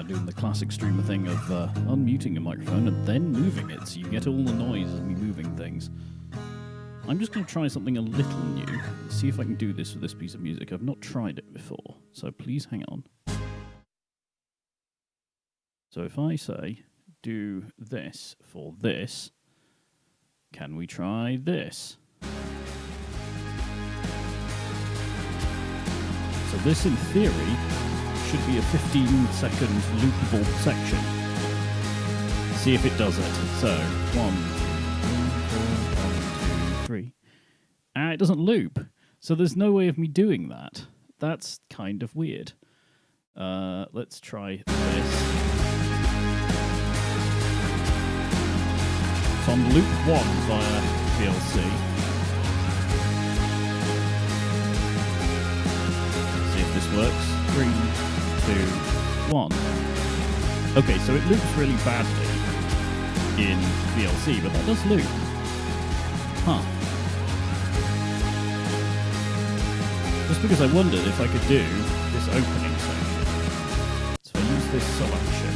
doing the classic streamer thing of unmuting your microphone and then moving it, so you get all the noise as me moving things. I'm just going to try something a little new, see if I can do this with this piece of music. I've not tried it before, so please hang on. So if I say, do this for this, can we try this? So this, in theory, should be a 15-second loopable section. See if it does it. So, 1, 2, 3. It doesn't loop. So there's no way of me doing that. That's kind of weird. Let's try this. It's on loop 1 via VLC. See if this works. 3, 2, 1. Okay, so it loops really badly in VLC, but that does loop. Huh. Just because I wondered if I could do this opening section. So if I use this selection.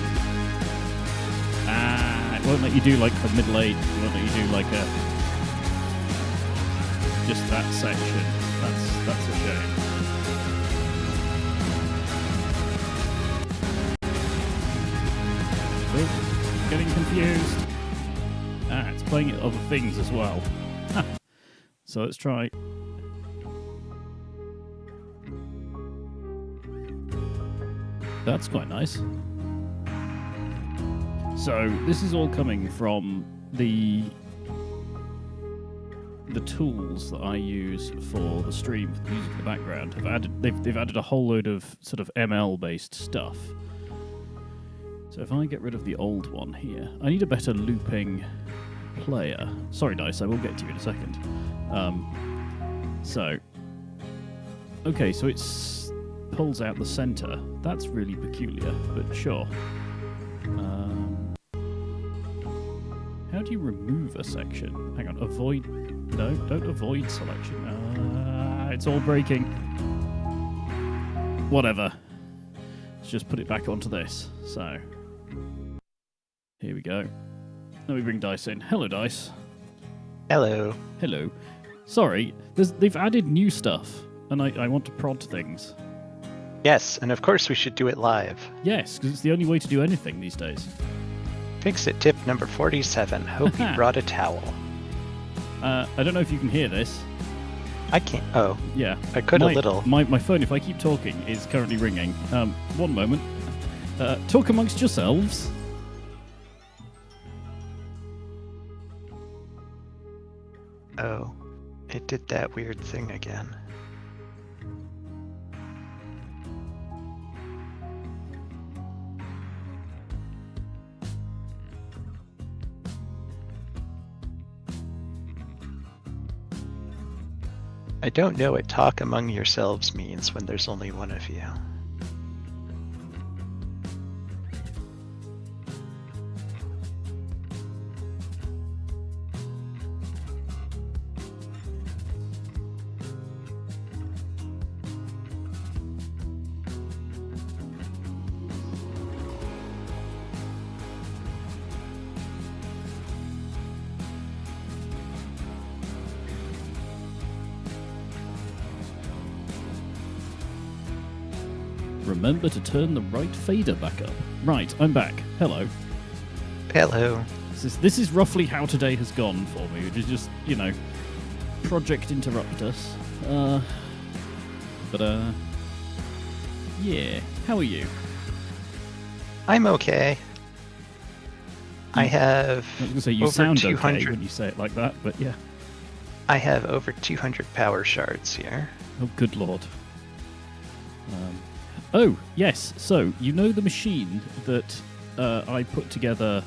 It won't let you do like the middle 8. It won't let you do like a just that section. That's a shame. Oh, getting confused. It's playing it other things as well. So let's try. That's quite nice. So this is all coming from the tools that I use for the stream, for the music in the background. They've added a whole load of sort of ML based stuff. So if I get rid of the old one here, I need a better looping player. Sorry, Dice, I will get to you in a second. Okay, so it pulls out the center. That's really peculiar, but sure. How do you remove a section? Hang on, avoid... No, don't avoid selection. It's all breaking. Whatever. Let's just put it back onto this. So, here we go. Let me bring Dice in. Hello, Dice. Hello. Hello. Sorry, they've added new stuff, and I want to prod things. Yes, and of course we should do it live. Yes, because it's the only way to do anything these days. Fix-It tip number 47. Hope you brought a towel. I don't know if you can hear this. I can't. Oh. Yeah. I could a little. My phone, if I keep talking, is currently ringing. One moment. Talk amongst yourselves. Oh. It did that weird thing again. I don't know what talk among yourselves means when there's only one of you. Remember to turn the right fader back up. Right, I'm back. Hello. Hello. This is roughly how today has gone for me, which is just, Project Interruptus. Yeah. How are you? I'm okay. I have I was going to say, you over sound 200... okay when you say it like that, but yeah. I have over 200 power shards here. Oh, good lord. Oh, yes. So, you know the machine that I put together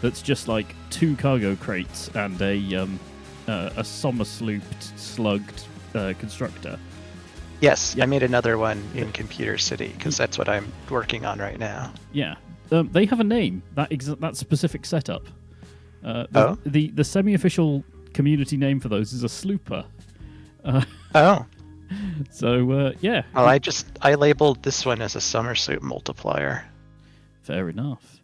that's just like 2 cargo crates and a summer-slooped, slugged constructor? Yes, yeah. I made another one in Computer City because that's what I'm working on right now. Yeah. They have a name, that specific setup. The semi-official community name for those is a slooper. Oh. So, yeah. Well, I labeled this one as a summer sloop multiplier. Fair enough.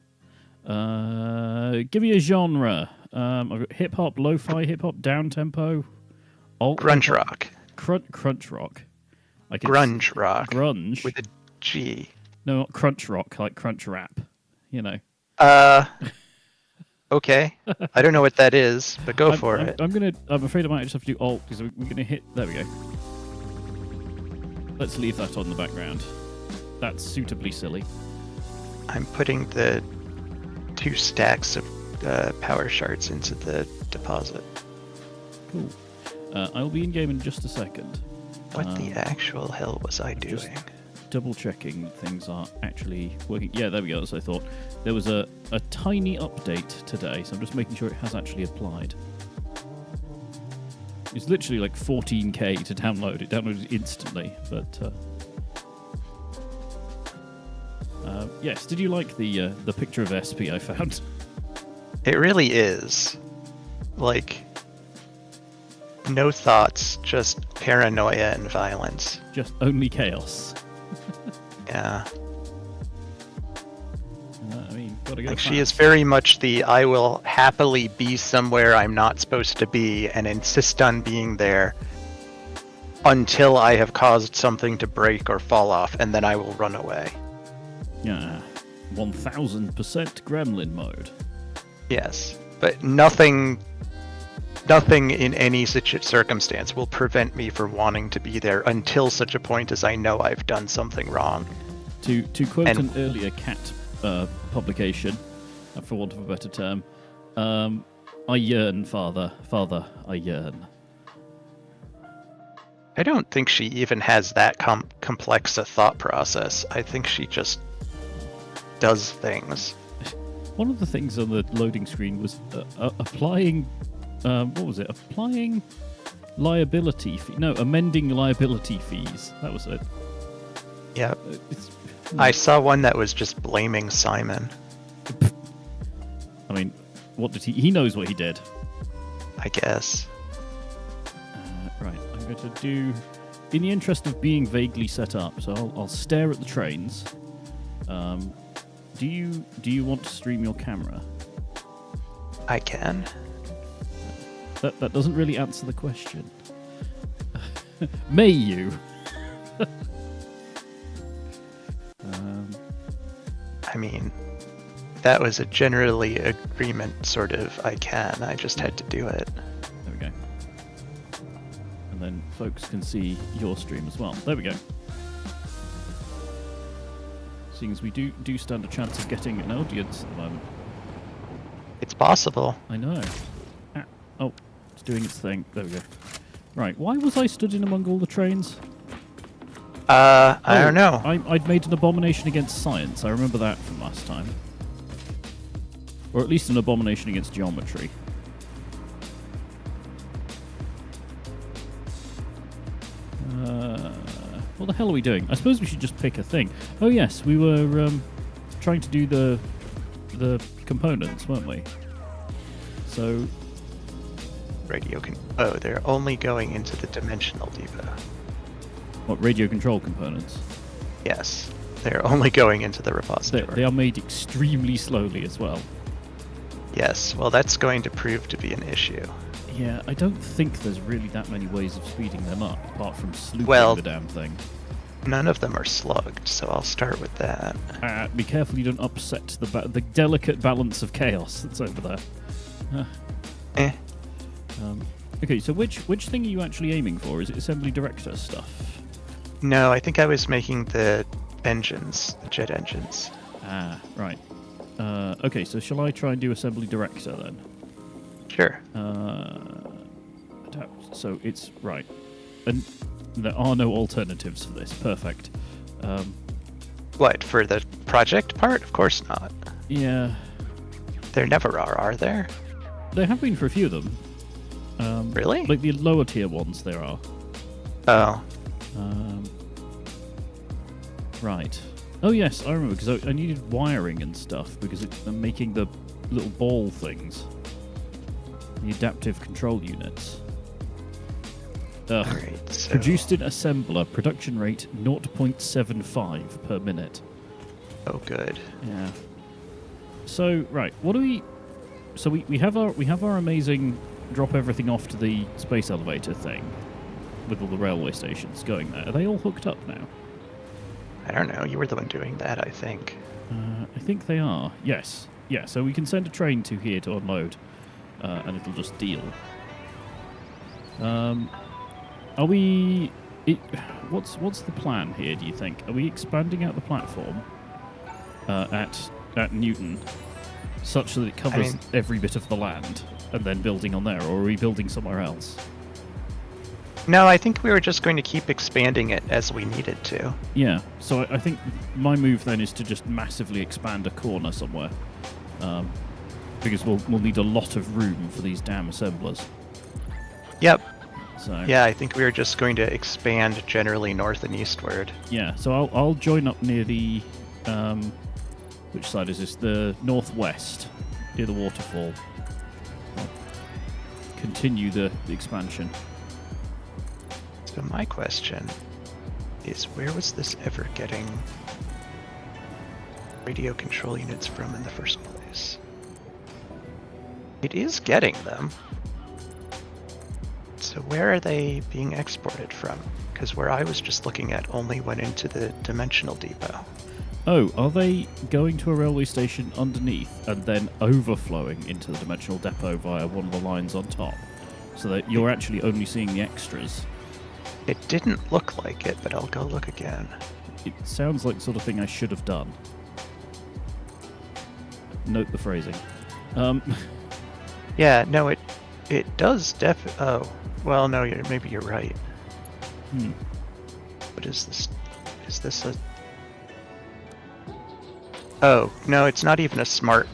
Give me a genre. I've got hip hop, lo-fi, hip hop, down tempo, alt Grunge hip-hop, rock. crunch rock. I could Grunge rock. grunge With a G. No, not crunch rock, like crunch rap. You know. Okay. I don't know what that is, but go for it. I'm afraid I might just have to do alt because we're gonna hit. There we go. Let's leave that on the background. That's suitably silly. I'm putting the 2 stacks of power shards into the deposit. Cool. I'll be in game in just a second. What the actual hell was I doing? Just double checking things are actually working. Yeah, there we go. As I thought, there was a tiny update today, so I'm just making sure it has actually applied. It's literally like 14K to download. It downloaded instantly, but yes. Did you like the picture of SP I found? It really is. Like, no thoughts, just paranoia and violence. Just only chaos. Yeah. I mean, gotta go Like, fast. she is very much the I will happily be somewhere I'm not supposed to be and insist on being there until I have caused something to break or fall off, and then I will run away. Yeah, 1000% gremlin mode. Yes, but nothing in any circumstance will prevent me from wanting to be there until such a point as I know I've done something wrong. To quote an earlier cat publication, for want of a better term, I yearn, Father, I yearn. I don't think she even has that complex a thought process. I think she just does things. One of the things on the loading screen was applying. What was it? Applying liability fee. No, amending liability fees. That was it. Yeah. I saw one that was just blaming Simon. I mean, what did he knows what he did. I guess. Right, I'm going to do, in the interest of being vaguely set up, so I'll stare at the trains. Do you want to stream your camera? I can. That doesn't really answer the question. May you? I mean, that was a generally agreement sort of I can. I just had to do it. There we go. And then folks can see your stream as well. There we go. Seeing as we do stand a chance of getting an audience at the moment. It's possible. I know. Ah, oh, it's doing its thing. There we go. Right, why was I stood in among all the trains? I don't know. I'd made an abomination against science. I remember that from last time. Or at least an abomination against geometry. What the hell are we doing? I suppose we should just pick a thing. Oh yes, we were trying to do the components, weren't we? So... Oh, they're only going into the dimensional depot. What, radio control components? Yes, they're only going into the repository. They are made extremely slowly as well. Yes, well that's going to prove to be an issue. Yeah, I don't think there's really that many ways of speeding them up, apart from slooping the damn thing. None of them are slugged, so I'll start with that. Be careful you don't upset the delicate balance of chaos that's over there. Okay, so which thing are you actually aiming for? Is it assembly director stuff? No, I think I was making the engines, the jet engines. Ah, right. Okay, so shall I try and do assembly director then? Sure. Adapt. So it's right. And there are no alternatives for this. Perfect. What, for the project part? Of course not. Yeah. There never are there? There have been for a few of them. Really? Like the lower tier ones, there are. Oh. Right. Oh yes, I remember, because I needed wiring and stuff, because I'm making the little ball things. The adaptive control units. Alright, so... Produced in assembler, production rate 0.75 per minute. Oh, good. Yeah. So right, what do we? So we have our amazing drop everything off to the space elevator thing with all the railway stations going there. Are they all hooked up now? I don't know. You were the one doing that, I think. I think they are. Yes. Yeah. So we can send a train to here to unload, and it'll just deal. Are we? What's the plan here? Do you think? Are we expanding out the platform at Newton, such that it covers every bit of the land, and then building on there, or are we building somewhere else? No, I think we were just going to keep expanding it as we needed to. Yeah. So I think my move then is to just massively expand a corner somewhere, because we'll need a lot of room for these damn assemblers. Yep. So yeah, I think we were just going to expand generally north and eastward. Yeah. So I'll join up near the which side is this? The northwest, near the waterfall. I'll continue the expansion. So my question is, where was this ever getting radio control units from in the first place? It is getting them. So where are they being exported from? Because where I was just looking at only went into the dimensional depot. Oh, are they going to a railway station underneath and then overflowing into the dimensional depot via one of the lines on top? So that you're actually only seeing the extras. It didn't look like it, but I'll go look again. It sounds like the sort of thing I should have done. Note the phrasing. Yeah, no, it does oh, well, no, maybe you're right. What is this? Is this a... Oh, no, it's not even a smart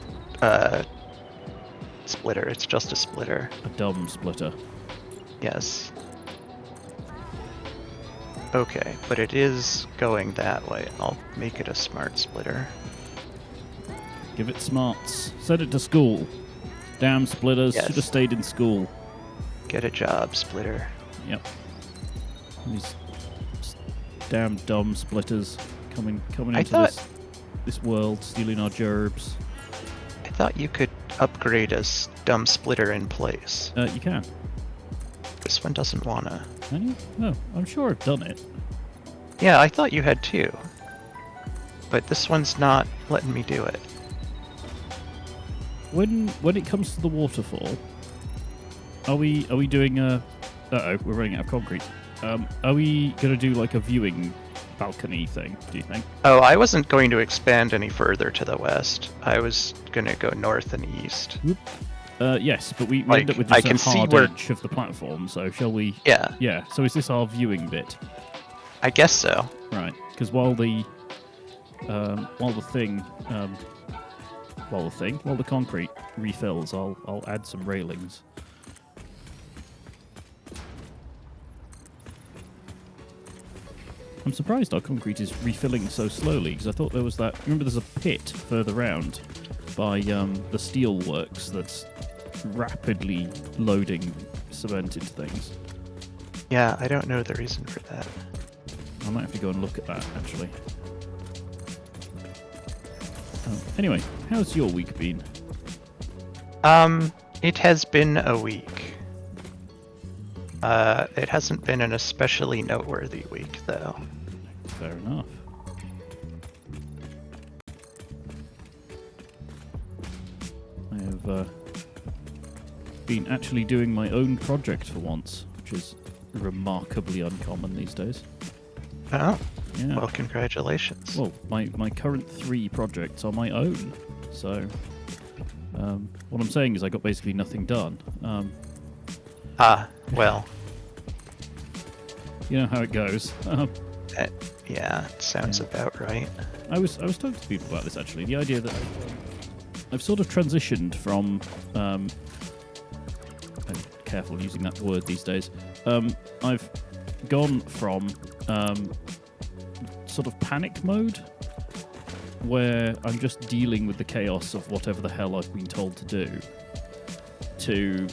splitter, it's just a splitter. A dumb splitter. Yes. Okay, but it is going that way. I'll make it a smart splitter. Give it smarts. Send it to school. Damn splitters. Yes. Should have stayed in school. Get a job, splitter. Yep. These damn dumb splitters coming into this world, stealing our gerbs. I thought you could upgrade a dumb splitter in place. You can. This one doesn't wanna. Can you? Oh, I'm sure I've done it. Yeah, I thought you had too. But this one's not letting me do it. When it comes to the waterfall, are we doing a... Uh-oh, we're running out of concrete. Are we going to do like a viewing balcony thing, do you think? Oh, I wasn't going to expand any further to the west. I was going to go north and east. Yes, but we Like, end up with I just can a see hard where- edge of the platform, so shall we... Yeah, Yeah, so is this our viewing bit? I guess so. Right, because while the concrete refills, I'll add some railings. I'm surprised our concrete is refilling so slowly, because I thought there was that... Remember there's a pit further round by the steel works that's rapidly loading cement into things. Yeah, I don't know the reason for that. I might have to go and look at that, actually. Anyway, how's your week been? It has been a week. It hasn't been an especially noteworthy week, though. Fair enough. I have been actually doing my own project for once, which is remarkably uncommon these days. Oh, Yeah. well, congratulations. Well, my current 3 projects are my own, so what I'm saying is I got basically nothing done. Well, You know how it goes. yeah, it sounds about right. I was talking to people about this actually. The idea that I've sort of transitioned from I'm careful using that word these days. I've gone from sort of panic mode, where I'm just dealing with the chaos of whatever the hell I've been told to do, to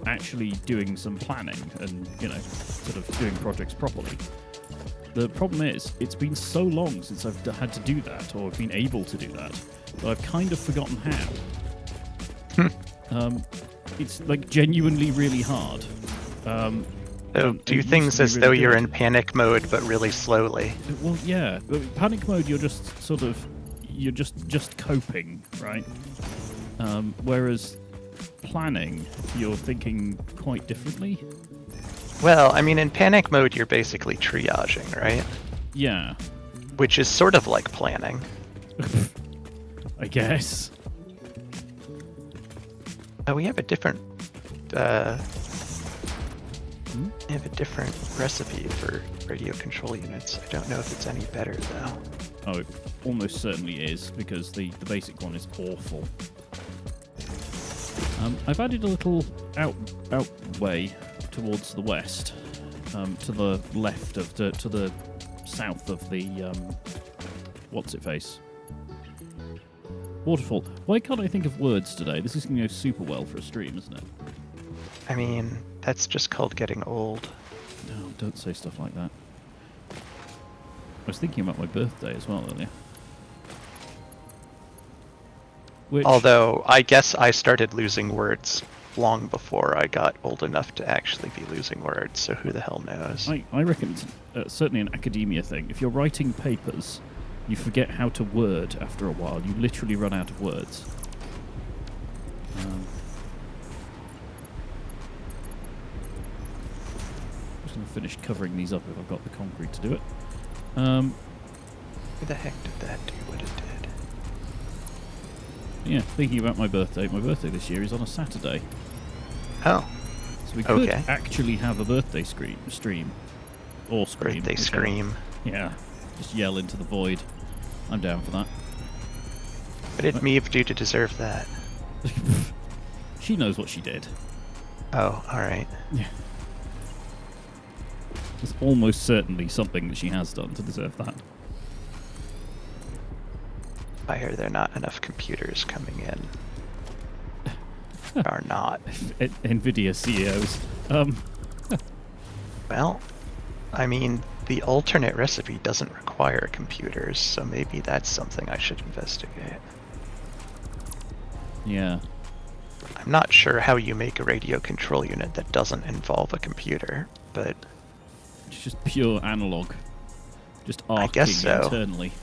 actually doing some planning and, sort of doing projects properly. The problem is, it's been so long since I've had to do that, or been able to do that but I've kind of forgotten how. Hmm. It's like genuinely really hard. So and do it used things to be as really though you're good. in panic mode, but really slowly. Well, yeah. Panic mode, you're just sort of, you're just coping, right? Whereas planning, you're thinking quite differently. Well, I mean, in panic mode, you're basically triaging, right? Yeah, Which is sort of like planning. I guess. Oh, we have a different. We have a different recipe for radio control units. I don't know if it's any better though. Oh, it almost certainly is, because the basic one is awful. I've added a little outway towards the west, to the left of to the south of the what's it face? Waterfall. Why can't I think of words today? This is going to go super well for a stream, isn't it? I mean, that's just called getting old. No, don't say stuff like that. I was thinking about my birthday as well earlier. Which, Although, I guess I started losing words long before I got old enough to actually be losing words, so who the hell knows? I reckon it's certainly an academia thing. If you're writing papers, you forget how to word after a while. You literally run out of words. I'm just going to finish covering these up if I've got the concrete to do it. Who the heck did that do what it did? Yeah, thinking about my birthday this year is on a Saturday. Oh, So we could Okay. actually have a birthday stream. Or scream. birthday whichever. scream. Yeah, just yell into the void. I'm down for that. What did Meave do to deserve that? She knows what she did. Oh, alright. Yeah. There's almost certainly something that she has done to deserve that. Why are there not enough computers coming in? Are not. Nvidia CEOs. Well, I mean, the alternate recipe doesn't require computers, so maybe that's something I should investigate. Yeah. I'm not sure how you make a radio control unit that doesn't involve a computer, but It's just pure analog. Just arcing I guess so. internally.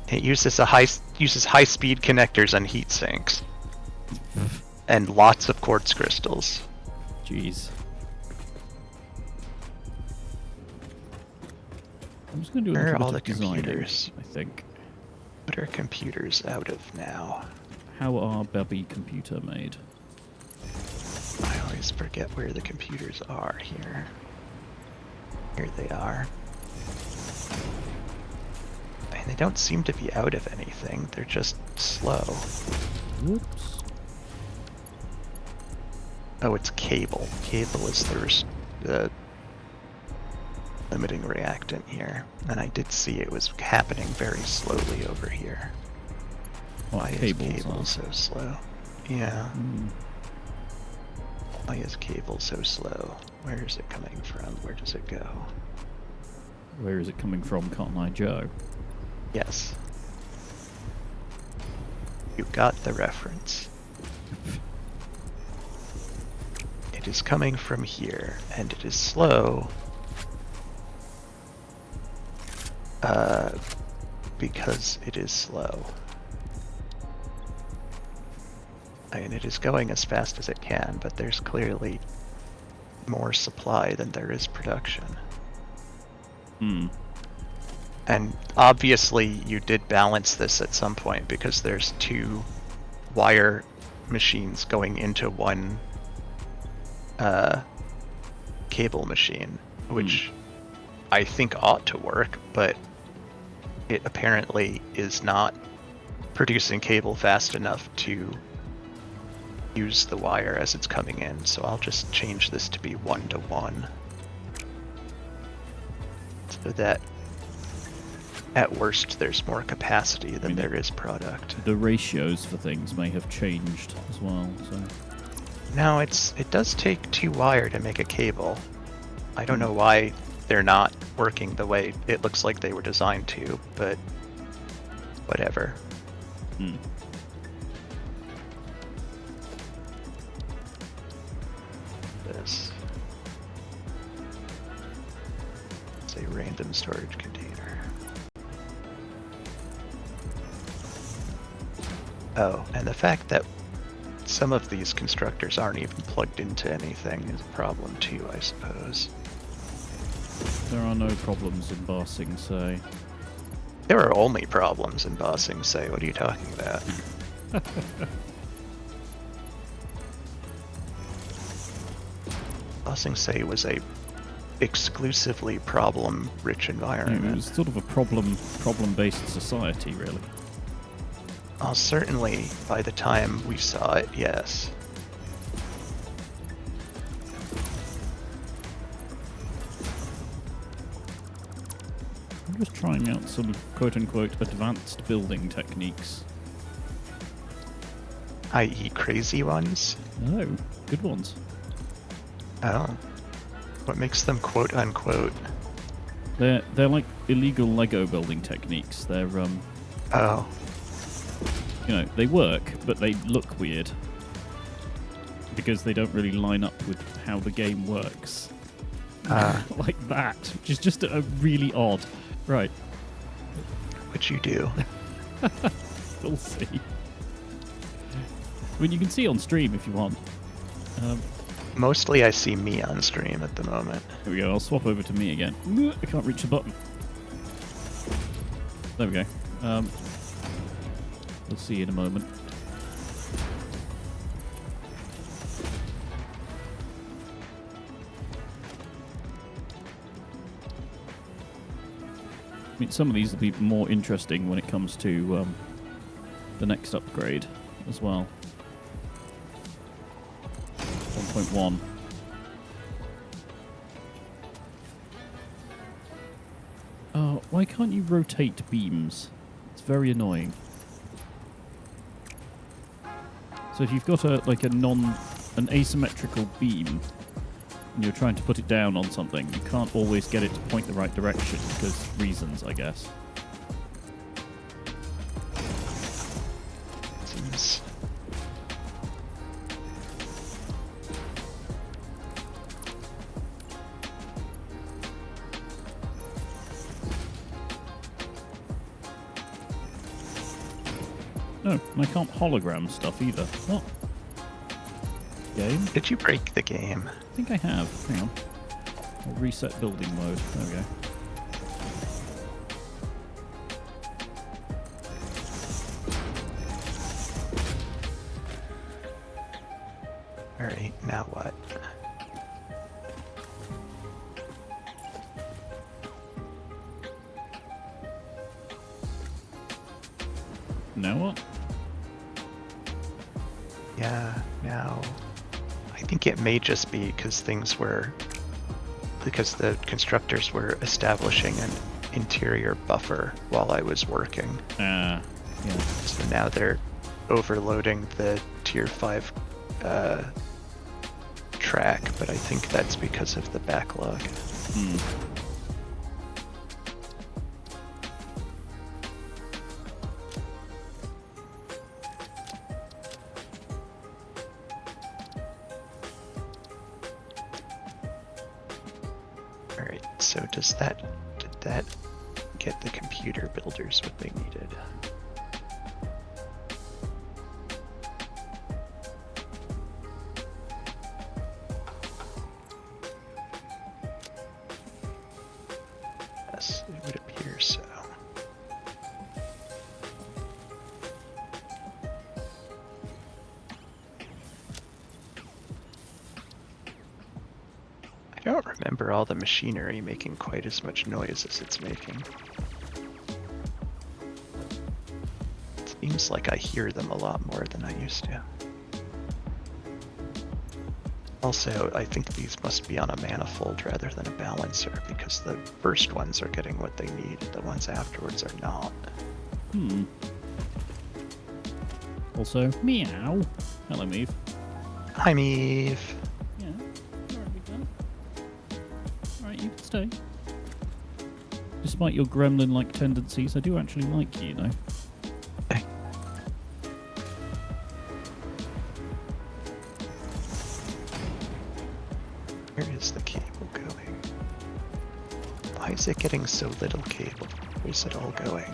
it uses high-speed connectors and heat sinks, and lots of quartz crystals. Jeez. I'm just going to do a Where are little all bit the of designing, computers? I think. What are computers out of now? How are Babby computer made? I always forget where the computers are here. Here they are. And they don't seem to be out of anything, they're just slow. Whoops. Oh, it's cable. Cable is the limiting reactant here. And I did see it was happening very slowly over here. What Why is cables cable are? so slow? Yeah. Hmm. Why is cable so slow? Where is it coming from? Where does it go? Where is it coming from, Cotton Eye Joe? Yes. You got the reference. It is coming from here, and it is slow. Because it is slow. I mean, it is going as fast as it can, but there's clearly more supply than there is production. Hmm. And obviously you did balance this at some point because there's two wire machines going into one cable machine, which I think ought to work, but it apparently is not producing cable fast enough to use the wire as it's coming in, so I'll just change this to be 1-to-1 so that at worst there's more capacity than there is product. The ratios for things may have changed as well, so... No, it does take 2 wire to make a cable. I don't know why they're not working the way it looks like they were designed to, but whatever. Hmm. This. It's a random storage container. Oh, and the fact that some of these constructors aren't even plugged into anything is a problem too, I suppose. There are no problems in bossing, say. There are only problems in bossing, say. What are you talking about? Bossing, say, was a exclusively problem-rich environment. It was sort of a problem-based society, really. Oh, certainly, by the time we saw it, yes. I'm just trying out some quote-unquote advanced building techniques. I.e. crazy ones? Oh, good ones. Oh. What makes them quote-unquote? They're like illegal Lego building techniques. They're Oh. you know, they work, but they look weird because they don't really line up with how the game works. Like that, which is just a really odd. Right. What you do? We'll see. I mean, you can see on stream if you want. Mostly I see me on stream at the moment. Here we go. I'll swap over to me again. I can't reach the button. There we go. We'll see in a moment. I mean, some of these will be more interesting when it comes to the next upgrade as well. 1.1. Oh, why can't you rotate beams? It's very annoying. So if you've got an asymmetrical beam and you're trying to put it down on something, you can't always get it to point the right direction because reasons, I guess. Seems... No, and I can't hologram stuff either. What? Game? Did you break the game? I think I have. Hang on. I'll reset building mode. There we go. Alright, now what? Now what? Yeah, now... I think it may just be because because the constructors were establishing an interior buffer while I was working. Yeah. So now they're overloading the tier 5 track, but I think that's because of the backlog. Hmm. Alright, so did that get the computer builders what they needed? Yes, it would appear so. I don't remember all the machinery making quite as much noise as it's making. It seems like I hear them a lot more than I used to. Also, I think these must be on a manifold rather than a balancer, because the first ones are getting what they need, the ones afterwards are not. Hmm. Also, meow. Hello, Meave. Hi, Meave. Yeah. Alright, big man. Alright, you can stay. Despite your gremlin-like tendencies, I do actually like you, you know. is it getting so little cable? Where's it all going?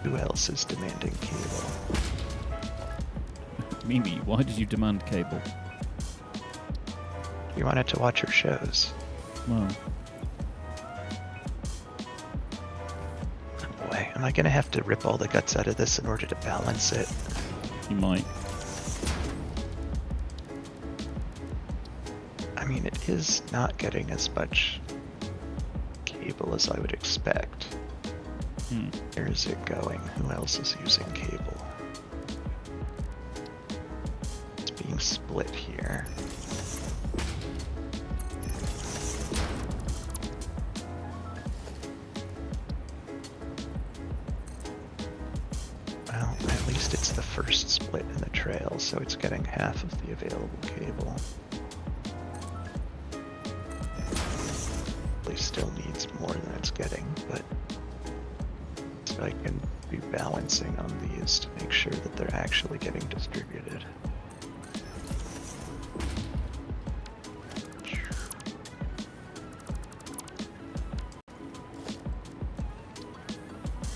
Who else is demanding cable? Mimi, why did you demand cable? You wanted to watch your shows. Well, Oh boy, am I gonna have to rip all the guts out of this in order to balance it? you might. I mean, it is not getting as much cable as I would expect. Where is it going? Who else is using cable? It's being split here. Well, at least it's the first split in the trail, so it's getting half of the available cable. It still needs more than it's getting, but so I can be balancing on these to make sure that they're actually getting distributed.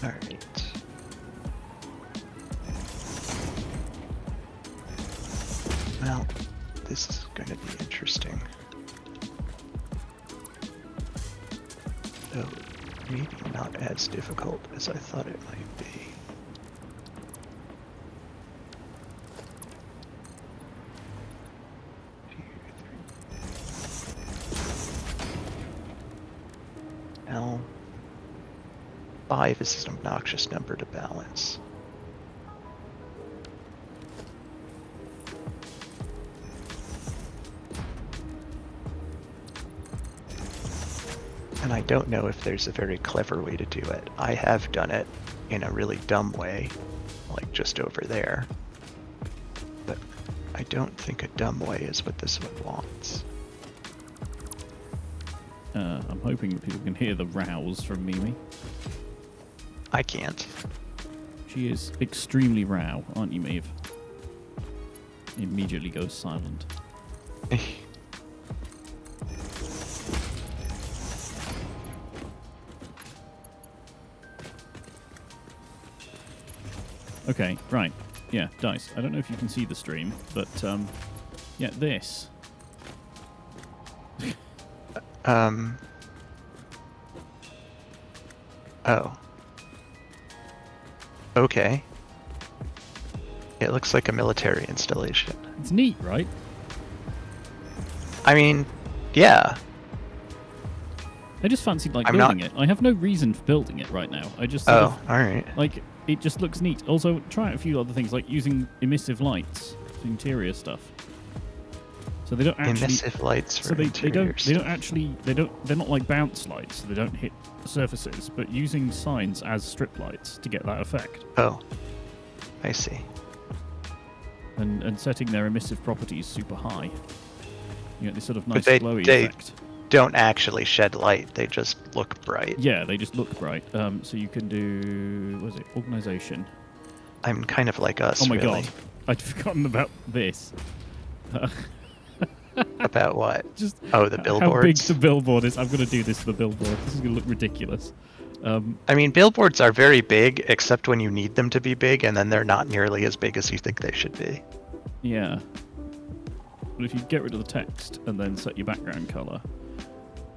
All right. Well, this is going to be interesting. Though maybe not as difficult as I thought it might be. Now, 5 is an obnoxious number to balance. And I don't know if there's a very clever way to do it. I have done it in a really dumb way, like just over there. But I don't think a dumb way is what this one wants. I'm hoping that people can hear the rows from Mimi. I can't. She is extremely row, aren't you, Maeve? Immediately goes silent. Okay, right. Yeah, dice. I don't know if you can see the stream, but yeah, this. Oh. Okay. It looks like a military installation. It's neat, right? I mean, yeah. I just fancied I'm building not- it. I have no reason for building it right now. I just Oh, alright. like it just looks neat. Also, try a few other things like using emissive lights for interior stuff. So they don't actually Emissive lights for so they interior don't stuff. actually they're not like bounce lights, so they don't hit surfaces, but using signs as strip lights to get that effect. Oh, I see. And setting their emissive properties super high. You get this sort of nice they- glowy they- effect. Don't actually shed light, they just look bright. Yeah, they just look bright. So you can do what is it? Organization. I'm kind of like us, Oh my really. god. I'd forgotten about this. About what? Just Oh, the how big billboards? the billboard is. I'm going to do this for the billboard. This is going to look ridiculous. I mean, billboards are very big, except when you need them to be big, and then they're not nearly as big as you think they should be. Yeah. But if you get rid of the text and then set your background color,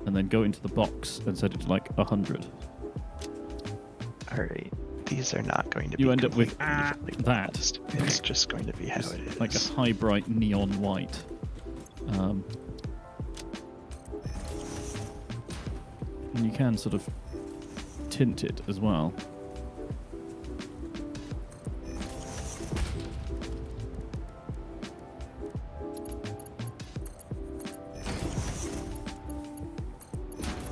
and then go into the box and set it to like 100, Alright, these are not going to be you end up with completely evenly that. balanced. It's just going to be how Just it is. like a high bright neon white. And you can sort of tint it as well.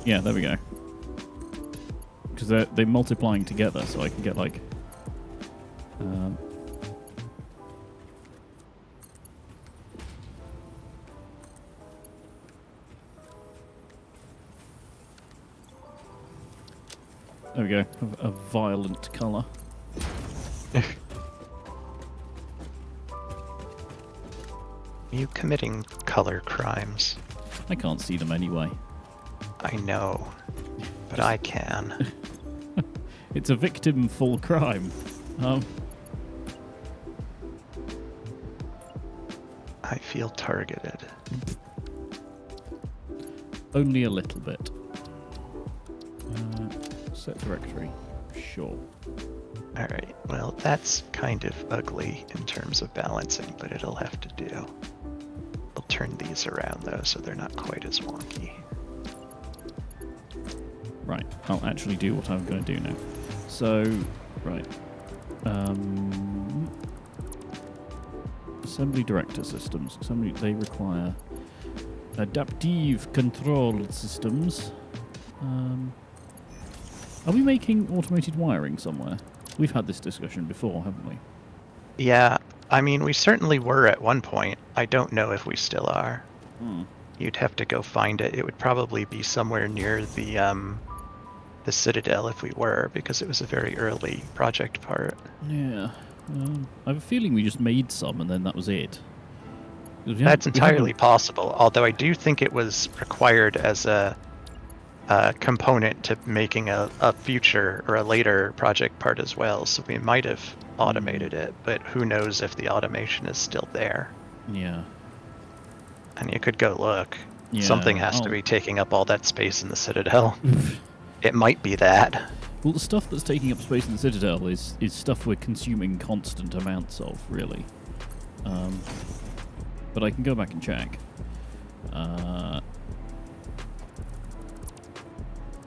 Yeah, there we go. Because they're multiplying together, so I can get like... there we go. A violent colour. Are you committing color crimes? I can't see them anyway. I know, but I can. It's a victim-full crime. I feel targeted. Only a little bit. Set directory. Sure. Alright, well, that's kind of ugly in terms of balancing, but it'll have to do. I'll turn these around, though, so they're not quite as wonky. Right, I'll actually do what I'm going to do now. So, right. Assembly director systems. They require adaptive control systems. Are we making automated wiring somewhere? We've had this discussion before, haven't we? Yeah, I mean, we certainly were at one point. I don't know if we still are. You'd have to go find it. It would probably be somewhere near the Citadel if we were, because it was a very early project part. Yeah. I have a feeling we just made some and then that was it. That's entirely possible, although I do think it was required as a component to making a future or a later project part as well, so we might have automated it, but who knows if the automation is still there. Yeah. And you could go look. Yeah, Something has to be taking up all that space in the Citadel. It might be that. Well, the stuff that's taking up space in the Citadel is stuff we're consuming constant amounts of, really. But I can go back and check.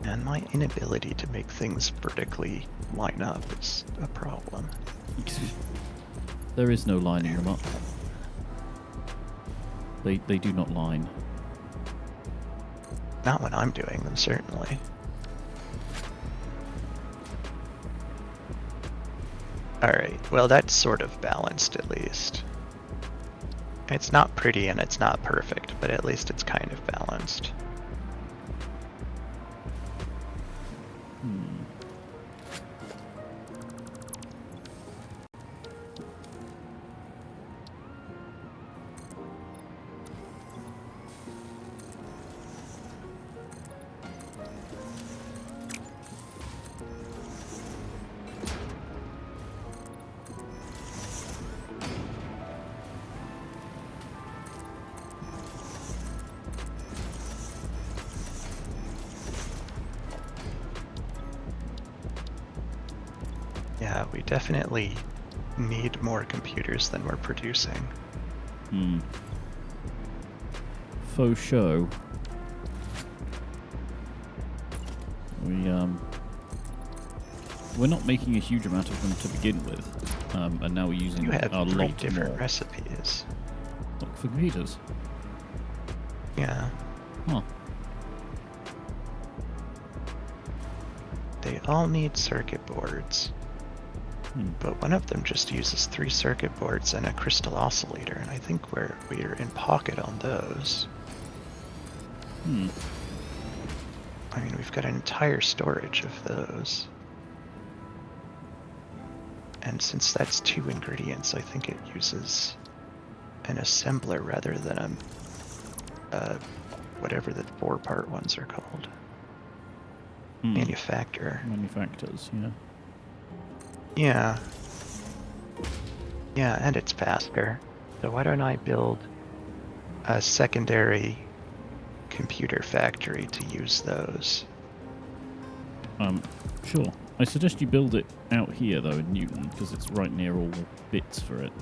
And my inability to make things vertically line up is a problem. There is no lining them up. They do not line. Not when I'm doing them, certainly. Alright, well that's sort of balanced at least. It's not pretty and it's not perfect, but at least it's kind of balanced. Yeah, we definitely need more computers than we're producing. Faux show. We're not making a huge amount of them to begin with, and now we're using You have a three lot different more. recipes. Look for computers. Yeah. Huh. They all need circuit boards. But one of them just uses 3 circuit boards and a crystal oscillator, and I think we're in pocket on those. I mean, we've got an entire storage of those. And since that's 2 ingredients, I think it uses an assembler rather than whatever the 4-part ones are called. Manufacturer. Manufacturers, yeah. Yeah. Yeah, and it's faster. So why don't I build a secondary computer factory to use those? Sure. I suggest you build it out here, though, in Newton, because it's right near all the bits for it.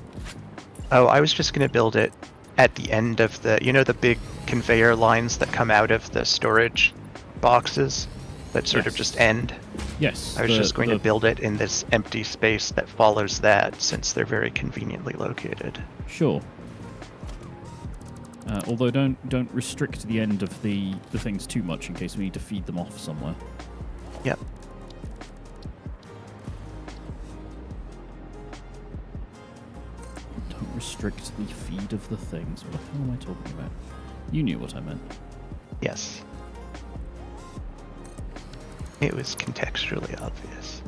Oh, I was just going to build it at the end of the, you know, the big conveyor lines that come out of the storage boxes that sort of just end? Yes. I was just going to build it in this empty space that follows that, since they're very conveniently located. Sure. Although don't restrict the end of the things too much in case we need to feed them off somewhere. Yep. Don't restrict the feed of the things. What the hell am I talking about? You knew what I meant. Yes. It was contextually obvious.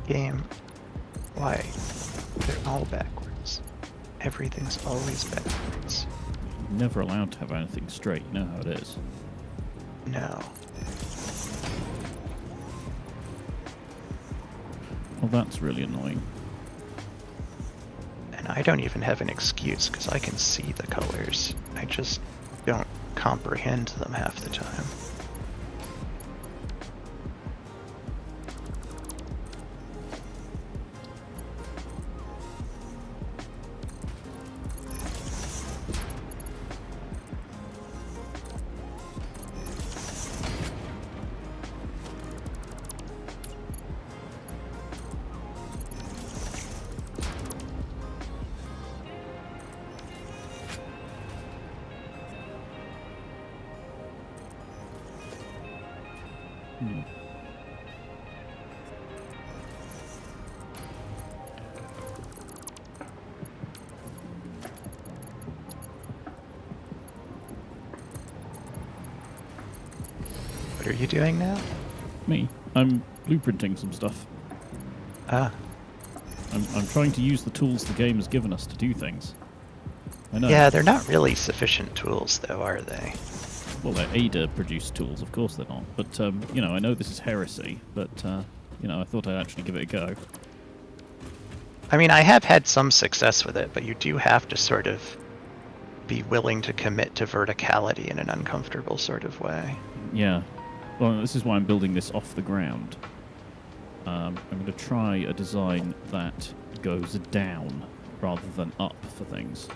Game, why? They're all backwards. Everything's always backwards. You're never allowed to have anything straight. You know how it is. No. Well, that's really annoying. And I don't even have an excuse because I can see the colors. I just don't comprehend them half the time. Hmm. What are you doing now? Me? I'm blueprinting some stuff. Ah, I'm trying to use the tools the game has given us to do things. I know. yeah, they're not really sufficient tools, though, are they? Well, they're Ada-produced tools, of course they're not. But, you know, I know this is heresy, but, you know, I thought I'd actually give it a go. I mean, I have had some success with it, but you do have to sort of be willing to commit to verticality in an uncomfortable sort of way. Yeah. Well, this is why I'm building this off the ground. I'm going to try a design that goes down rather than up for things.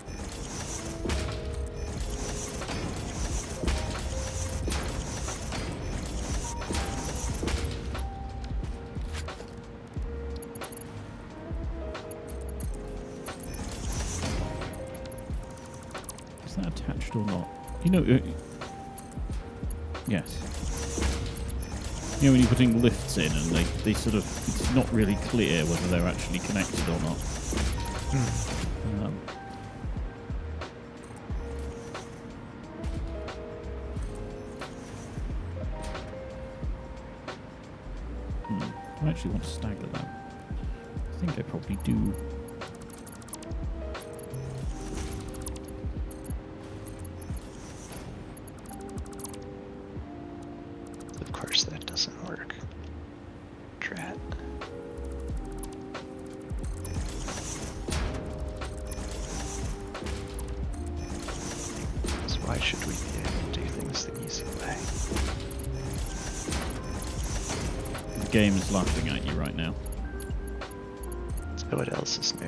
Is that attached or not? You know, yes. You know when you're putting lifts in and they sort of, it's not really clear whether they're actually connected or not. Do I actually want to stagger them? I think I probably do. Of course, that doesn't work. Drat. So why should we be able to do things the easy way? The game is laughing at you right now. So what else is new?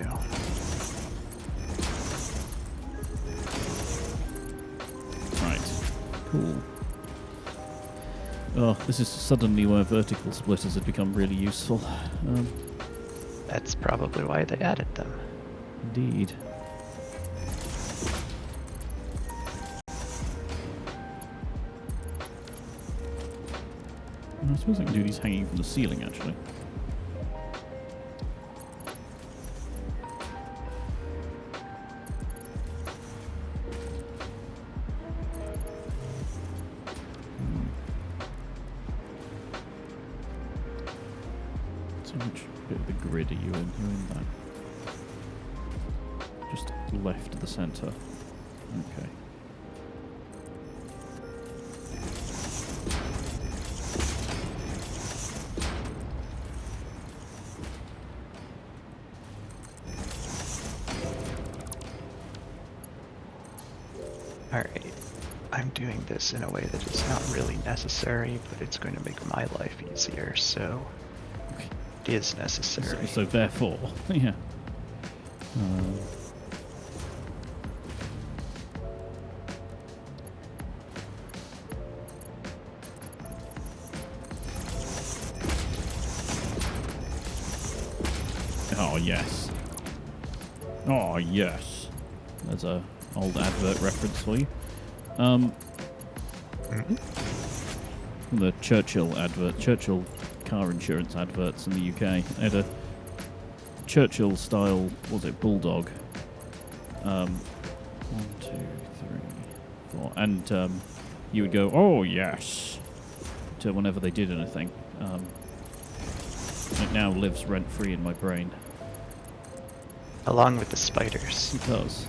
Right. Cool. Oh, this is suddenly where vertical splitters have become really useful. That's probably why they added them. Indeed. I suppose I can do these hanging from the ceiling, actually. So which bit of the grid are you in? You're in that. Just left of the centre. Okay. Alright, I'm doing this in a way that is not really necessary, but it's going to make my life easier, so it is necessary. So therefore, yeah. Oh yes. Oh yes. There's a old advert reference for you. The Churchill advert, Churchill car insurance adverts in the UK. They had a Churchill style, what was it, bulldog. 1, 2, 3, 4, and you would go, oh yes, to whenever they did anything. It now lives rent-free in my brain. Along with the spiders. It does.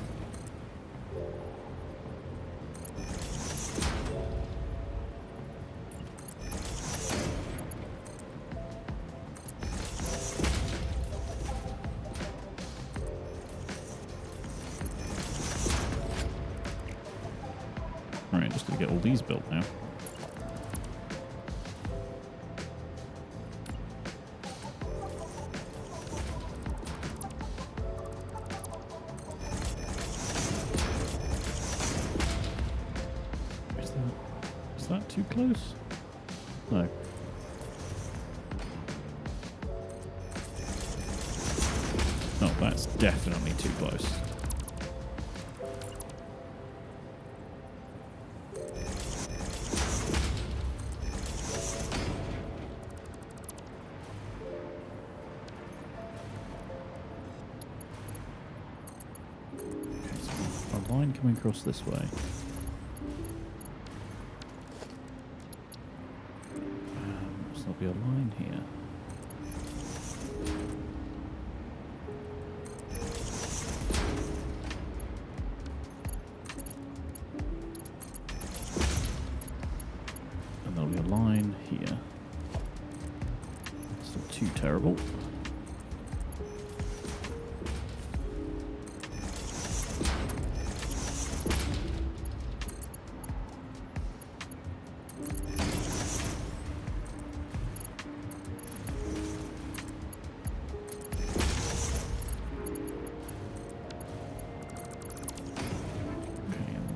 Alright, just gotta get all these built now. Is that too close? No. Oh, that's definitely too close. Okay, so a line coming across this way. So there'll be a line here. And there'll be a line here. It's not too terrible.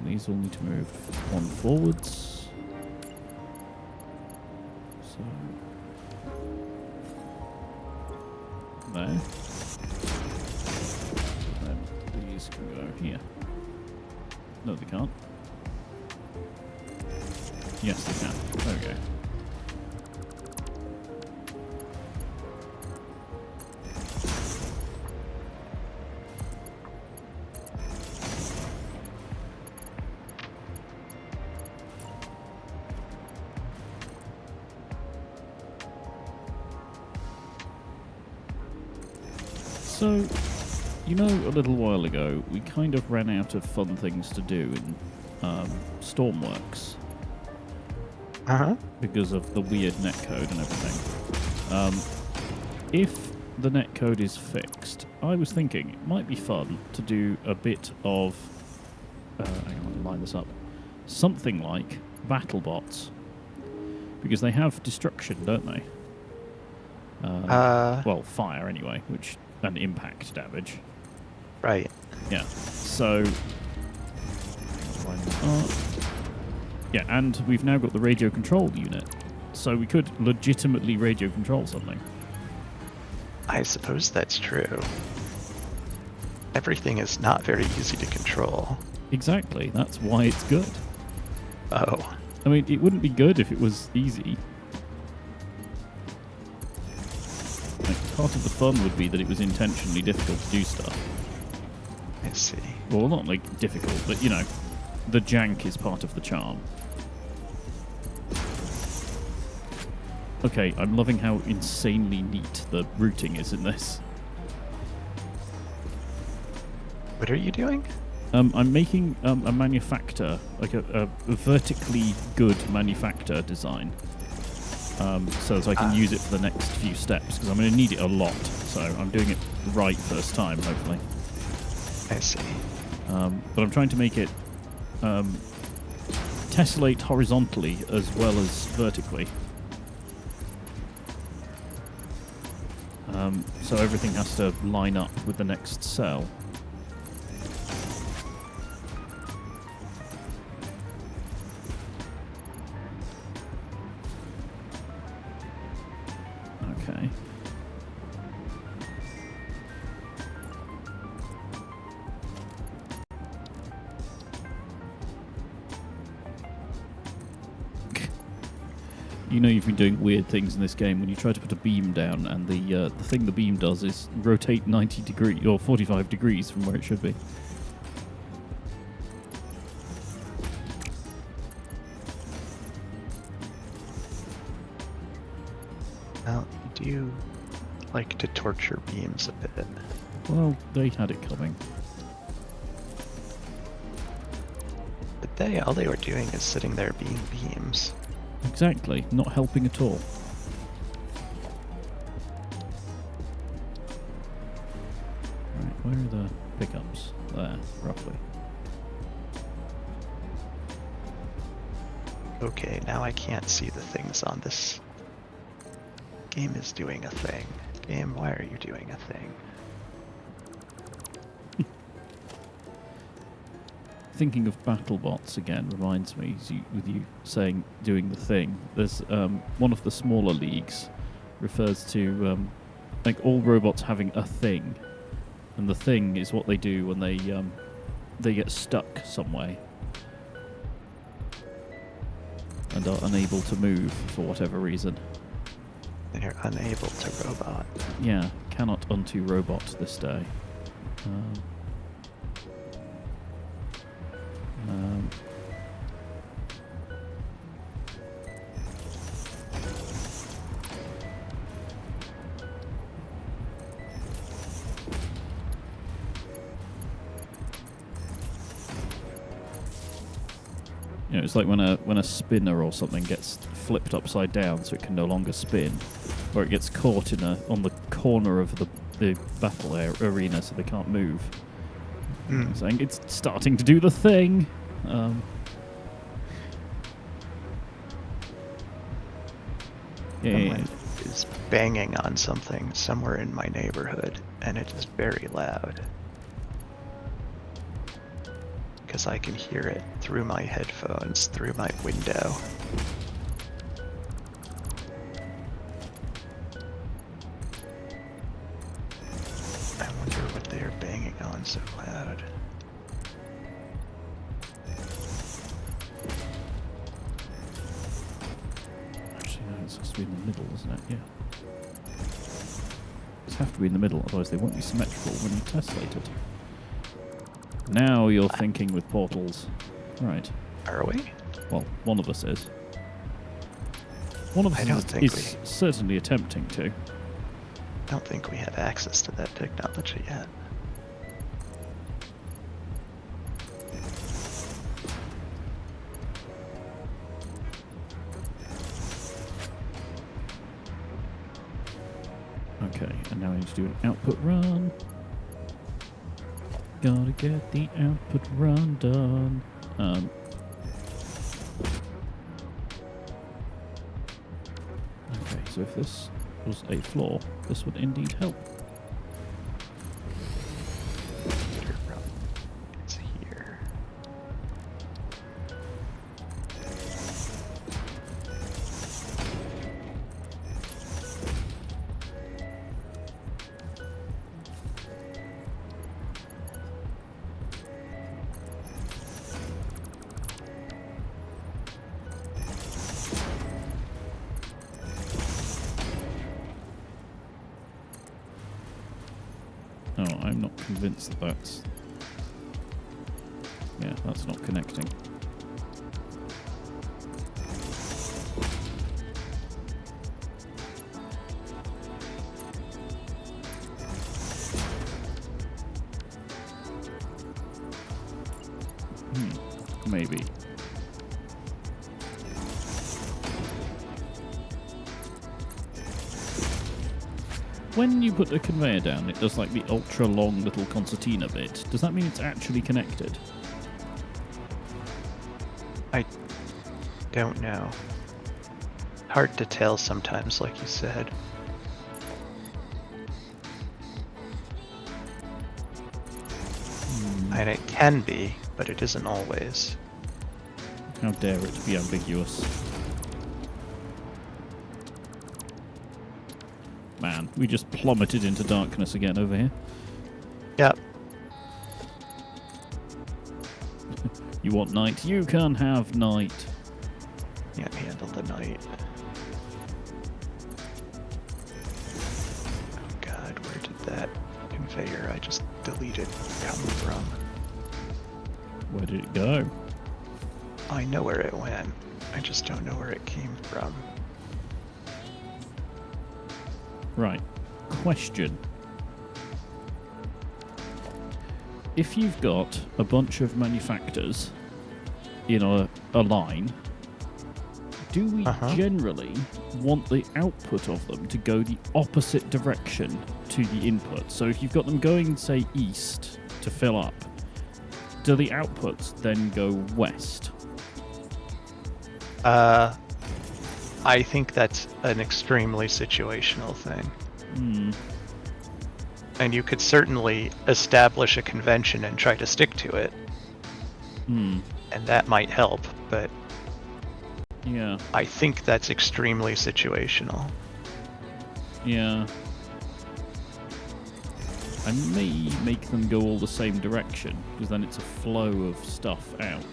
These all need to move one forwards. So there. And then these can go here. No, they can't. Yes, they can. There we go. So, you know, a little while ago, we kind of ran out of fun things to do in Stormworks. Uh-huh. Because of the weird netcode and everything. If the netcode is fixed, I was thinking it might be fun to do a bit of... hang on, I'll line this up. Something like BattleBots. Because they have destruction, don't they? Well, fire anyway, which... and impact damage. Right. Yeah. So... yeah, and we've now got the radio control unit. So we could legitimately radio control something. I suppose that's true. Everything is not very easy to control. Exactly. That's why it's good. Oh. I mean, it wouldn't be good if it was easy. Like, part of the fun would be that it was intentionally difficult to do stuff. I see. Well, not like difficult, but you know, the jank is part of the charm. Okay, I'm loving how insanely neat the routing is in this. What are you doing? I'm making a manufactor, like a vertically good manufactor design. So that I can use it for the next few steps, because I'm going to need it a lot. So I'm doing it right first time, hopefully. I see. But I'm trying to make it tessellate horizontally as well as vertically. So everything has to line up with the next cell. Okay. You know you've been doing weird things in this game when you try to put a beam down and the thing the beam does is rotate 90 degrees or 45 degrees from where it should be. Well, you do like to torture beams a bit. Well, they had it coming. But all they were doing is sitting there being beams. Exactly, not helping at all. Right, where are the pickups? There, roughly. Okay, now I can't see the things on this. Game is doing a thing. Game, why are you doing a thing? Thinking of BattleBots again reminds me, with you saying doing the thing, there's one of the smaller leagues refers to like all robots having a thing, and the thing is what they do when they get stuck some way and are unable to move for whatever reason. They're unable to robot. Yeah, cannot unto robot this day. You know, it's like when a spinner or something gets flipped upside down so it can no longer spin, or it gets caught on the corner of the battle arena so they can't move. I'm saying it's starting to do the thing. Someone is banging on something somewhere in my neighborhood, and it is very loud. Because I can hear it through my headphones, through my window. I wonder what they are banging on so loud. Actually, no, it's supposed to be in the middle, isn't it? Yeah. It's have to be in the middle, otherwise they won't be symmetrical when you tessellate it. Now you're thinking with portals. Right. Are we? Well, one of us is. One of us is certainly attempting to. I don't think we have access to that technology yet. Okay, and now I need to do an output run. Gotta get the output run done. Okay, so if this was a floor, this would indeed help. It's here. Oh, I'm not convinced that that's... Yeah, that's not connecting. Maybe. When you put the conveyor down, it does like the ultra long little concertina bit. Does that mean it's actually connected? I don't know. Hard to tell sometimes, like you said. And it can be, but it isn't always. How dare it be ambiguous. Man, we just plummeted into darkness again over here. Yep. You want night? You can have night. Can't handle the night. Oh god, where did that conveyor I just deleted come from? Where did it go? I know where it went. I just don't know where it came from. Right. Question. If you've got a bunch of manufacturers in a line, do we generally want the output of them to go the opposite direction to the input? So if you've got them going, say, east to fill up, do the outputs then go west? I think that's an extremely situational thing. And you could certainly establish a convention and try to stick to it. And that might help, but yeah, I think that's extremely situational. Yeah. I may make them go all the same direction, because then it's a flow of stuff out.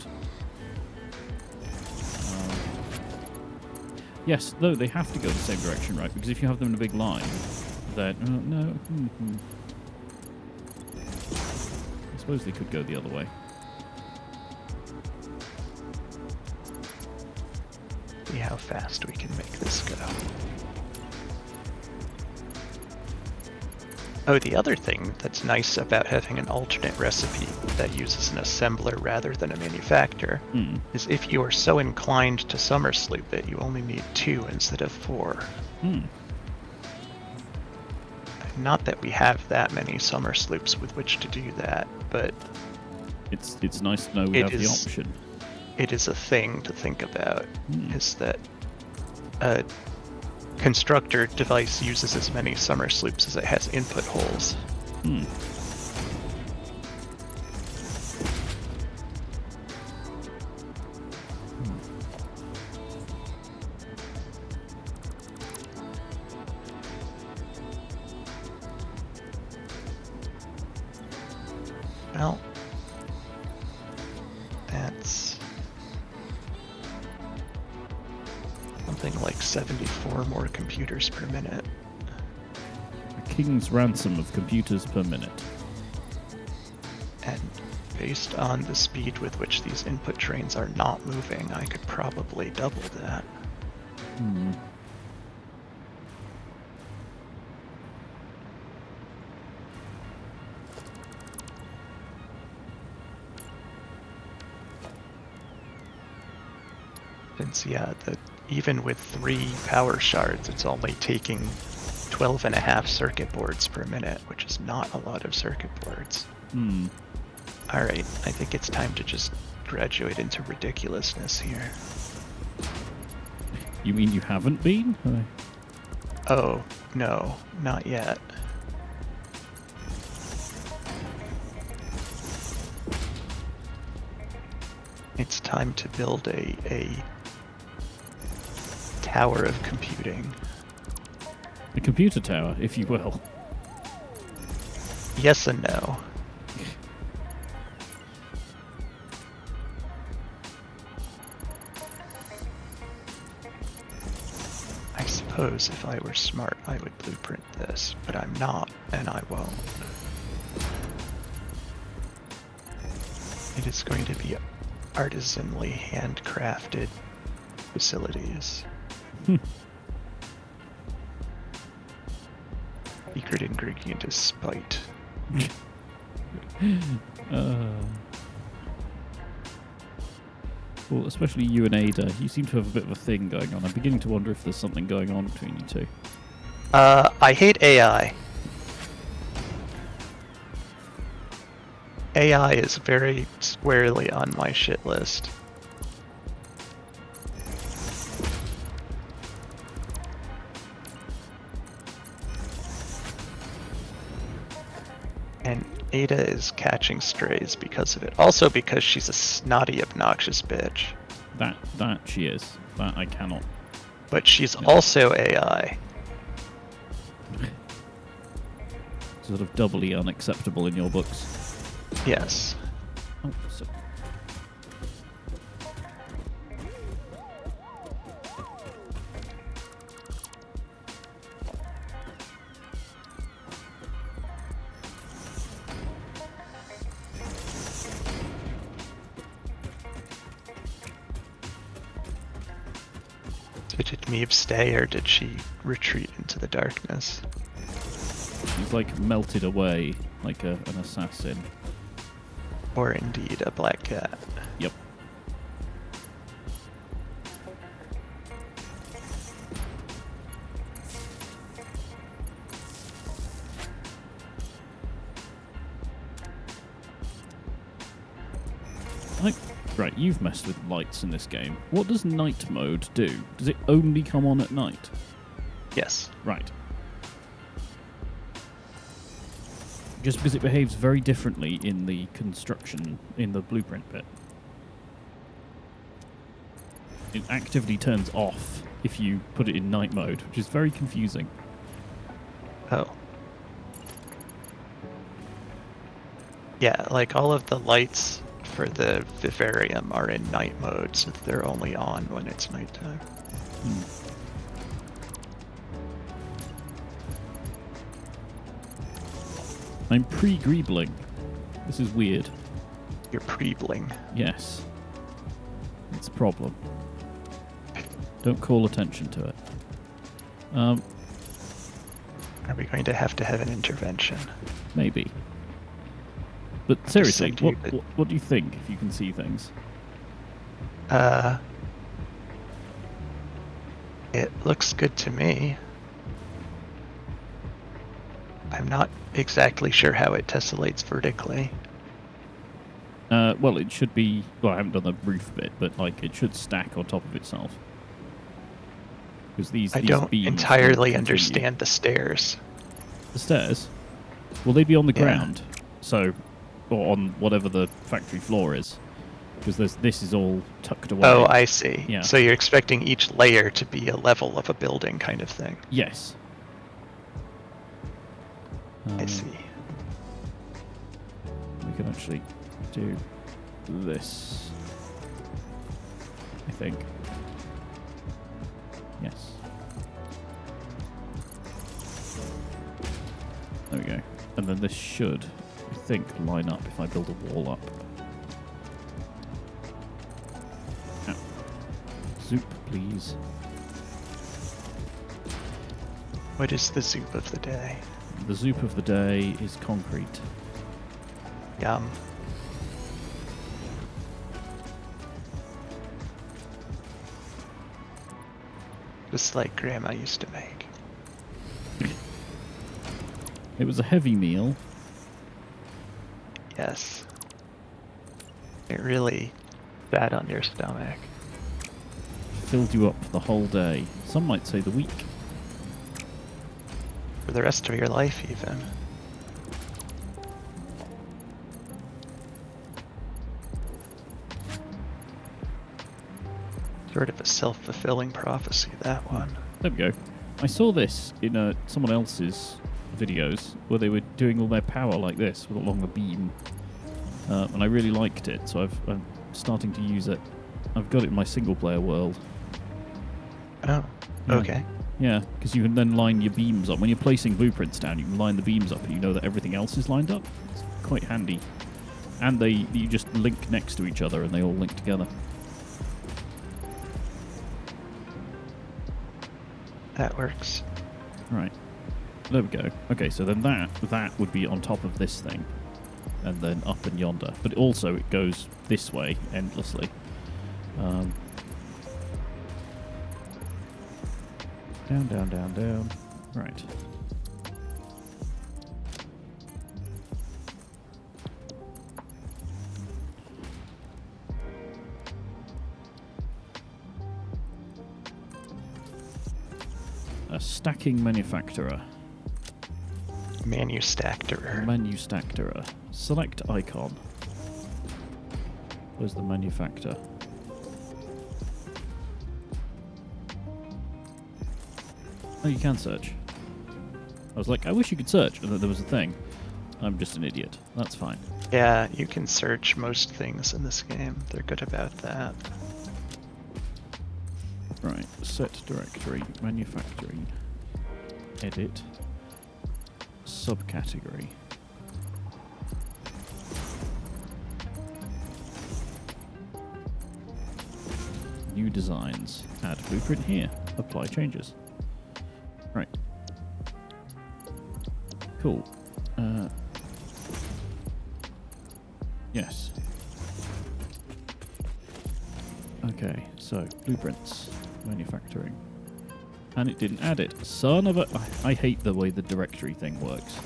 Yes, though they have to go the same direction, right? Because if you have them in a big line, then no. I suppose they could go the other way. See how fast we can make this go. Oh, the other thing that's nice about having an alternate recipe that uses an assembler rather than a manufacturer is if you are so inclined to summer sloop it, you only need 2 instead of 4. Not that we have that many summer sloops with which to do that, but it's nice to know we have the option. It is a thing to think about, is that a constructor device uses as many summer sloops as it has input holes. Well, that's something like 74 more computers per minute. A king's ransom of computers per minute. And based on the speed with which these input trains are not moving, I could probably double that. Since, yeah, even with 3 power shards, it's only taking 12.5 circuit boards per minute, which is not a lot of circuit boards. Alright, I think it's time to just graduate into ridiculousness here. You mean you haven't been? Oh, no, not yet. It's time to build a tower of computing. A computer tower, if you will. Yes and no. I suppose if I were smart, I would blueprint this, but I'm not, and I won't. It is going to be artisanally handcrafted facilities. Secret ingredient is spite. Well, especially you and Ada, you seem to have a bit of a thing going on. I'm beginning to wonder if there's something going on between you two. I hate AI. AI is very squarely on my shit list. And Ada is catching strays because of it. Also because she's a snotty, obnoxious bitch. That she is. That I cannot. But she's also AI. Sort of doubly unacceptable in your books. Yes. Oh, so. Did Meave stay or did she retreat into the darkness? He's like melted away like an assassin. Or indeed a black cat. Yep. Right, you've messed with lights in this game. What does night mode do? Does it only come on at night? Yes. Right. Just because it behaves very differently in the construction, in the blueprint bit. It actively turns off if you put it in night mode, which is very confusing. Oh. Yeah, like all of the lights for the vivarium are in night mode, so they're only on when it's nighttime. I'm pre-greebling. This is weird. You're pre-bling. Yes. It's a problem. Don't call attention to it. Are we going to have an intervention? Maybe. But seriously, Just send you what do you think if you can see things? It looks good to me. I'm not exactly sure how it tessellates vertically. Well, it should be... Well, I haven't done the roof bit, but like it should stack on top of itself. Because I these don't beams entirely continue. understand the stairs. The stairs? Will they be on the Yeah. ground? So, or on whatever the factory floor is? Because this is all tucked away. Oh, I see. Yeah. So you're expecting each layer to be a level of a building kind of thing. Yes. I see. We can actually do this, I think. Yes. There we go. And then this should, I think, line up if I build a wall up. Ow. Zoop, please. What is the soup of the day? The zoop of the day is concrete. Yum. Just like Grandma used to make. It was a heavy meal. Yes. It really sat on your stomach. Filled you up the whole day. Some might say the week. For the rest of your life, even. Sort of a self-fulfilling prophecy, that one. There we go. I saw this in someone else's videos where they were doing all their power like this along the beam. And I really liked it, so I'm starting to use it. I've got it in my single-player world. Oh, Yeah. okay. Yeah, because you can then line your beams up. When you're placing blueprints down, you can line the beams up and you know that everything else is lined up. It's quite handy. And you just link next to each other and they all link together. That works. Right. There we go. Okay, so then that would be on top of this thing. And then up and yonder. But also it goes this way endlessly. Down, down, down, down. Right. A stacking manufacturer. Manufacturer. Manufacturer. Select icon. Where's the manufacturer? Oh, you can search. I was like, I wish you could search, and then there was a thing. I'm just an idiot. That's fine. Yeah, you can search most things in this game. They're good about that. Right, set directory, manufacturing, edit, subcategory. New designs, add blueprint here, apply changes. Right. Cool. Yes. Okay, so blueprints, manufacturing. And it didn't add it. Son of a... I hate the way the directory thing works.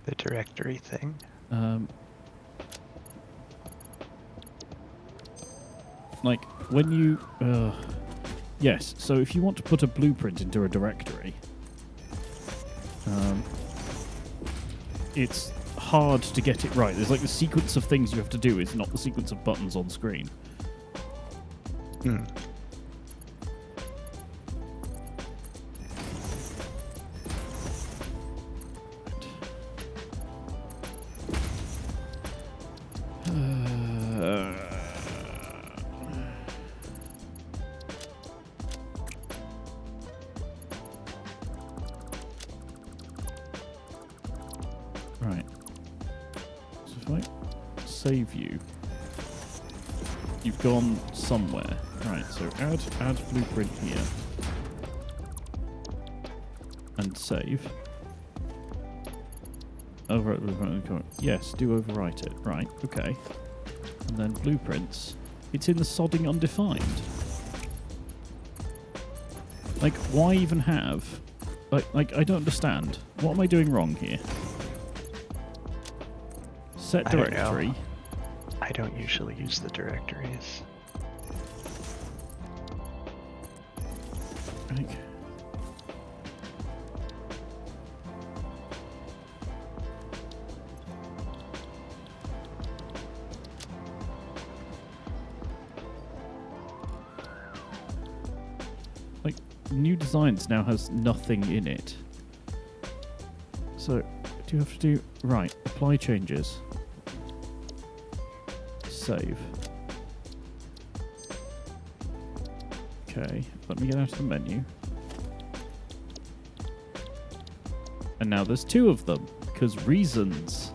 The directory thing. Like, when you... yes, so if you want to put a blueprint into a directory, it's hard to get it right. There's like the sequence of things you have to do is not the sequence of buttons on screen. Hmm. Right. So if I save you, you've gone somewhere. Right, so add blueprint here. And save. Overwrite blueprint. Yes, do overwrite it. Right, okay. And then blueprints. It's in the sodding undefined. Like, why even have... Like, I don't understand. What am I doing wrong here? Set directory. I don't usually use the directories. I think... Like, new designs now has nothing in it. So, do you have to do... Right, apply changes. Save. Okay, let me get out of the menu. And now there's two of them, because reasons.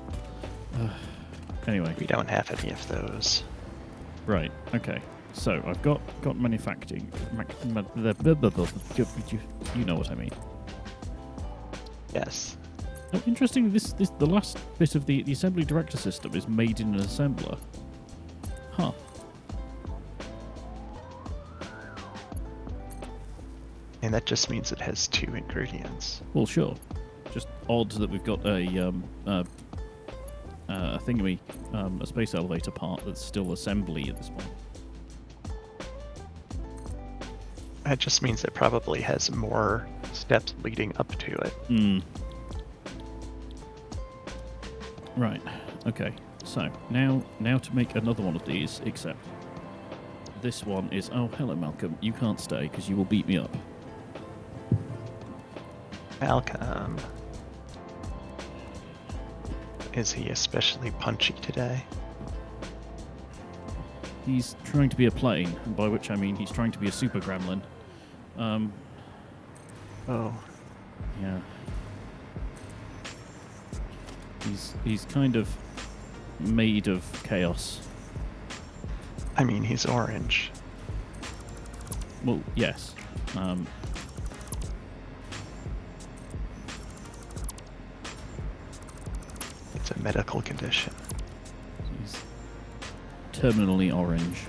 Anyway. We don't have any of those. Right, okay. So, I've got manufacturing. You know what I mean. Yes. Oh, interesting, the last bit of the assembly director system is made in an assembler. Huh. And that just means it has 2 ingredients. Well, sure. Just odd that we've got a thingy, a space elevator part that's still assembly at this point. That just means it probably has more steps leading up to it. Hmm. Right. Okay. So now to make another one of these, except this one is... Oh, hello, Malcolm. You can't stay because you will beat me up. Malcolm. Is he especially punchy today? He's trying to be a plane, and by which I mean he's trying to be a super gremlin. Oh. Yeah. He's kind of made of chaos. I mean, he's orange. Well, yes. It's a medical condition. He's terminally orange.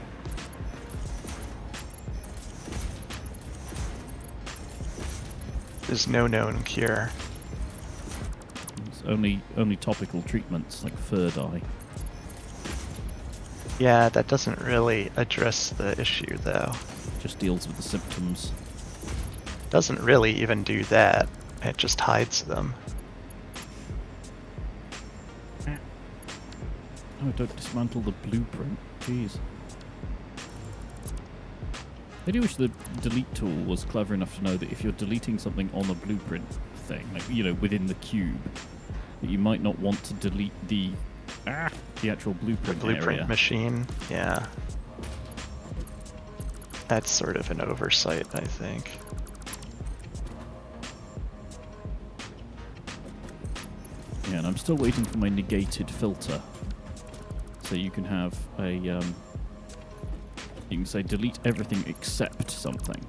There's no known cure. It's only topical treatments like fur dye. Yeah, that doesn't really address the issue, though. Just deals with the symptoms. Doesn't really even do that. It just hides them. Oh, don't dismantle the blueprint. Jeez. I do wish the delete tool was clever enough to know that if you're deleting something on a blueprint thing, like, you know, within the cube, that you might not want to delete the actual blueprint area. Machine, yeah. That's sort of an oversight, I think. Yeah, and I'm still waiting for my negated filter. So you can have a You can say delete everything except something.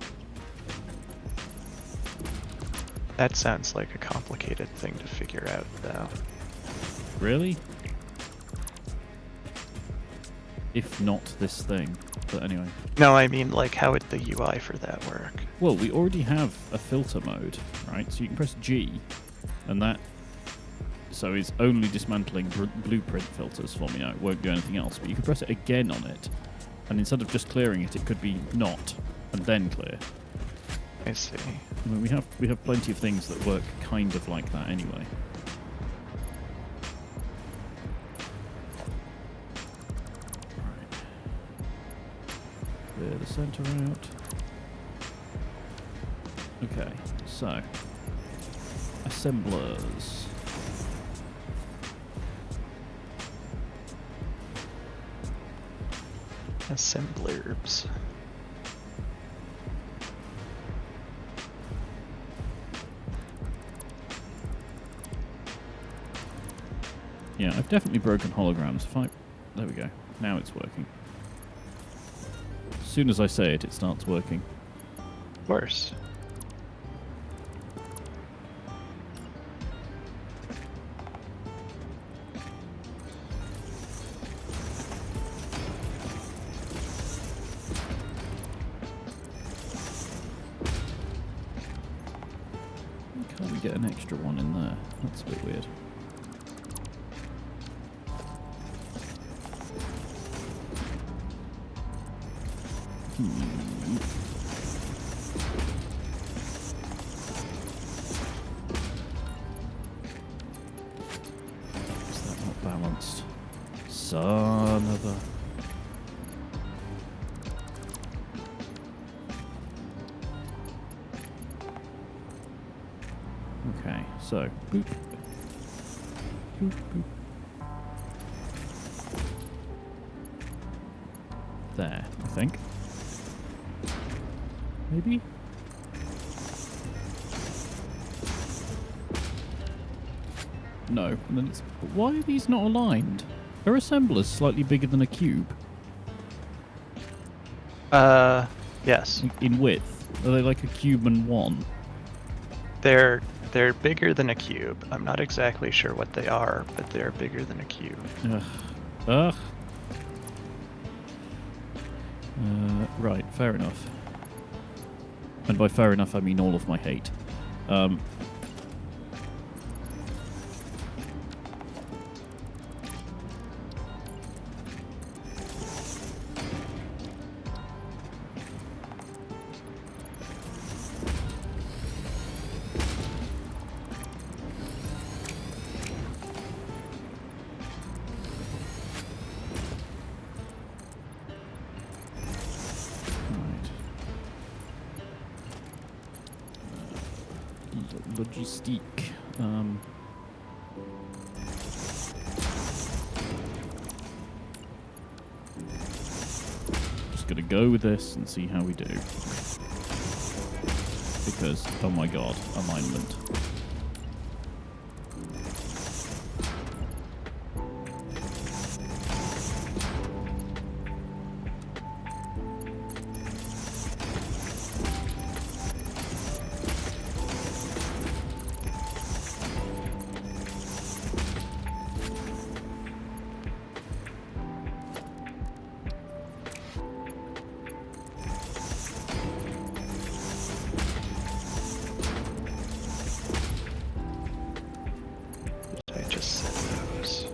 That sounds like a complicated thing to figure out, though. Really? If not this thing. But anyway. No, I mean, like, how would the UI for that work? Well, we already have a filter mode, right? So you can press G, and that... So it's only dismantling blueprint filters for me now. It won't do anything else. But you can press it again on it, and instead of just clearing it, it could be not, and then clear. I see. I mean, we have plenty of things that work kind of like that anyway. Right. Clear the center out. Okay, so assemblers. Assemblers. Yeah, I've definitely broken holograms. There we go. Now it's working. As soon as I say it, it starts working. Of course. Can't we get an extra one in there? That's a bit weird. Is that not balanced? Son of a... Okay, so... Boop. Boop, boop. There, I think. Maybe? No, and then it's... Why are these not aligned? Are assemblers slightly bigger than a cube? Yes. In width? Are they like a cube and one? They're bigger than a cube. I'm not exactly sure what they are, but they're bigger than a cube. Ugh. Ugh. Right, fair enough. And by fair enough, I mean all of my hate. Logistique. Just gonna go with this and see how we do. Because, oh my god, alignment. I just said those.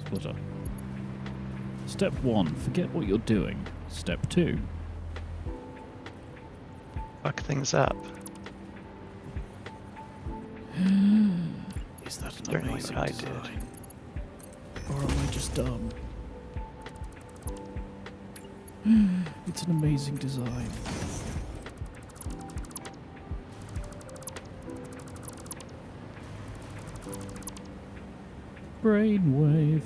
Splitter. Step 1, forget what you're doing. Step 2, fuck things up. Is that an Certainly amazing what I design? Or am I just dumb? It's an amazing design. Brainwave.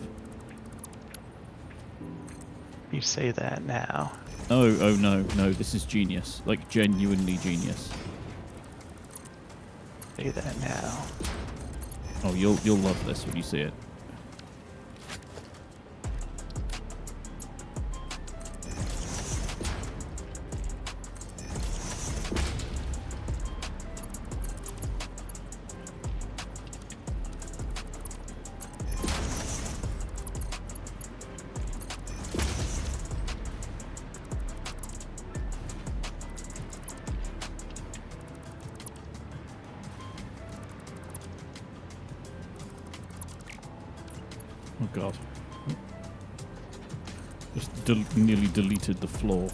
You say that now. Oh no, this is genius. Like, genuinely genius. Say that now. Oh, you'll love this when you see it. Oh god. Just nearly deleted the floor.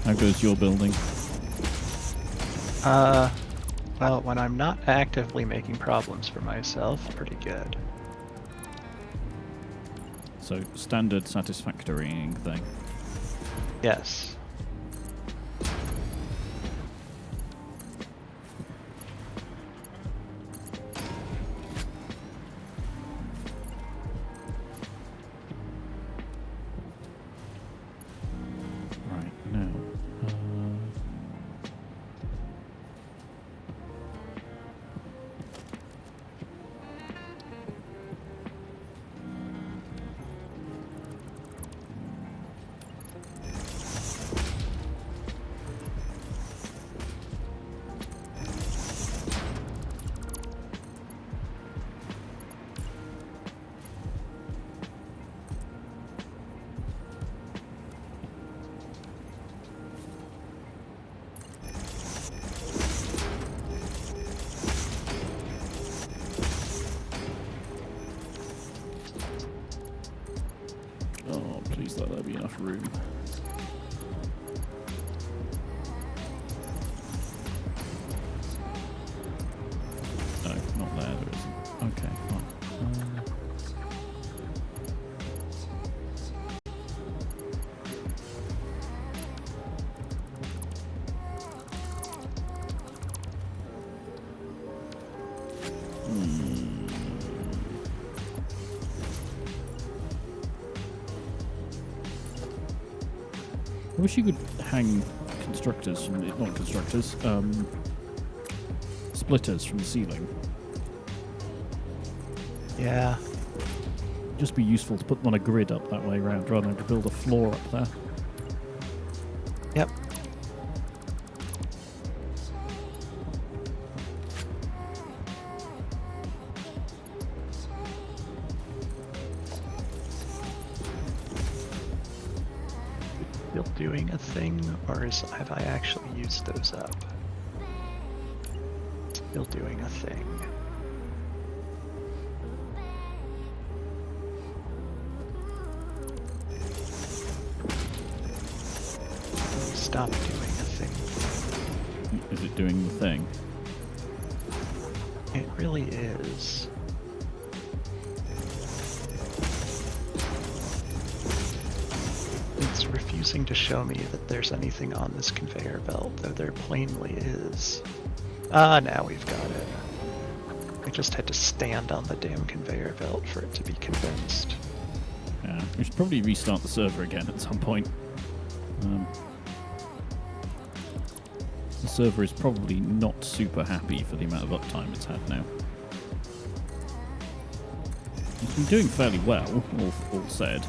How goes your building? Well, when I'm not actively making problems for myself, pretty good. So, standard satisfactorying thing. Yes. Right, now. I wish you could hang constructors from the, not constructors, splitters from the ceiling. Yeah. Just be useful to put them on a grid up that way round rather than to build a floor up there. Yep. Still doing a thing, or have I actually used those up? Still doing a thing. Stop doing a thing. Is it doing the thing? It really is. It's refusing to show me that there's anything on this conveyor belt, though there plainly is. Ah, now we've got it. I just had to stand on the damn conveyor belt for it to be convinced. Yeah, we should probably restart the server again at some point. The server is probably not super happy for the amount of uptime it's had now. It's been doing fairly well, all said.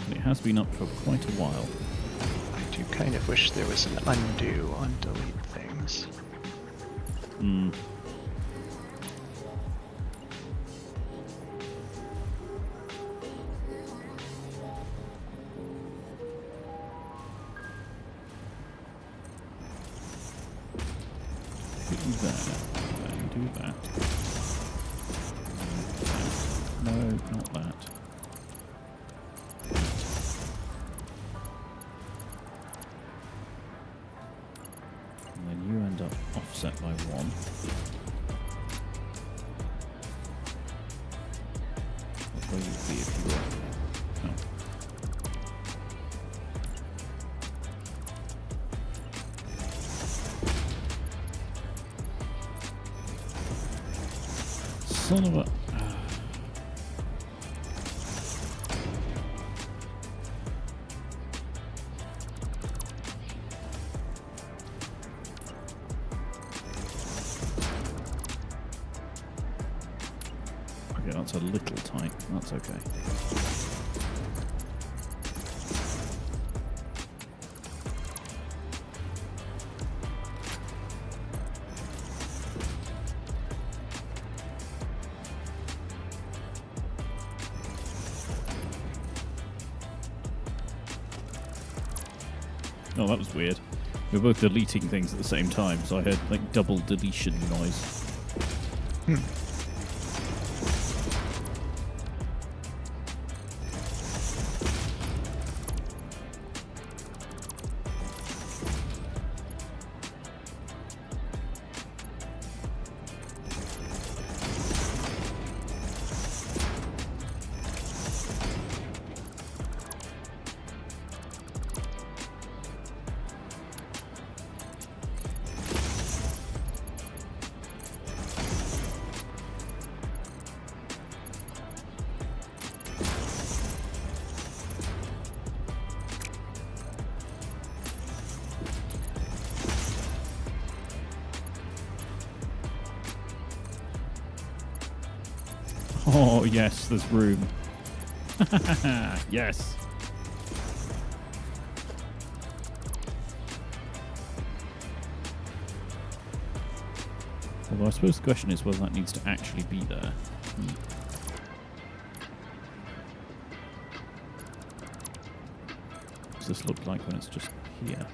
But it has been up for quite a while. I do kind of wish there was an undo on delete things. Hmm. Do that, and do that. No, not that. And then you end up offset by 1. That's where you'd be if you were. Oh. Son of a... Okay, that's a little tight. That's okay. Oh, that was weird. We were both deleting things at the same time, so I heard like double deletion noise. Oh, yes, there's room. Yes. Although I suppose the question is whether that needs to actually be there. What does this look like when it's just here?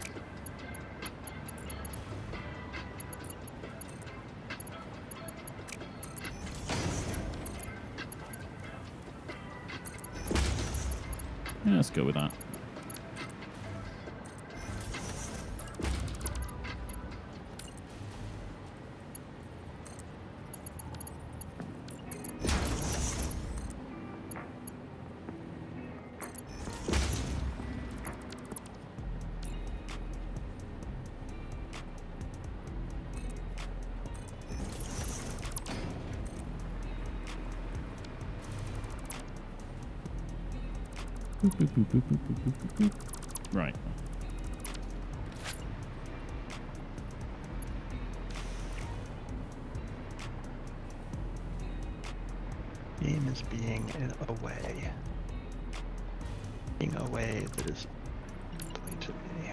Yeah, let's go with that. Boop, boop, boop, boop, boop, boop, boop, boop, boop. Right. Game is being a way. Being a way that is played to me.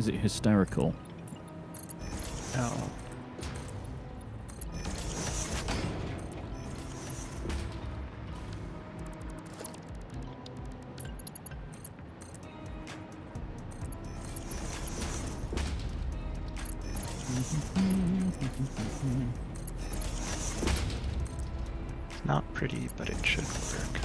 Is it hysterical? No. It's not pretty, but it should work.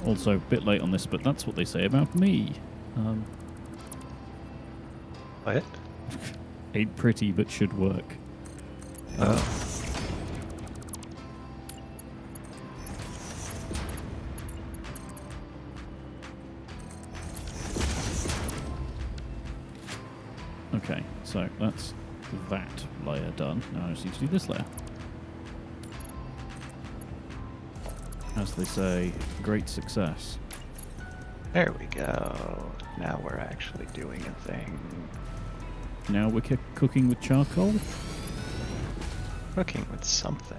No. Also, a bit late on this, but that's what they say about me. What? Ain't pretty, but should work. Oh. Okay, so that's that layer done. Now I just need to do this layer. As they say, great success. There we go. Now we're actually doing a thing. Now we're cooking with charcoal? Cooking with something.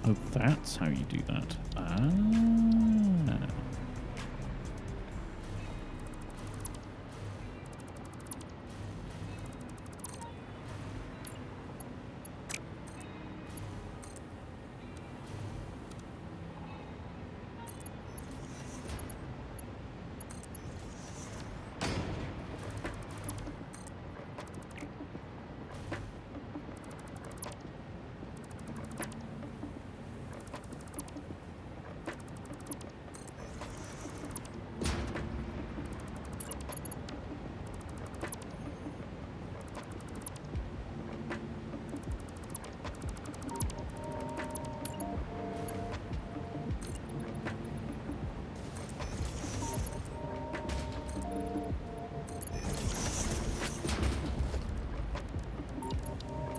Oh, that's how you do that. Ah.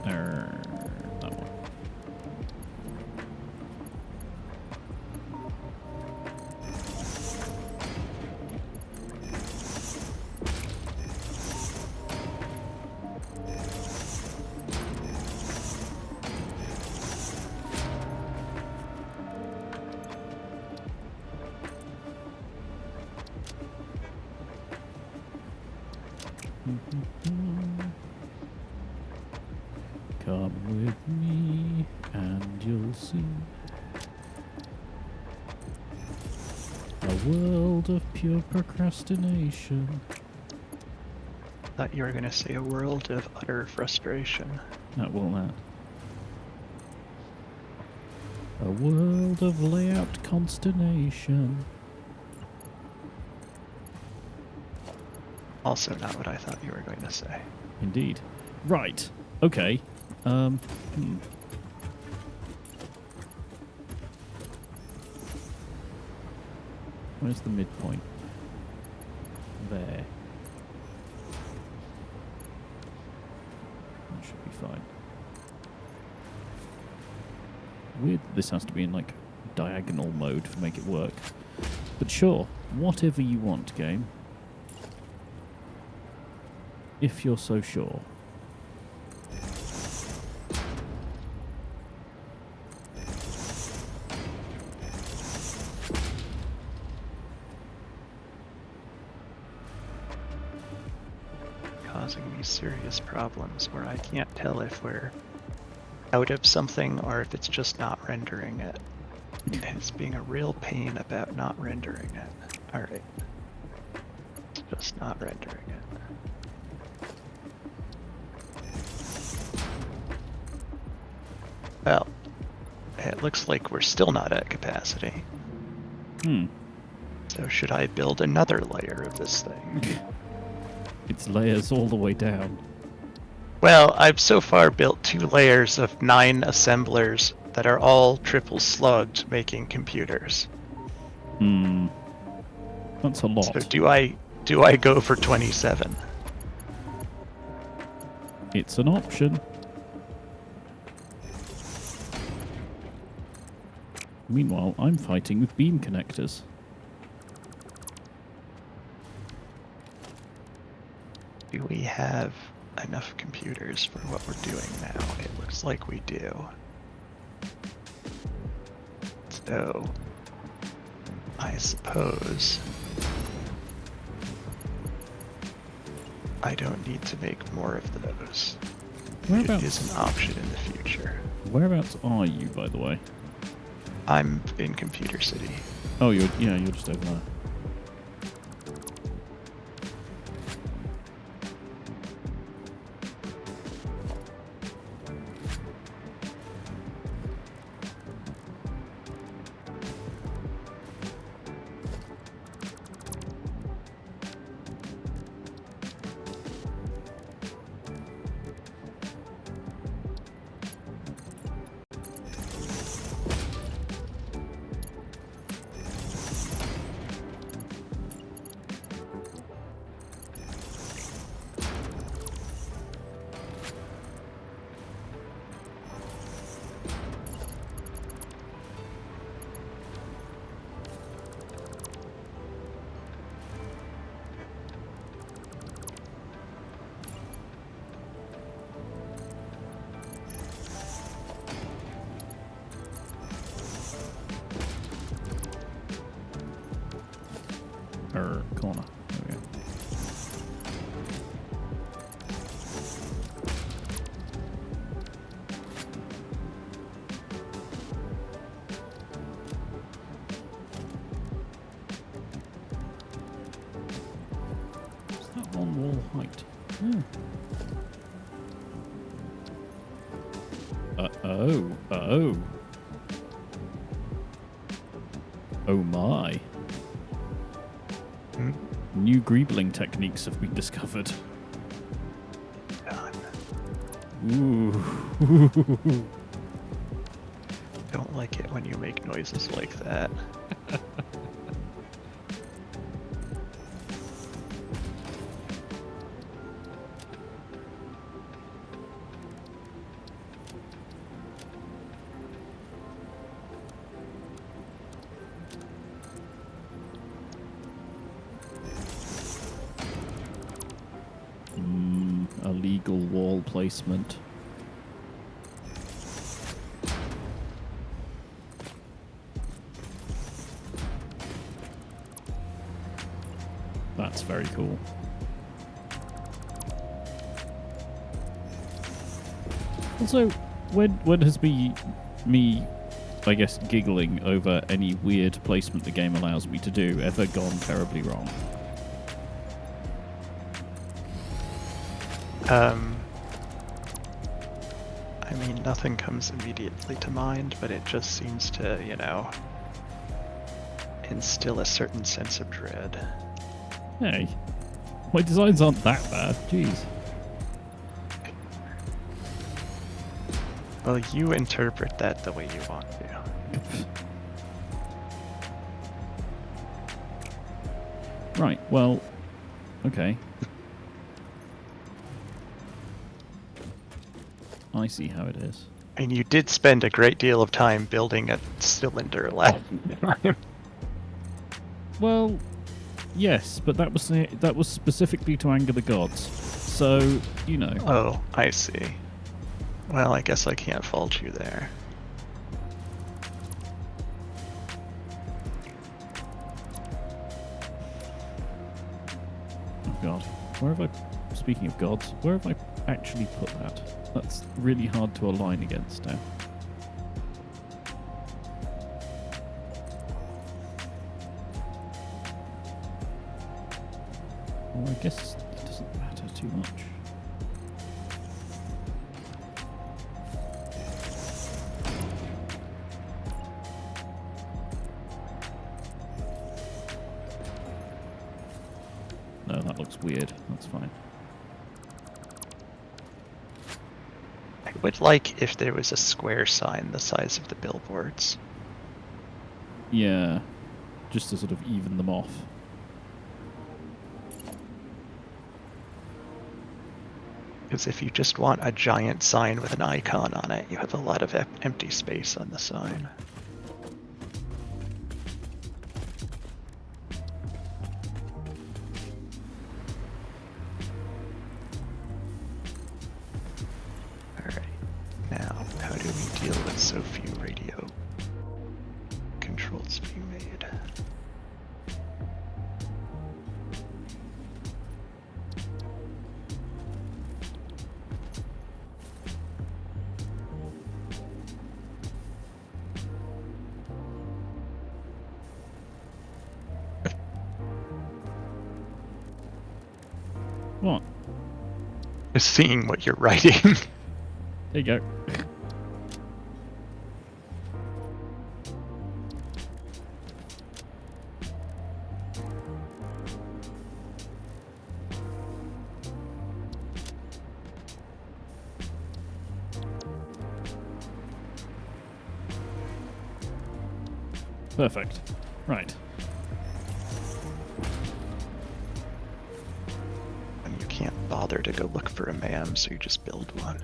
That one. Come with me and you'll see a world of pure procrastination. Thought you were gonna say a world of utter frustration. That a world of layout consternation. Also not what I thought you were going to say. Indeed. Right. Okay. Where's the midpoint? There. That should be fine. Weird this has to be in, like, diagonal mode to make it work. But sure, whatever you want, game. If you're so sure. causing me serious problems where I can't tell if we're out of something or if it's just not rendering it. And it's being a real pain about not rendering it. Alright. It's just not rendering it. Well, it looks like we're still not at capacity. So should I build another layer of this thing? It's layers all the way down. Well, I've so far built 2 layers of 9 assemblers that are all triple slugged, making computers. That's a lot. So do I go for 27? It's an option. Meanwhile, I'm fighting with beam connectors. Do we have enough computers for what we're doing now? It looks like we do. So, I suppose I don't need to make more of those. It is an option in the future. Whereabouts are you, by the way? I'm in Computer City. Oh, you're just over there. Corner. There we go. Is that one wall height? Oh. Oh my. New greebling techniques have been discovered. Ooh. Don't like it when you make noises like that. Illegal wall placement. That's very cool. Also, when has me, I guess, giggling over any weird placement the game allows me to do ever gone terribly wrong? I mean, nothing comes immediately to mind, but it just seems to, instill a certain sense of dread. Hey, my designs aren't that bad. Jeez. Well, you interpret that the way you want to. Right, well, okay. I see how it is. And you did spend a great deal of time building a cylinder last time. Well, yes, but that was specifically to anger the gods. So, Oh, I see. Well, I guess I can't fault you there. Oh god. Where have I... Speaking of gods, where have I actually put that? That's really hard to align against now. Well, I guess it doesn't matter too much. No, that looks weird. That's fine. I would like if there was a square sign the size of the billboards. Yeah, just to sort of even them off. Because if you just want a giant sign with an icon on it, you have a lot of empty space on the sign. Alright, now how do we deal with so few radio controls being made? What? Just seeing what you're writing. There you go. Perfect. Right. And you can't bother to go look for a MAM, so you just build one.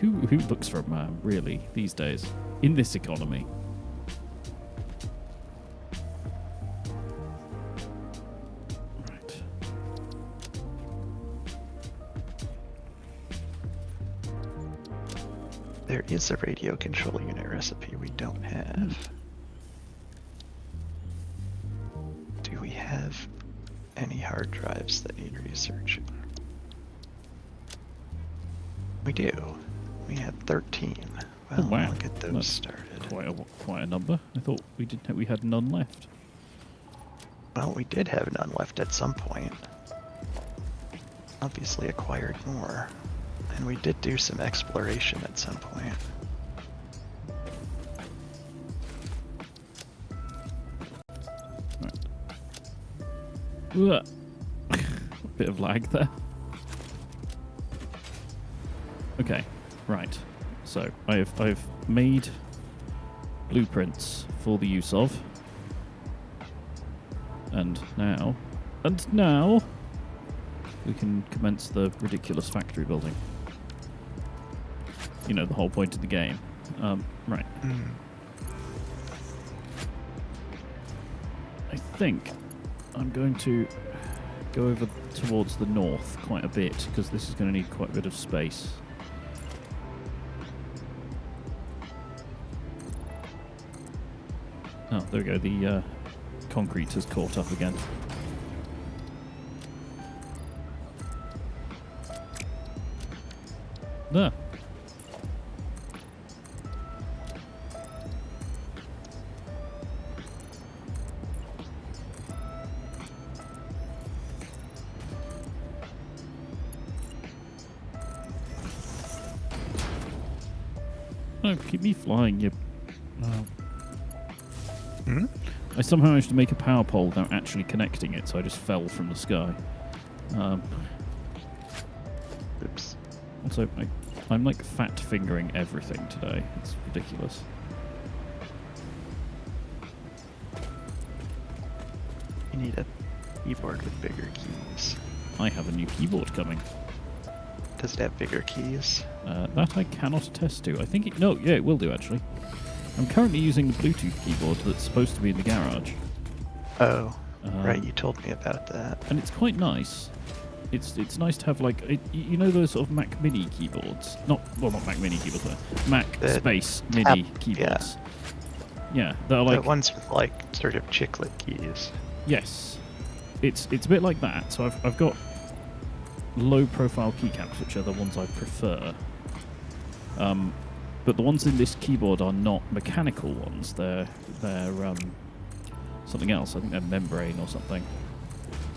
Who looks for a man, really, these days? In this economy? Right. There is a radio control unit recipe we don't have. Do we have any hard drives that need researching? We do. We had 13. Well, Oh, wow. I'll get those That's started. Quite a number. I thought we had none left. Well, we did have none left at some point. Obviously acquired more. And we did do some exploration at some point. Ugh. Bit of lag there. Okay, right. So I've made blueprints for the use of, and now we can commence the ridiculous factory building. You know, the whole point of the game. Right. I think I'm going to go over towards the north quite a bit, because this is going to need quite a bit of space. Oh, there we go. The concrete has caught up again. There. No, keep me flying, you... Hmm? I somehow managed to make a power pole without actually connecting it, so I just fell from the sky. Oops. Also, I'm like fat fingering everything today. It's ridiculous. You need a keyboard with bigger keys. I have a new keyboard coming. Does it have bigger keys? That I cannot attest to. I think it... No, yeah, it will do, actually. I'm currently using the Bluetooth keyboard that's supposed to be in the garage. Oh, right, you told me about that. And it's quite nice. It's nice to have, like, you know those sort of Mac Mini keyboards? Not Mac Mini keyboards, but Mac Space Mini keyboards. Yeah, they're like... The ones with, like, sort of chiclet keys. Yes. It's a bit like that. So I've got low-profile keycaps, which are the ones I prefer. But the ones in this keyboard are not mechanical ones. They're something else. I think they're membrane or something.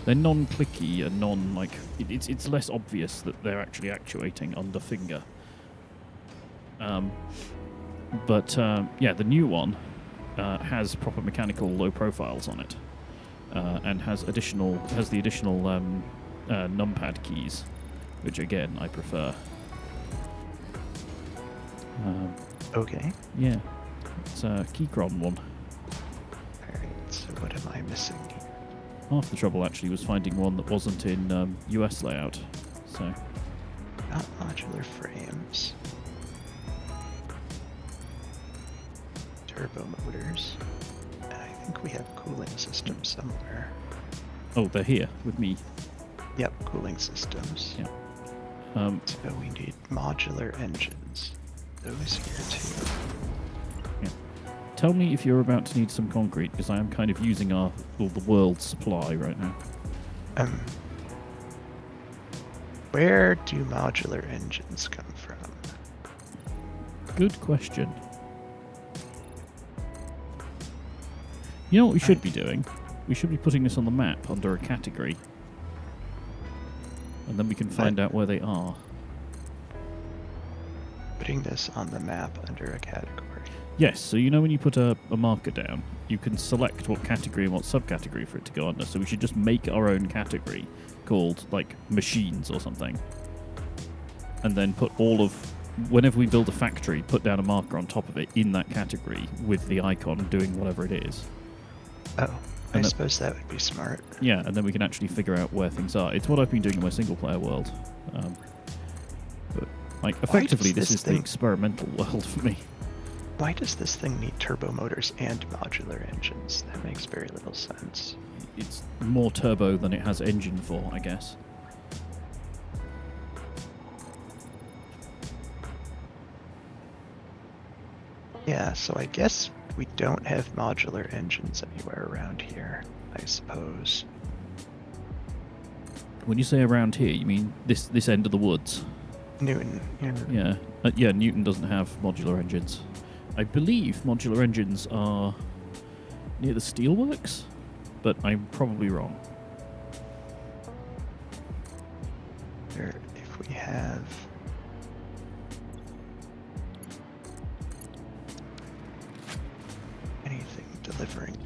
They're non-clicky and it's less obvious that they're actually actuating under finger. But the new one has proper mechanical low profiles on it, and has the additional numpad keys, which again I prefer. Okay. Yeah, it's a Keychron one. Alright, so what am I missing here? Half the trouble actually was finding one that wasn't in US layout. So Not modular frames. Turbo motors. And I think we have cooling systems somewhere. oh, they're here with me. Yep, cooling systems. Yeah. So we need modular engines. Those here too. Tell me if you're about to need some concrete, because I am kind of using all the world's supply right now. Where do modular engines come from? Good question. You know what we should be doing? We should be putting this on the map under a category. And then we can find out where they are. Putting this on the map under a category. Yes, so you know when you put a marker down, you can select what category and what subcategory for it to go under. So we should just make our own category called, like, machines or something. And then put whenever we build a factory, put down a marker on top of it in that category with the icon doing whatever it is. Oh, I suppose that would be smart. Yeah, and then we can actually figure out where things are. It's what I've been doing in my single-player world. But, like, effectively, this is the experimental world for me. Why does this thing need turbo motors and modular engines? That makes very little sense. It's more turbo than it has engine for, I guess. Yeah, so I guess we don't have modular engines anywhere around here, I suppose. When you say around here, you mean this end of the woods? Newton. Yeah. Yeah, Newton doesn't have modular engines. I believe modular engines are near the steelworks, but I'm probably wrong. If we have... anything delivering.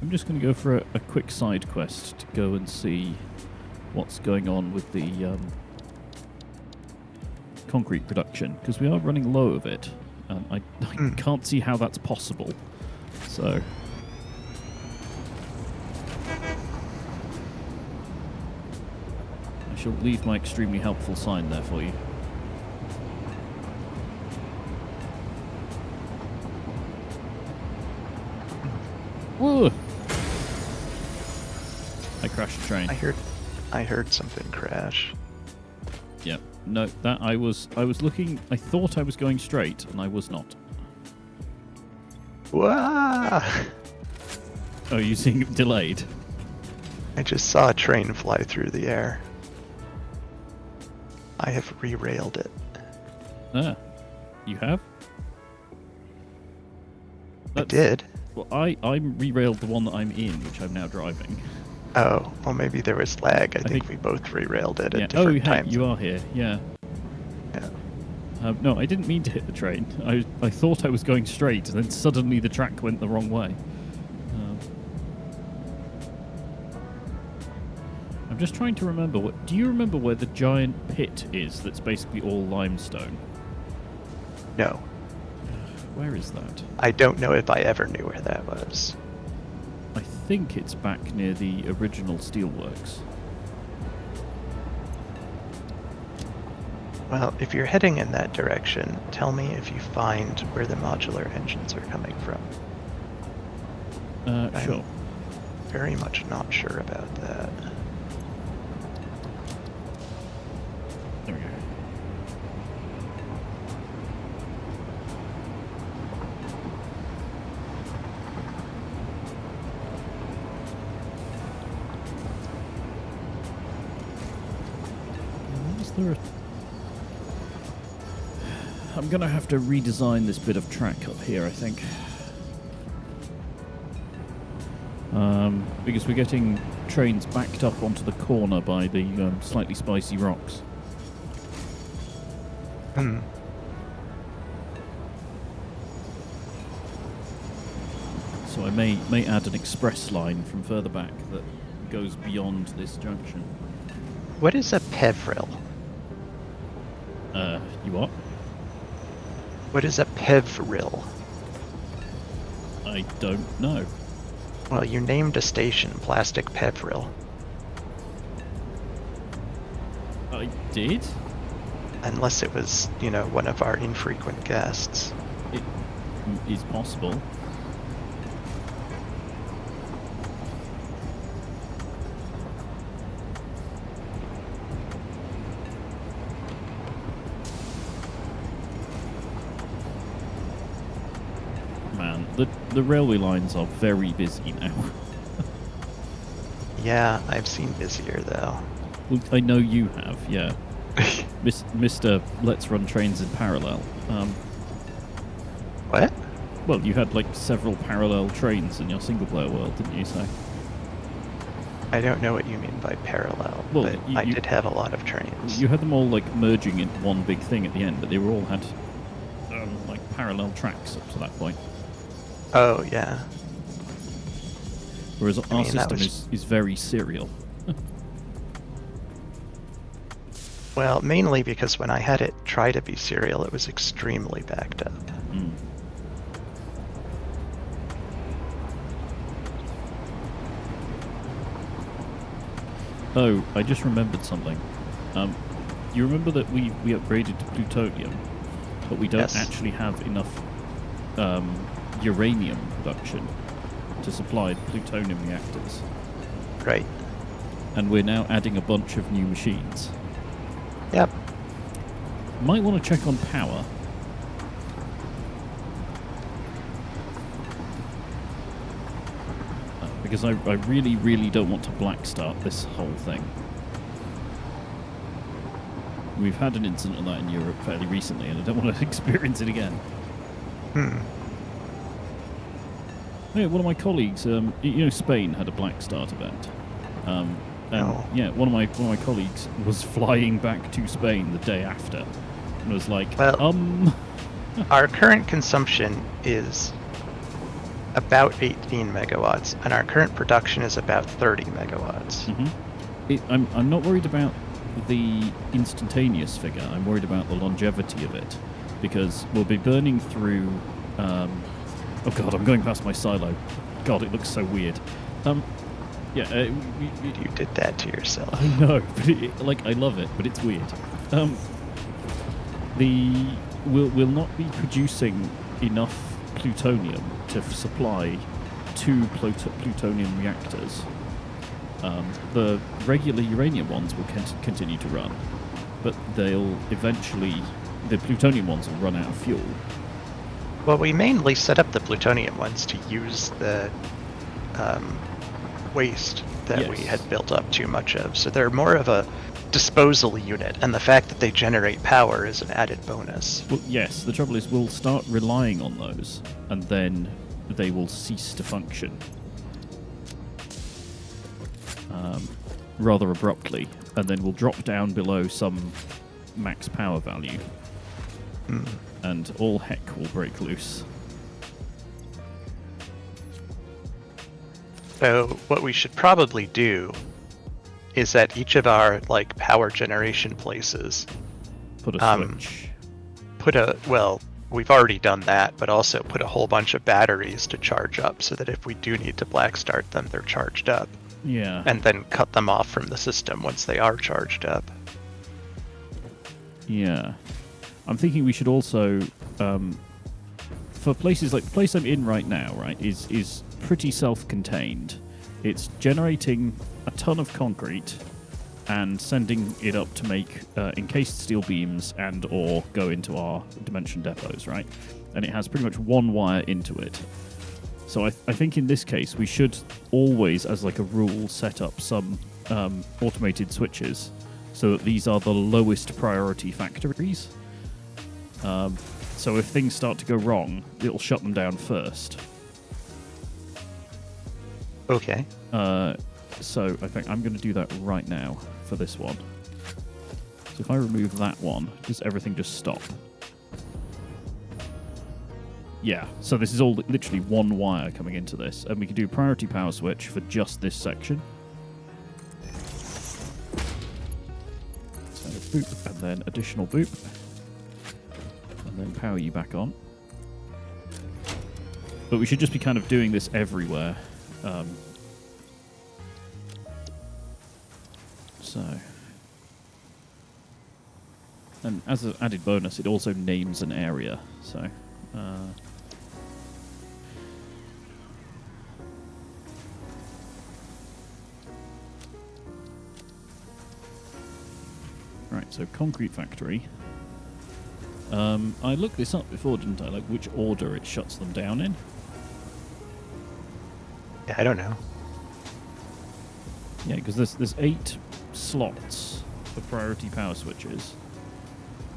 I'm just going to go for a quick side quest to go and see what's going on with the concrete production, because we are running low of it. I can't see how that's possible. So I shall leave my extremely helpful sign there for you. Whoa! I crashed the train. I heard something crash. Yep. No, that I was looking. I thought I was going straight, and I was not. Wah! Oh, you seeing it delayed? I just saw a train fly through the air. I have re-railed it. Ah, you have? I did. Well, I re-railed the one that I'm in, which I'm now driving. Oh, well, maybe there was lag. I think we both re-railed it at different different times. You are here, yeah. Yeah. No, I didn't mean to hit the train. I thought I was going straight, and then suddenly the track went the wrong way. I'm just trying to remember. Do you remember where the giant pit is that's basically all limestone? No. Where is that? I don't know if I ever knew where that was. I think it's back near the original steelworks. Well, if you're heading in that direction, tell me if you find where the modular engines are coming from. Sure. I'm very much not sure about that. There we go. I'm going to have to redesign this bit of track up here, I think. Because we're getting trains backed up onto the corner by the slightly spicy rocks. Hmm. So I may add an express line from further back that goes beyond this junction. What is a pevril? You what? What is a pevril? I don't know. Well, you named a station Plastic Pevril. I did? Unless it was, one of our infrequent guests. It is possible. Man, the railway lines are very busy now. Yeah, I've seen busier though. Well, I know you have, yeah. Mr. Let's Run Trains in Parallel. What? Well, you had like several parallel trains in your single-player world, didn't you? So I don't know what you mean by parallel, Well, but I did have a lot of trains. you had them all like merging in one big thing at the end, but they were all had like parallel tracks up to that point. Oh, yeah. Whereas our mean, that system is very serial. Well, mainly because when I had it try to be serial, it was extremely backed up. Mm. Oh, I just remembered something. You remember that we upgraded to plutonium, but we don't Yes. actually have enough uranium production to supply the plutonium reactors. Right. And we're now adding a bunch of new machines. Yep. Might want to check on power. Because I really, really don't want to black start this whole thing. We've had an incident of that in Europe fairly recently, and I don't want to experience it again. Yeah, one of my colleagues, Spain had a black start event. And yeah, one of my colleagues was flying back to Spain the day after, and was like, Well, our current consumption is about 18 megawatts, and our current production is about 30 megawatts. I'm not worried about the instantaneous figure. I'm worried about the longevity of it, because we'll be burning through. Oh god, I'm going past my silo. God, it looks so weird. Yeah, You did that to yourself. I know, but I love it, but it's weird. We'll not be producing enough plutonium to supply 2 plutonium reactors. The regular uranium ones will continue to run, but they'll eventually, the plutonium ones will run out of fuel. Well, we mainly set up the plutonium ones to use the waste that we Yes. had built up too much of. So they're more of a disposal unit, and the fact that they generate power is an added bonus. Well, yes, the trouble is we'll start relying on those, and then they will cease to function. Rather abruptly, and then we'll drop down below some max power value. And all heck will break loose. So what we should probably do is at each of our power generation places Put a switch. we've already done that, but also put a whole bunch of batteries to charge up so that if we do need to black start them, they're charged up. Yeah. And then cut them off from the system once they are charged up. Yeah. I'm thinking we should also, for places like the place I'm in right now, right, is pretty self-contained. It's generating a ton of concrete and sending it up to make encased steel beams and or go into our dimension depots, right? And it has pretty much one wire into it. So I think in this case we should always, as like a rule, set up some automated switches so that these are the lowest priority factories. So if things start to go wrong, it'll shut them down first. Okay. So I think I'm going to do that right now for this one. So if I remove that one, does everything just stop? Yeah, so this is all literally one wire coming into this, and we can do priority power switch for just this section. So boop, and then additional boop, and then power you back on. But we should just be kind of doing this everywhere. And as an added bonus, it also names an area. So, right. So, concrete factory. I looked this up before, didn't I? Like which order it shuts them down in. Yeah, I don't know. Yeah, because there's 8 slots for priority power switches.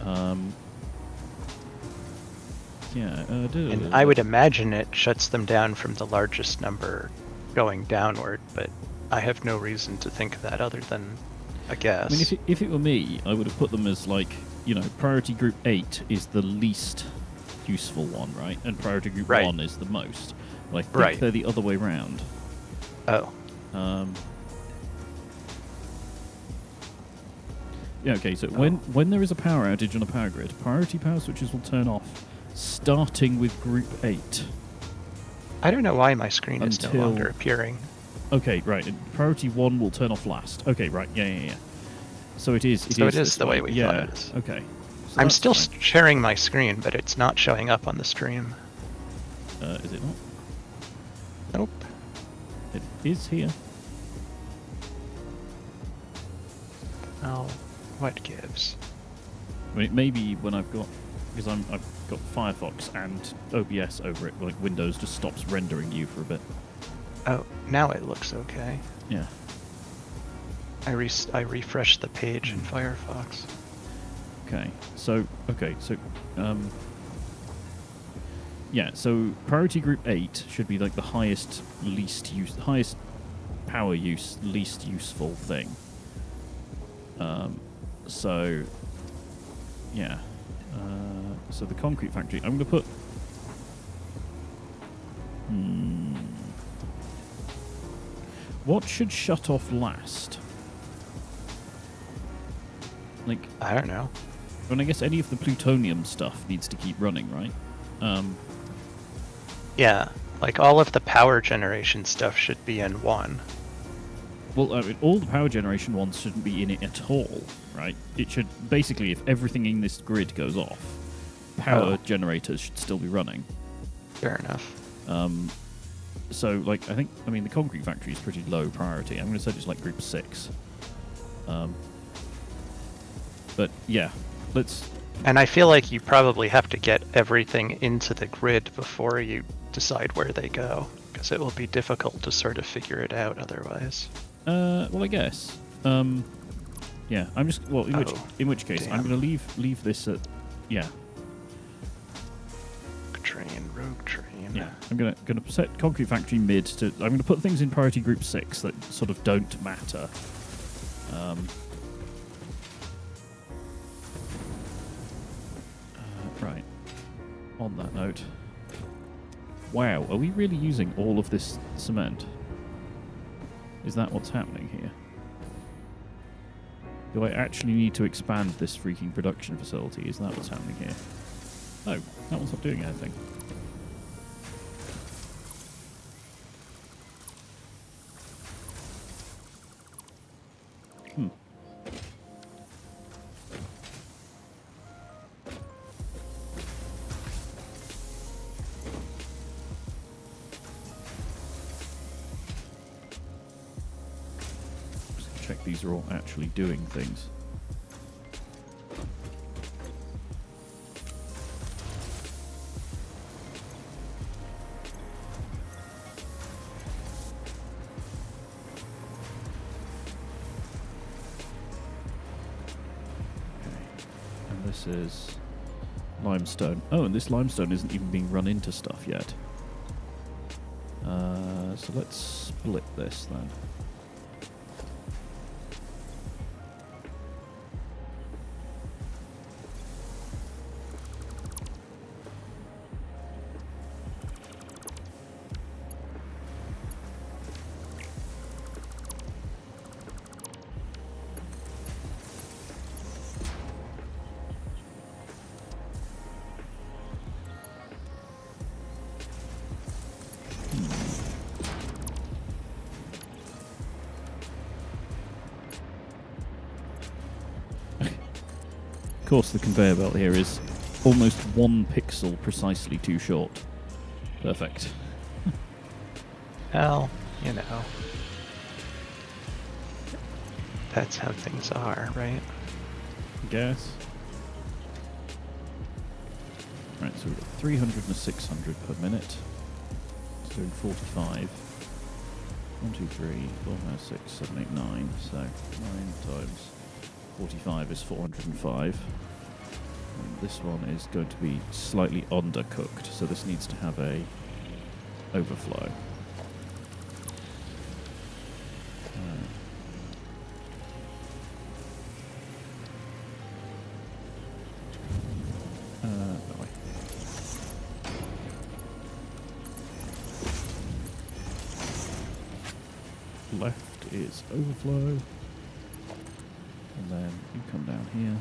And I would imagine it shuts them down from the largest number going downward, but I have no reason to think that other than a guess. I mean, if it were me, I would have put them as like, priority group 8 is the least useful one, right? And priority group 1 is the most. Well, I think they're the other way round. Oh. Yeah, okay, so when there is a power outage on a power grid, priority power switches will turn off, starting with group 8. I don't know why my screen is no longer appearing. Okay, right, and priority 1 will turn off last. Okay, right, yeah. So it is the way we thought it is. Okay. So I'm still sharing my screen, but it's not showing up on the stream. Is it not? Nope. It is here. Oh, what gives? I mean, maybe when I've got Firefox and OBS over it, like Windows just stops rendering you for a bit. Oh, now it looks okay. Yeah. I refreshed the page in Firefox. Okay. So yeah, so priority group 8 should be like the highest power use, least useful thing. So yeah. So the concrete factory, I'm going to put what should shut off last? Like, I don't know. I guess any of the plutonium stuff needs to keep running, right? Yeah, like all of the power generation stuff should be in 1. Well, I mean, all the power generation ones shouldn't be in it at all, right? It should basically, if everything in this grid goes off, power generators should still be running. Fair enough. So, like, the concrete factory is pretty low priority. I'm going to set it like group 6. But yeah, let's. And I feel like you probably have to get everything into the grid before you decide where they go, because it will be difficult to sort of figure it out otherwise. Well, I guess. Yeah, I'm just. Well, in which case, I'm going to leave this at. Yeah. Rogue train. Yeah, I'm gonna set concrete factory mid to. I'm gonna put things in priority group 6 that sort of don't matter. Right. On that note, wow, are we really using all of this cement? Is that what's happening here? Do I actually need to expand this freaking production facility? Is that what's happening here? No, that one's not doing anything. Check these are all actually doing things. this is limestone. Oh, and this limestone isn't even being run into stuff yet. So let's split this then. Of course, the conveyor belt here is almost 1 pixel precisely too short. Perfect. Well, you know. That's how things are, right? Guess. Right, so we've got 300 and 600 per minute. So in 45. 1, 2, 3, 4, 5, 6, 7, 8, 9. So 9 times 45 is 405. And this one is going to be slightly undercooked, so this needs to have a overflow. That way. Left is overflow. And then you come down here.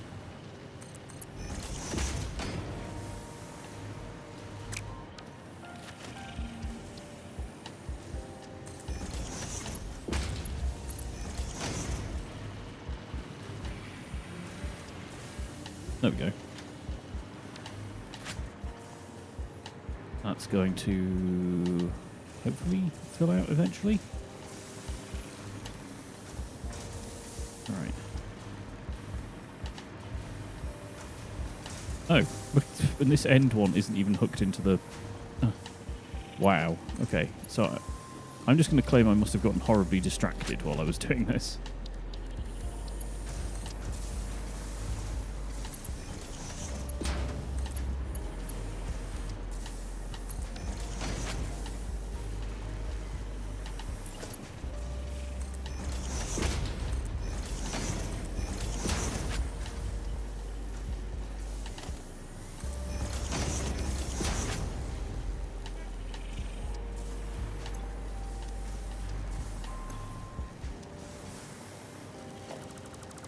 There we go. That's going to hopefully fill out eventually. Alright. Oh, and this end one isn't even hooked into the... Wow. Okay, so I'm just going to claim I must have gotten horribly distracted while I was doing this.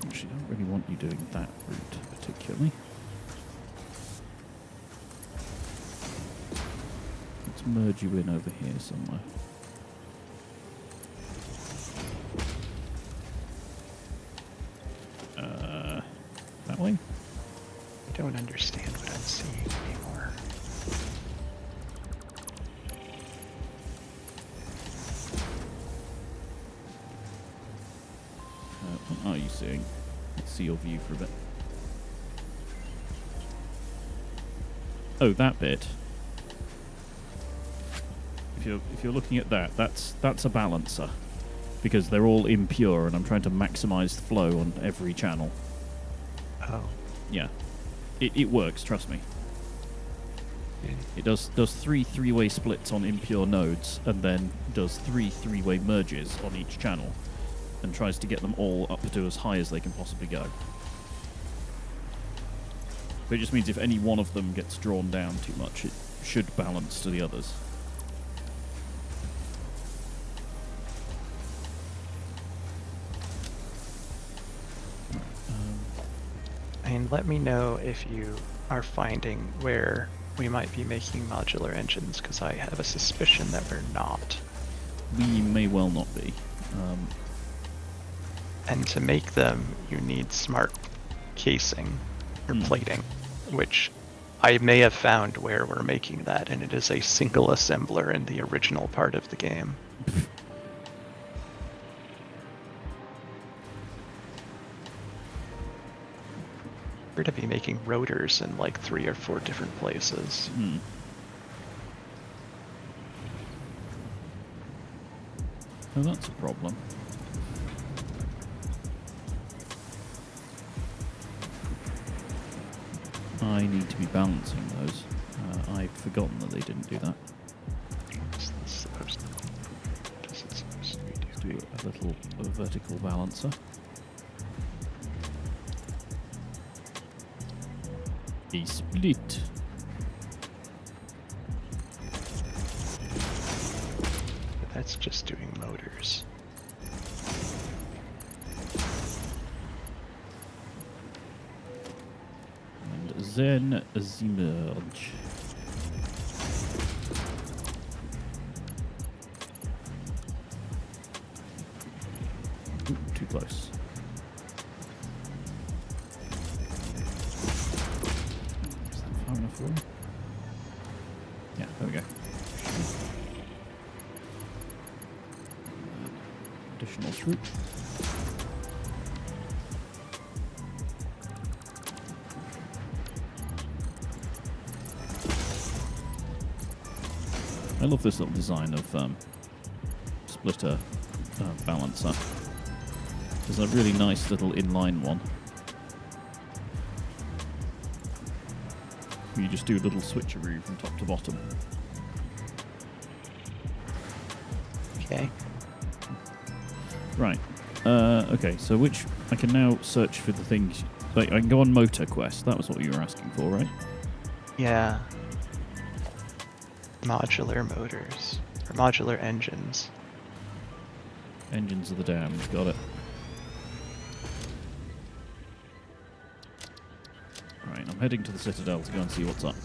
Actually, I don't really want you doing that route particularly. Let's merge you in over here somewhere. That way? I don't understand what I'm seeing anymore. What are you seeing? Let's see your view for a bit. Oh, that bit. If you're looking at that, that's a balancer, because they're all impure, and I'm trying to maximize the flow on every channel. Oh. Yeah, it works. Trust me. Yeah. It does three-way splits on impure nodes, and then does three-way merges on each channel, and tries to get them all up to as high as they can possibly go. But it just means if any one of them gets drawn down too much, it should balance to the others. And let me know if you are finding where we might be making modular engines, because I have a suspicion that we're not. We may well not be. And to make them, you need smart casing or plating, which I may have found where we're making that, and it is a single assembler in the original part of the game. We're to be making rotors in like 3 or 4 different places. Oh, that's a problem. I need to be balancing those. I've forgotten that they didn't do that. What's this supposed to be? What is it supposed to be Let's doing? do a little vertical balancer. A split. But that's just doing motors. And then the merge. Ooh, too close. Is that far enough away? Yeah, there we go. Additional troop. I love this little design of splitter balancer. There's a really nice little inline one. You just do a little switcheroo from top to bottom. Okay. Right. Okay, so which... I can now search for the things... Like, I can go on Motor Quest. That was what you were asking for, right? Yeah. Modular motors. Or modular engines. Engines of the Damned. Got it. Right, I'm heading to the Citadel to go and see what's up.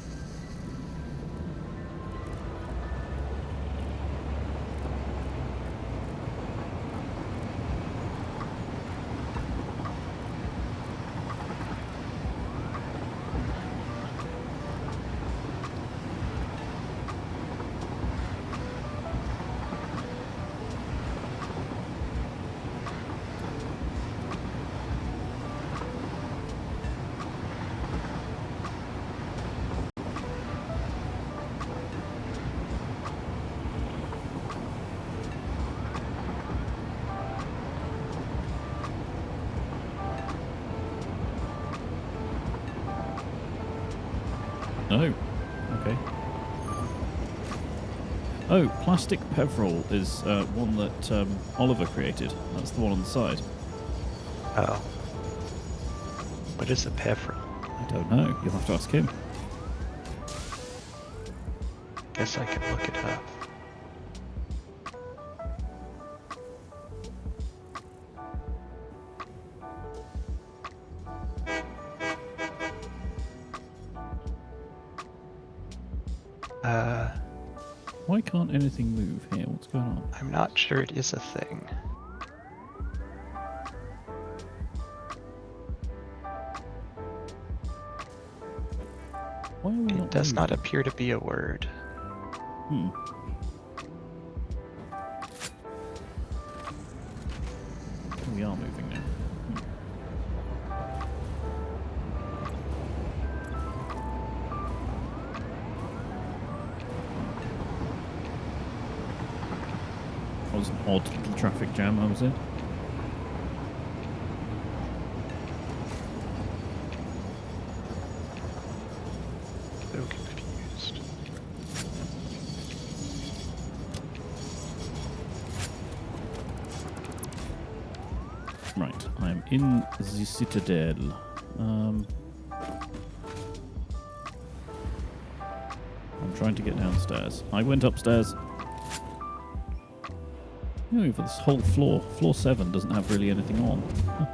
Oh, okay. Oh, Plastic Peveril is one that Oliver created. That's the one on the side. Oh. What is a peveril? I don't know. You'll have to ask him. Guess I can look it up. Why can't anything move here? What's going on? I'm not sure it is a thing. Why are we not It does not moving? appear to be a word. Hmm. We are moving now. That was an odd little traffic jam, that was it. So confused. Right, I am in the Citadel. I'm trying to get downstairs. I went upstairs. No, for this whole floor. Floor 7 doesn't have really anything on. Huh.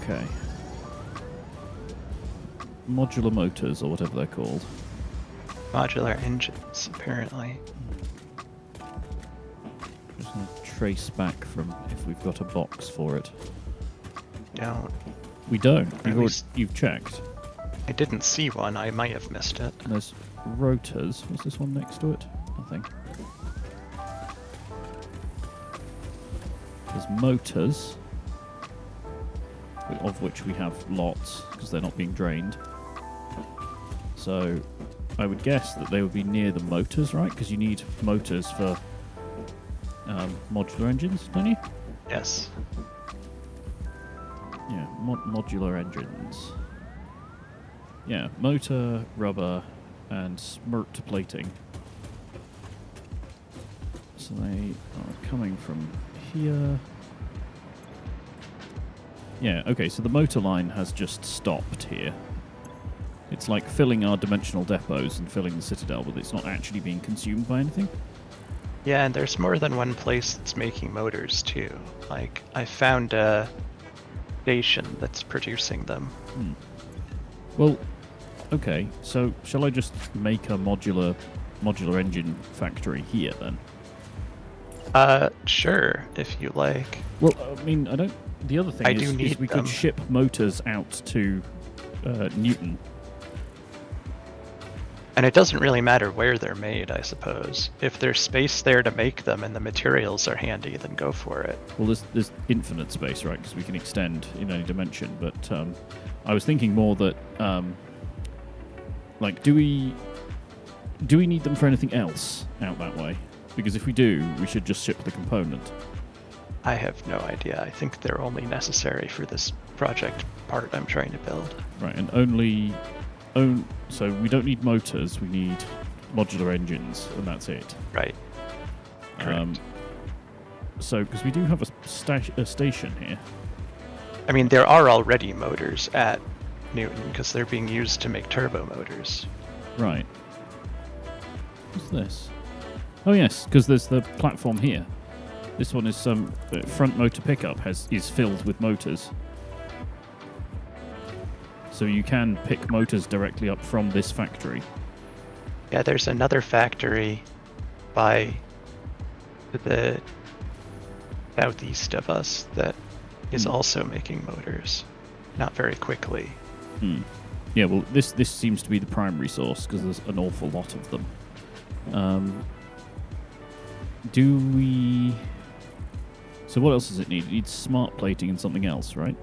Okay. Modular motors, or whatever they're called. Modular engines, apparently. Just going to trace back from if we've got a box for it. Don't. We don't. At You've, least- you've checked. I didn't see one. I might have missed it. And there's rotors. What's this one next to it? Nothing. There's motors, of which we have lots because they're not being drained. So I would guess that they would be near the motors, right? Because you need motors for modular engines, don't you? Yes. Yeah, modular engines. Yeah, motor, rubber, and smirt plating. So they are coming from here. Yeah, okay, so the motor line has just stopped here. It's like filling our dimensional depots and filling the Citadel, but it's not actually being consumed by anything. Yeah, and there's more than one place that's making motors too. Like, I found a station that's producing them. Well, okay, so shall I just make a modular engine factory here then? Sure, if you like. Well, I mean, I don't. The other thing I is, do need we them. could ship motors out to Newton. And it doesn't really matter where they're made, I suppose. If there's space there to make them and the materials are handy, then go for it. Well, there's infinite space, right? Because we can extend in any dimension. But I was thinking more that, like, do we need them for anything else out that way? Because if we do, we should just ship the component. I have no idea. I think they're only necessary for this project part I'm trying to build. Right, and so we don't need motors. We need modular engines, and that's it. Right. Correct. So, because we do have a station here. I mean, there are already motors at Newton because they're being used to make turbo motors. Right. What's this? Oh yes, because there's the platform here. This one is some front motor pickup is filled with motors. So you can pick motors directly up from this factory. Yeah, there's another factory by the southeast of us that is also making motors. Not very quickly. Yeah, well, this seems to be the primary source because there's an awful lot of them. Do we... So what else does it need? It needs smart plating and something else, right?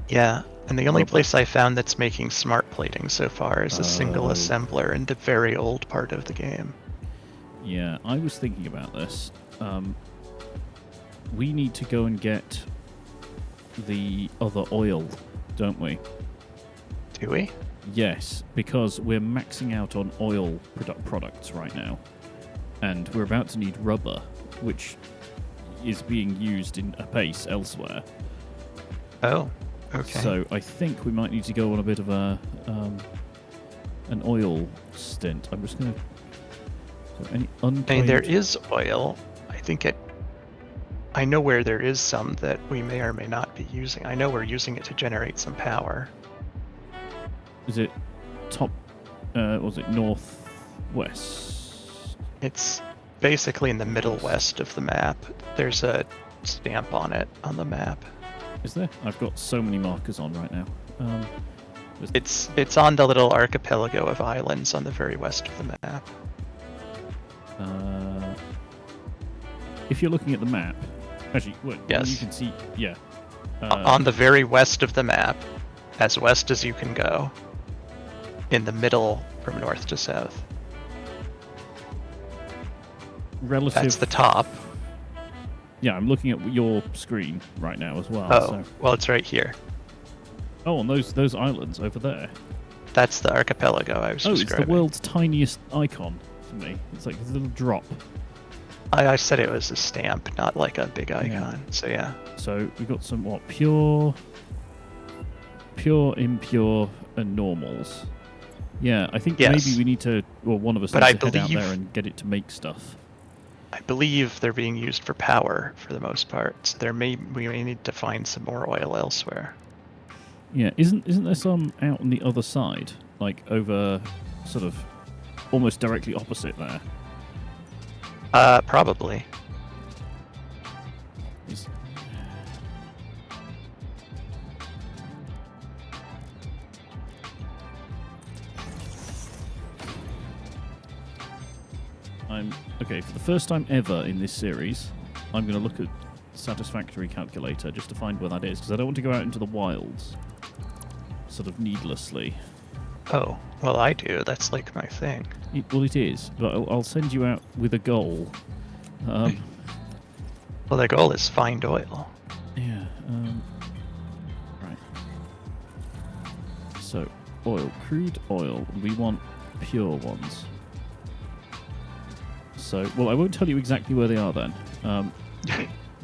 Yeah, and the only place I found that's making smart plating so far is a single assembler in the very old part of the game. Yeah, I was thinking about this. We need to go and get the other oil, don't we? Do we? Yes, because we're maxing out on oil products right now. And we're about to need rubber, which is being used in a pace elsewhere. Oh, okay. So I think we might need to go on a bit of a an oil stint. I'm just going to... So any unclaimed... I mean, there is oil. I know where there is some that we may or may not be using. I know we're using it to generate some power. Is it top... was it northwest? It's basically in the middle west of the map. There's a stamp on it on the map. Is there? I've got so many markers on right now. It's on the little archipelago of islands on the very west of the map. If you're looking at the map, actually, yes, you can see. Yeah. On the very west of the map, as west as you can go, in the middle from north to south. Relative. That's the top. Yeah, I'm looking at your screen right now as well. Oh, so. Well, it's right here. Oh, and those islands over there. That's the archipelago I was describing. It's the world's tiniest icon for me. It's like a little drop. I said it was a stamp, not like a big icon. Yeah. So yeah. So we've got some pure, impure, and normals. Yeah, I think maybe we need to. Well, one of us needs to head out there and get it to make stuff. I believe they're being used for power for the most part. So we may need to find some more oil elsewhere. Yeah, isn't there some out on the other side, like over, sort of, almost directly opposite there? Probably. Okay, for the first time ever in this series, I'm going to look at Satisfactory calculator just to find where that is, because I don't want to go out into the wilds, sort of needlessly. Oh, well, I do. That's like my thing. Well, it is, but I'll send you out with a goal. Well, the goal is find oil. Yeah. Right. So, oil, crude oil. We want pure ones. So, well, I won't tell you exactly where they are then.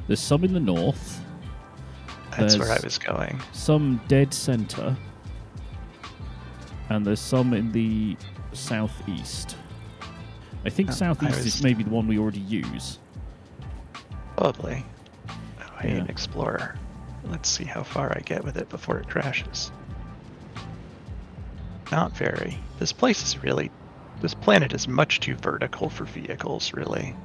There's some in the north. That's where I was going. Some dead center. And there's some in the southeast. I think southeast is maybe the one we already use. Probably. Oh, I need an explorer. Let's see how far I get with it before it crashes. Not very. This place is really... This planet is much too vertical for vehicles, really.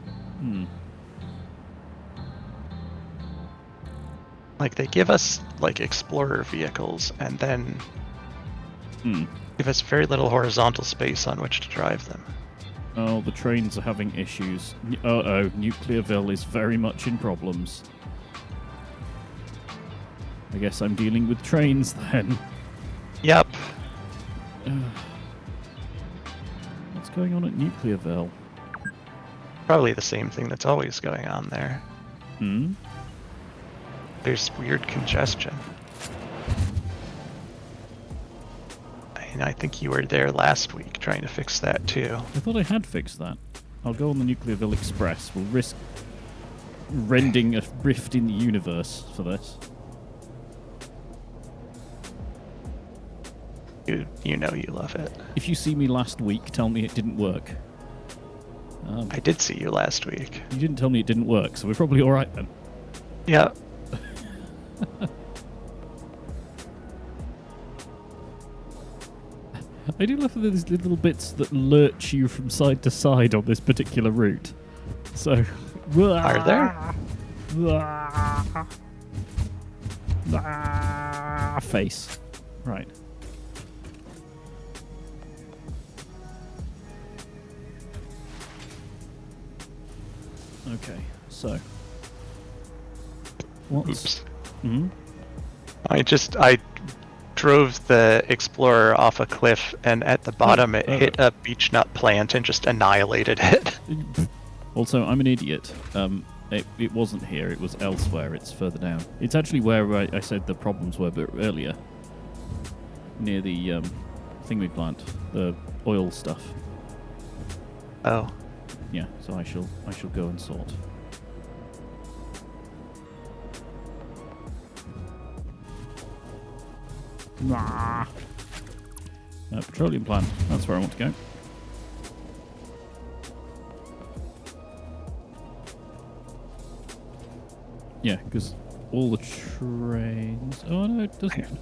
Like, they give us, like, explorer vehicles, and then give us very little horizontal space on which to drive them. Oh, the trains are having issues. Uh-oh, Nuclearville is very much in problems. I guess I'm dealing with trains, then. Yep. What's going on at Nuclearville? Probably the same thing that's always going on there. There's weird congestion. And I think you were there last week trying to fix that too. I thought I had fixed that. I'll go on the Nuclearville Express. We'll risk rending a rift in the universe for this. You know you love it. If you see me last week, tell me it didn't work. I did see you last week. You didn't tell me it didn't work, so we're probably alright then. Yeah. I do love that there's little bits that lurch you from side to side on this particular route. So... Are there? Face. Right. Okay, so... Oops. I drove the Explorer off a cliff, and at the bottom it hit a beech nut plant and just annihilated it. Also, I'm an idiot. It wasn't here, it was elsewhere, it's further down. It's actually where I said the problems were earlier. Near the thingy plant, the oil stuff. Oh. Yeah, so I shall go and sort. Petroleum plant. That's where I want to go. Yeah, because all the trains... Oh, no, it doesn't.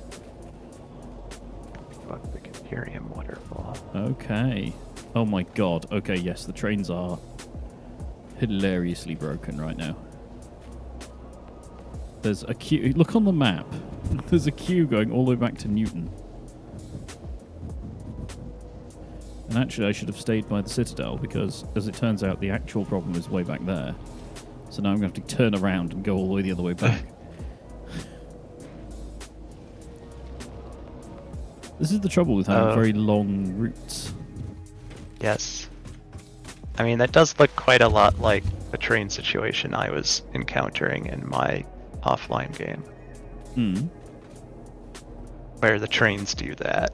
Fuck the Imperium waterfall. Okay. Oh my god. Okay, yes, the trains are hilariously broken right now. There's a queue. Look on the map. There's a queue going all the way back to Newton. And actually, I should have stayed by the Citadel because, as it turns out, the actual problem is way back there. So now I'm going to have to turn around and go all the way the other way back. This is the trouble with having very long routes. Yes. I mean, that does look quite a lot like the train situation I was encountering in my offline game. Where the trains do that.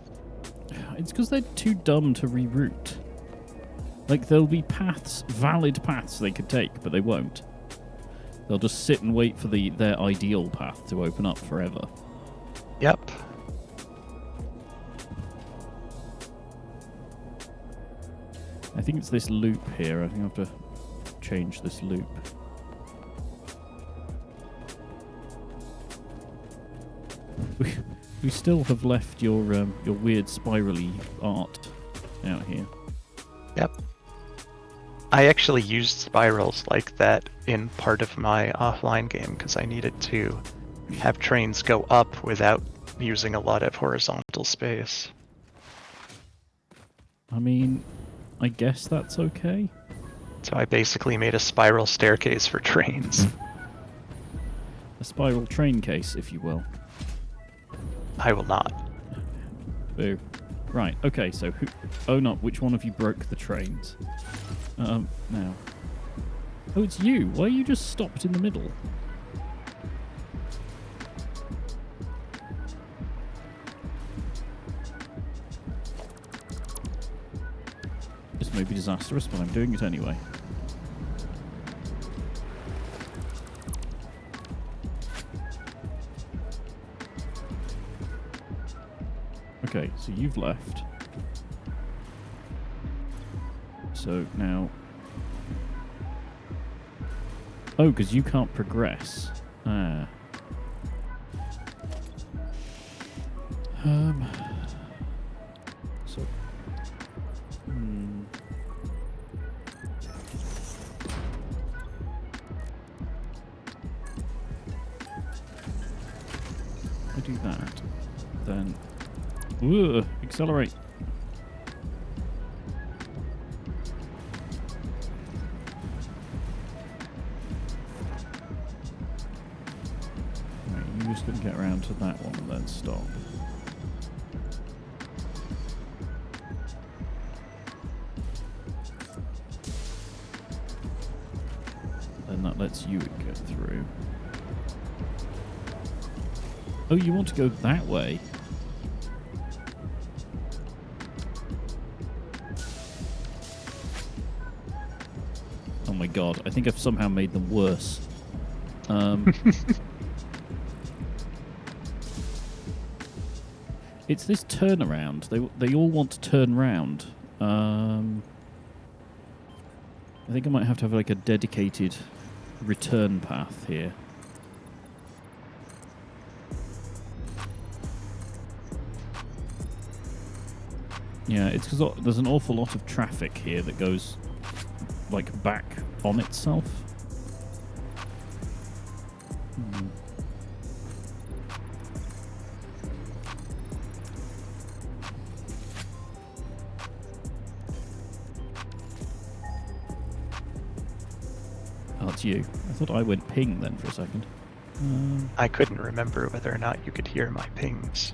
It's because they're too dumb to reroute. Like, there'll be paths, valid paths they could take, but they won't. They'll just sit and wait for their ideal path to open up forever. Yep. I think it's this loop here. I think I have to change this loop. We still have left your weird spirally art out here. Yep. I actually used spirals like that in part of my offline game because I needed to have trains go up without using a lot of horizontal space. I mean, I guess that's okay. So I basically made a spiral staircase for trains. A spiral train case, if you will. I will not. Boo. Right, okay, so which one of you broke the trains? Now. Oh, it's you. Why are you just stopped in the middle? This may be disastrous, but I'm doing it anyway. Okay, so you've left. So now... Oh, because you can't progress. Ah. So... If I do that, then... Ooh, accelerate. Right, you're just going to get around to that one and then stop. Then that lets you get through. Oh, you want to go that way? Oh my god, I think I've somehow made them worse. It's this turnaround. They all want to turn round. I think I might have to have like a dedicated return path here. Yeah, it's because there's an awful lot of traffic here that goes like back on itself. Oh, it's you. I thought I went ping then for a second. I couldn't remember whether or not you could hear my pings.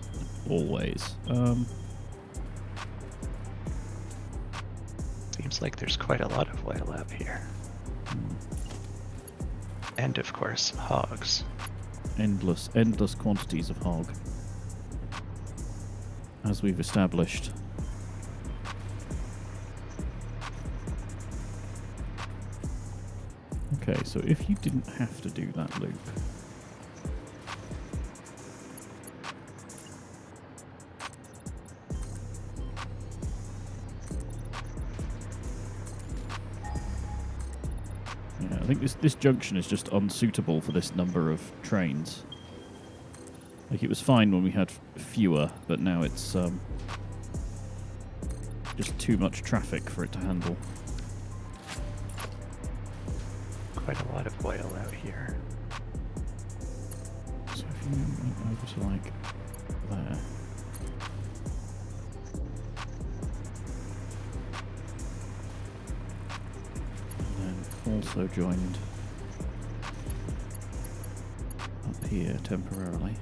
Always. Seems like there's quite a lot of whale out here. And of course, hogs. Endless quantities of hog. As we've established. Okay, so if you didn't have to do that loop... Yeah, I think this junction is just unsuitable for this number of trains. Like, it was fine when we had fewer, but now it's just too much traffic for it to handle. Quite a lot of whale out here. So if you went over to, like, there... also joined up here temporarily.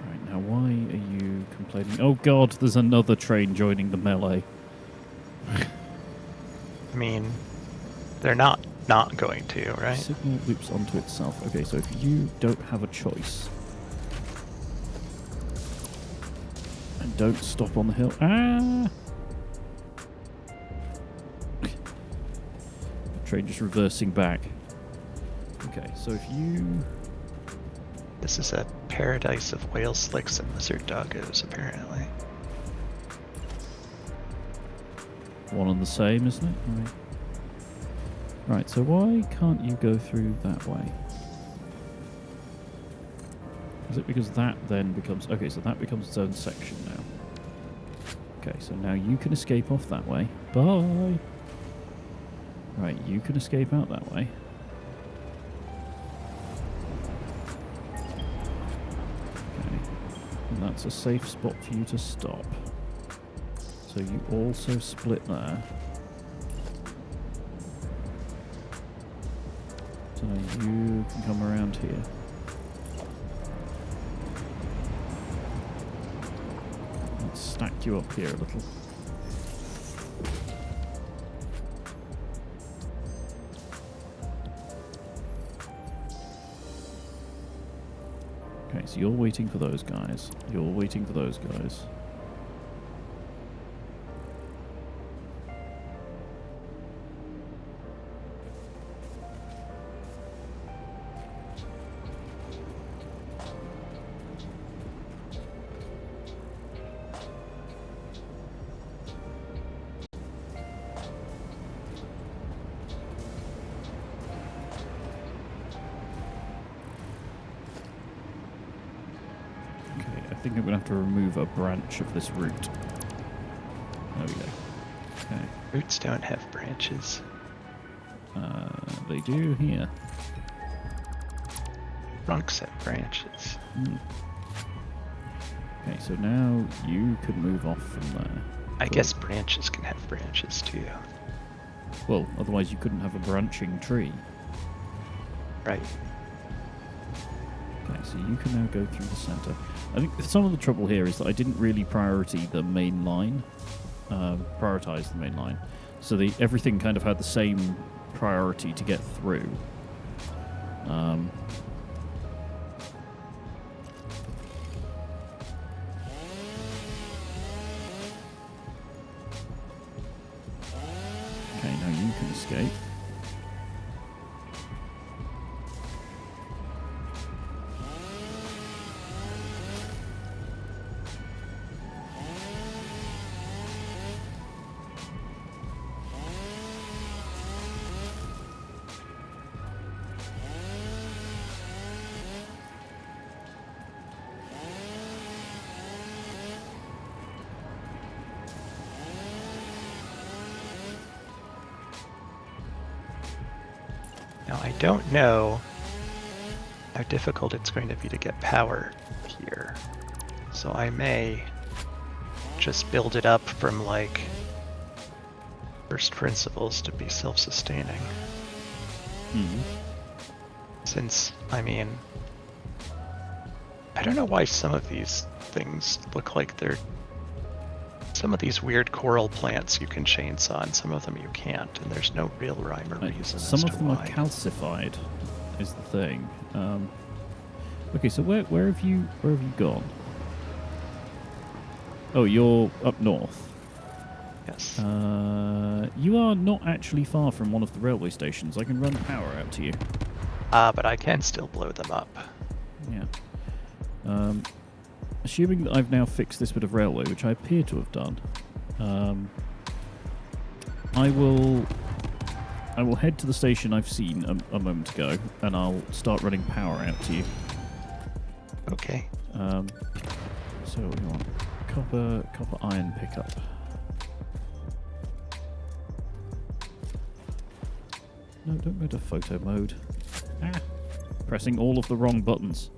Right, now why are you complaining? Oh god, there's another train joining the melee. I mean, they're not going to, right? Signal loops onto itself. Okay, so if you don't have a choice and don't stop on the hill. Ah! The train just reversing back. Okay, so if you... This is a paradise of whale slicks and lizard doggos, apparently. One and the same, isn't it? Right. Right, so why can't you go through that way? Is it because that then becomes... Okay, so that becomes its own section now. Okay, so now you can escape off that way. Bye! Right, you can escape out that way. Okay. And that's a safe spot for you to stop. So you also split there. So you can come around here. Let's stack you up here a little. Okay, so you're waiting for those guys. You're waiting for those guys. I think I'm going to have to remove a branch of this root. There we go. Okay. Roots don't have branches. They do here. Trunks have branches. Okay, so now you can move off from there. I guess branches can have branches too. Well, otherwise you couldn't have a branching tree. Right. Okay, so you can now go through the center. I think some of the trouble here is that I didn't really prioritize the main line. So everything kind of had the same priority to get through. Okay, now you can escape. Now I don't know how difficult it's going to be to get power here. So I may just build it up from like first principles to be self-sustaining. Since, I mean, I don't know why some of these things look like they're... Some of these weird coral plants you can chainsaw and some of them you can't, and there's no real rhyme or reason as to why. Some of them are calcified, is the thing. Okay, so where have you gone? Oh, you're up north. Yes. You are not actually far from one of the railway stations. I can run power out to you. But I can still blow them up. Yeah. Assuming that I've now fixed this bit of railway, which I appear to have done, I will head to the station I've seen a moment ago, and I'll start running power out to you. Okay. So we want copper iron pickup. No, don't go to photo mode. Pressing all of the wrong buttons.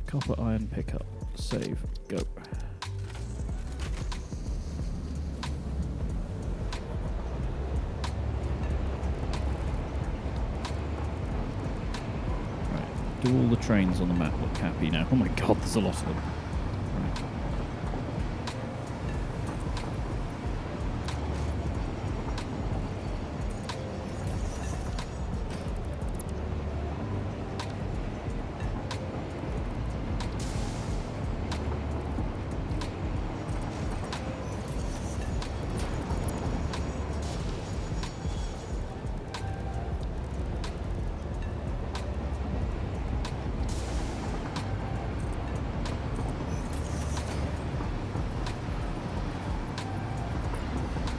Copper iron pickup. Save. Go. Right. Do all the trains on the map look happy now? Oh my god, there's a lot of them. Right.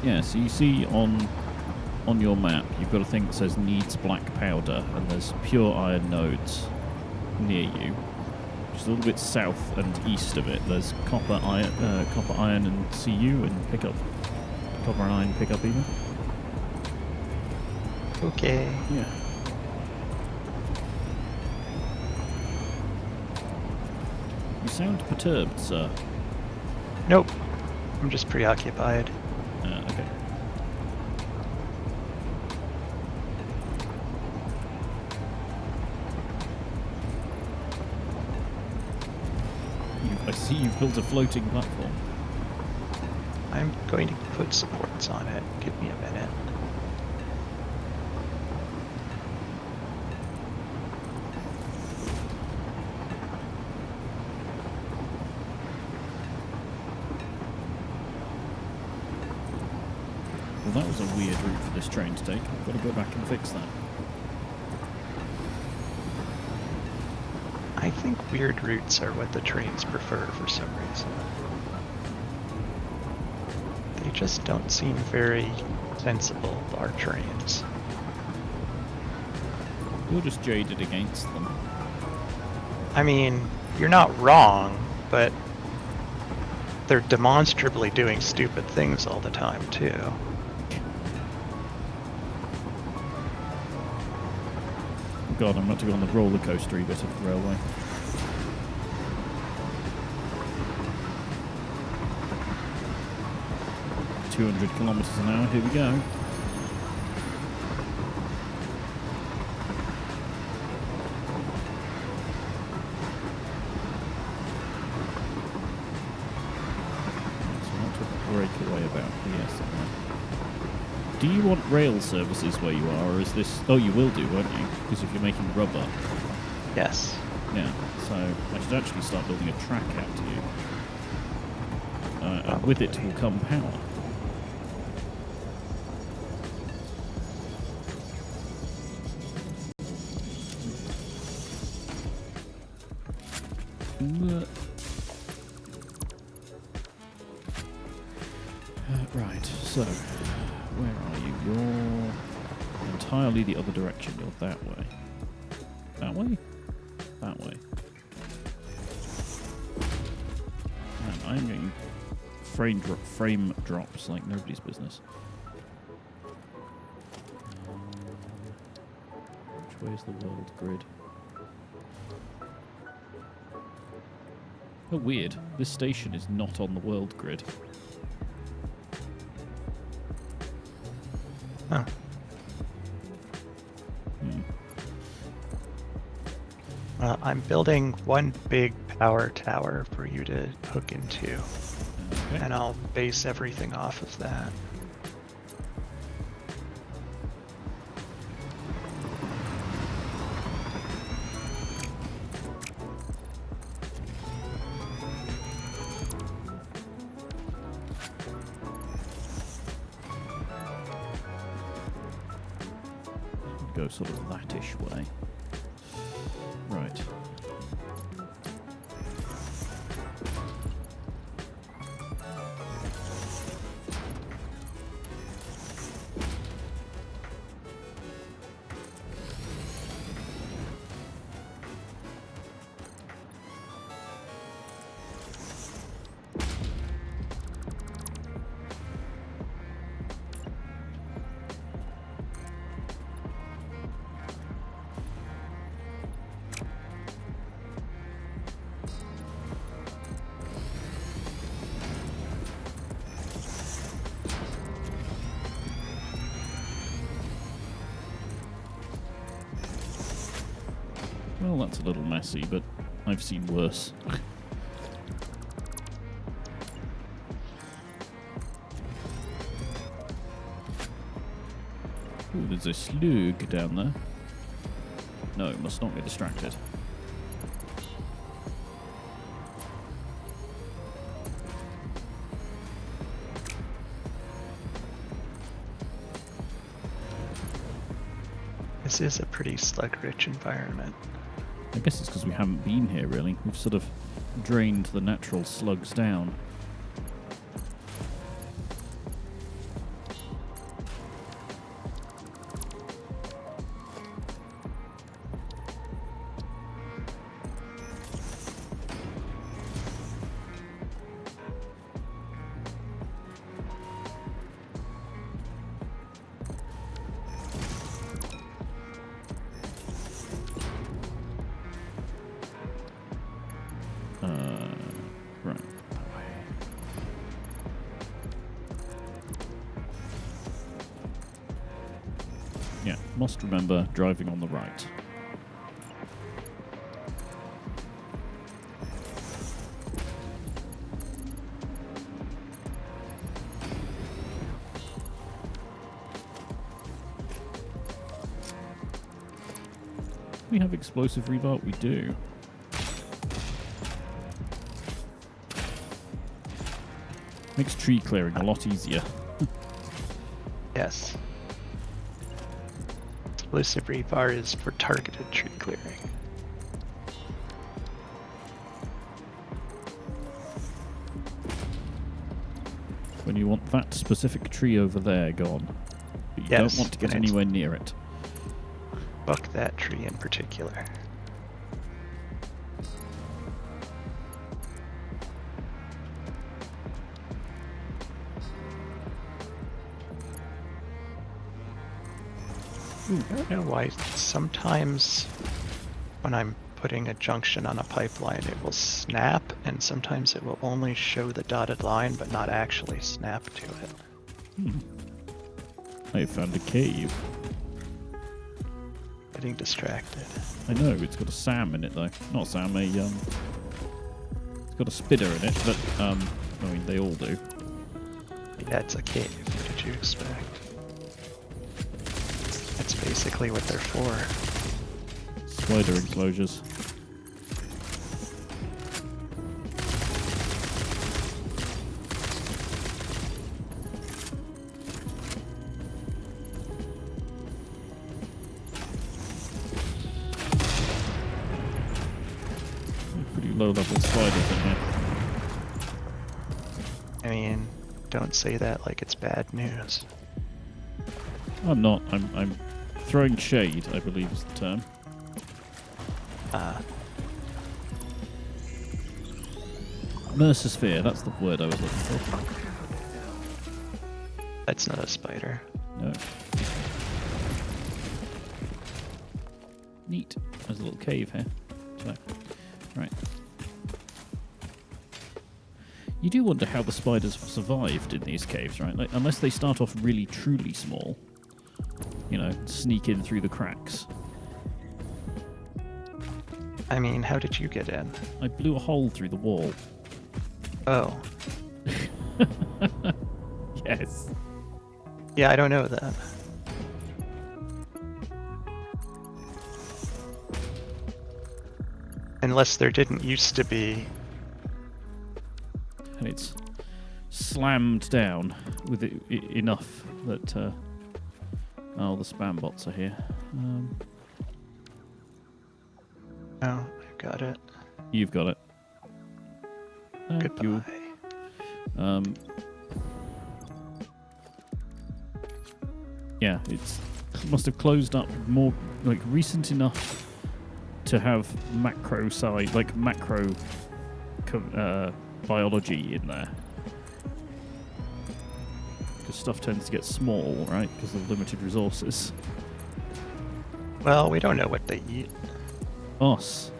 Yeah, so you see on your map, you've got a thing that says needs black powder, and there's pure iron nodes near you. Just a little bit south and east of it, there's copper, iron, and CU, and pickup. Copper and iron pickup even. Okay. Yeah. You sound perturbed, sir. Nope. I'm just preoccupied. Okay. see you've built a floating platform. I'm going to put supports on it. Give me a minute. Well, that was a weird route for this train to take. I've got to go back and fix that. I think weird routes are what the trains prefer for some reason. They just don't seem very sensible, our trains. You're just jaded against them. I mean, you're not wrong, but they're demonstrably doing stupid things all the time, too. God, I'm about to go on the roller coastery bit of the railway. .200 kilometres an hour, here we go. So I want to break away about here somewhere. Do you want rail services where you are, or is this... Oh, you will do, won't you? Because if you're making rubber. Yes. Yeah, so I should actually start building a track out to you. And with it will come power. Right, so where are you? You're entirely the other direction. You're that way. That way? That way. Man, I'm getting frame drops like nobody's business. Which way is the world grid? Oh, weird. This station is not on the world grid. Huh. Well, I'm building one big power tower for you to hook into, Okay. and I'll base everything off of that. Go sort of that-ish way. Right. Well, that's a little messy, but I've seen worse. Ooh, there's a slug down there. No, must not get distracted. This is a pretty slug-rich environment. I guess it's because we haven't been here, really. We've sort of drained the natural slugs down. Right. That way. Yeah, must remember driving on the right. we have explosive rebar? We do. Makes tree clearing a lot easier. Yes. Explosive rebar is for targeted tree clearing. When you want that specific tree over there gone. But you Yes, don't want to get and it's- anywhere near it. Fuck that tree in particular. I don't know why sometimes when I'm putting a junction on a pipeline it will snap, and sometimes it will only show the dotted line but not actually snap to it. I found a cave. Getting distracted. I know, it's got a SAM in it though. Not SAM, it's got a spinner in it, but, I mean, they all do. Yeah, it's a cave. What did you expect? That's basically what they're for. Spider enclosures. Pretty low level spiders in here. I mean, don't say that like it's bad news. I'm not. I'm throwing shade, I believe is the term. Mercersphere, that's the word I was looking for. That's not a spider. No. Neat. There's a little cave here. So, right. You do wonder how the spiders have survived in these caves, right? Like, unless they start off really, truly small. You know, sneak in through the cracks. I mean, how did you get in? I blew a hole through the wall. Oh. Yes. Yeah, I don't know that. Unless there didn't used to be. And it's slammed down with enough that... oh, the spam bots are here. Oh, I've got it. You've got it. Thank Goodbye. you. Yeah, it must have closed up more, like, recent enough to have macro side, like macro biology in there. Because stuff tends to get small, right? Because of limited resources. Well, we don't know what they eat. Us.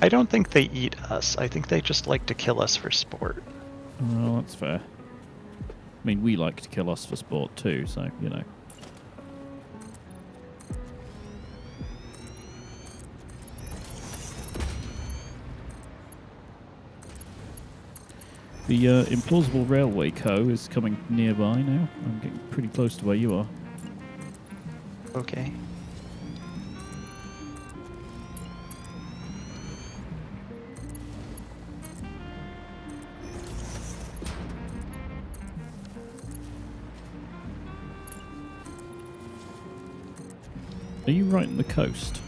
I don't think they eat us. I think they just like to kill us for sport. Well, that's fair. I mean, we like to kill us for sport too, so, you know. The Implausible Railway Co. is coming nearby now. I'm getting pretty close to where you are. Okay. Are you right on the coast?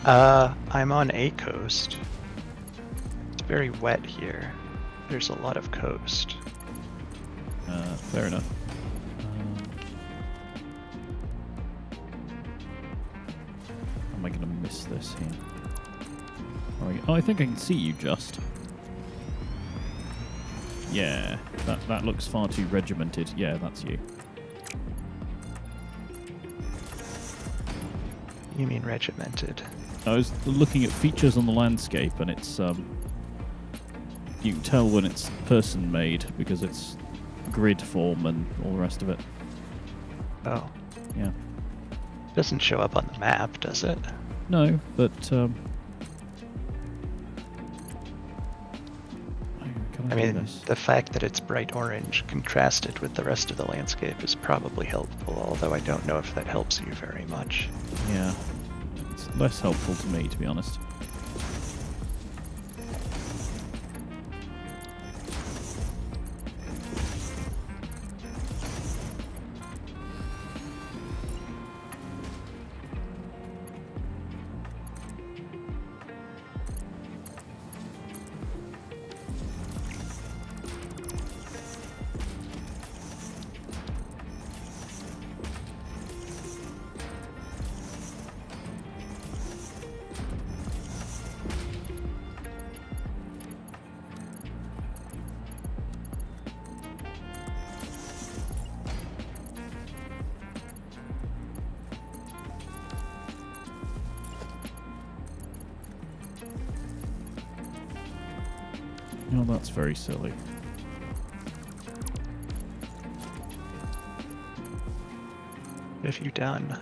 I'm on a coast. It's very wet here. There's a lot of coast. Fair enough. Am I going to miss this here? Oh, I think I can see you just. Yeah, that looks far too regimented. Yeah, that's you. You mean regimented? I was looking at features on the landscape, and it's you can tell when it's person-made because it's grid form and all the rest of it. Oh. Yeah. Doesn't show up on the map, does it? No, but can I I mean, the fact that it's bright orange contrasted with the rest of the landscape is probably helpful, although I don't know if that helps you very much. Yeah, it's less helpful to me, to be honest. Oh, that's very silly. What have you done?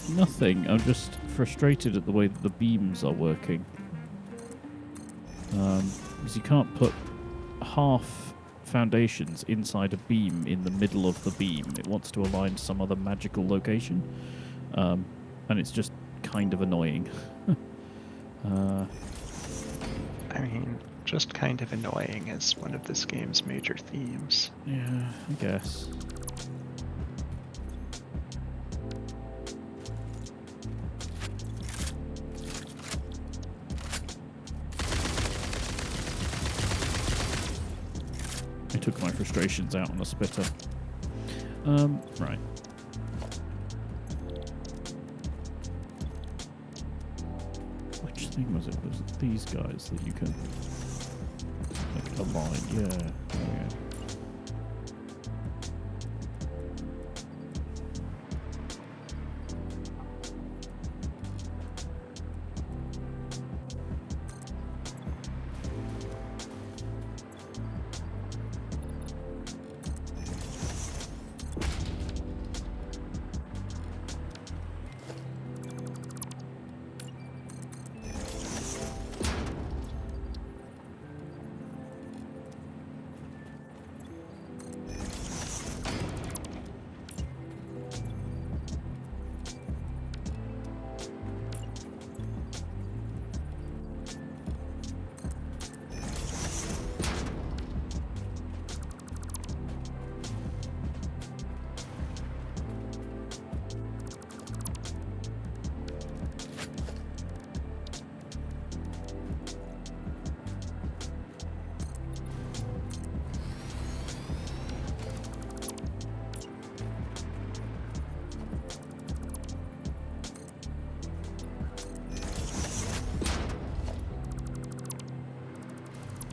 Nothing. I'm just frustrated at the way that the beams are working. Because you can't put half foundations inside a beam in the middle of the beam. It wants to align to some other magical location. And it's just kind of annoying. I mean, just kind of annoying is one of this game's major themes. Yeah, I guess. I took my frustrations out on a spitter. Right. Which thing was it? Was it these guys that you can like align? Yeah. There we go.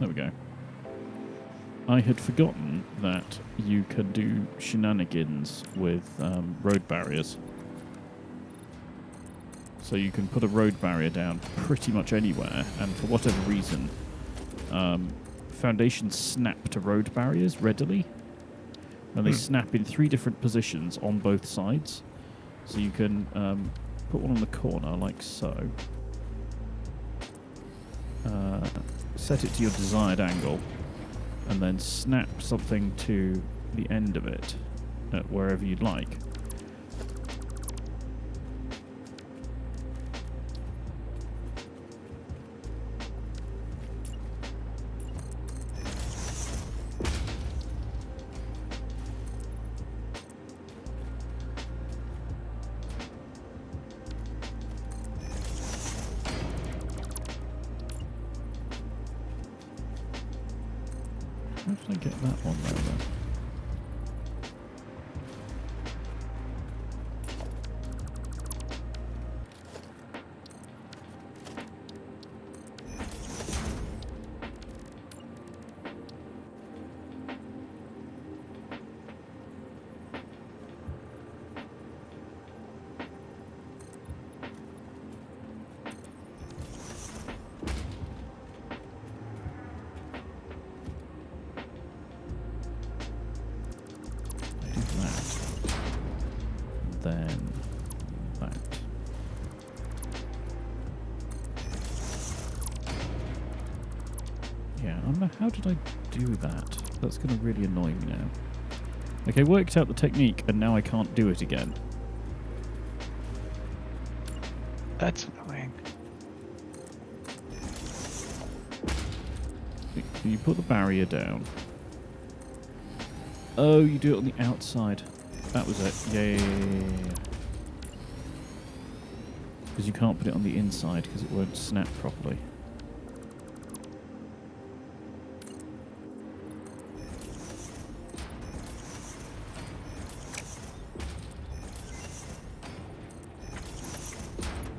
There we go. I had forgotten that you can do shenanigans with road barriers. So you can put a road barrier down pretty much anywhere, and for whatever reason, foundations snap to road barriers readily. And they snap in 3 different positions on both sides. So you can put one on the corner, like so. Set it to your desired angle, and then snap something to the end of it at wherever you'd like. How did I get that one there then? Then that. Yeah, I'm How did I do that? That's going to really annoy me now. Okay, worked out the technique, and now I can't do it again. That's annoying. You put the barrier down. Oh, you do it on the outside. That was it. Yeah. Because you can't put it on the inside because it won't snap properly.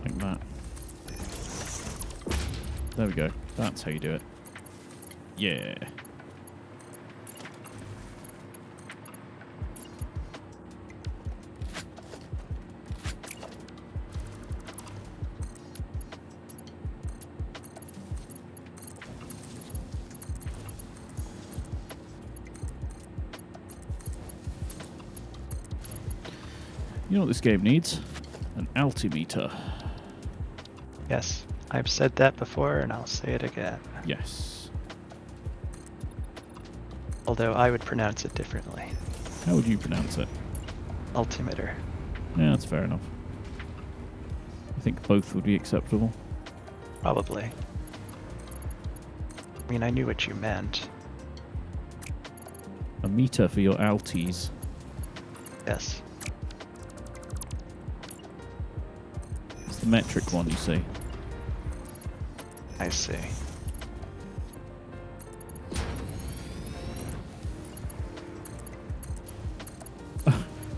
Like that. There we go. That's how you do it. Yeah. You know what this game needs? An altimeter. Yes, I've said that before and I'll say it again. Yes. Although I would pronounce it differently. How would you pronounce it? Altimeter. Yeah, that's fair enough. I think both would be acceptable. Probably. I mean, I knew what you meant. A meter for your alties. Yes. It's the metric one, you see. I see.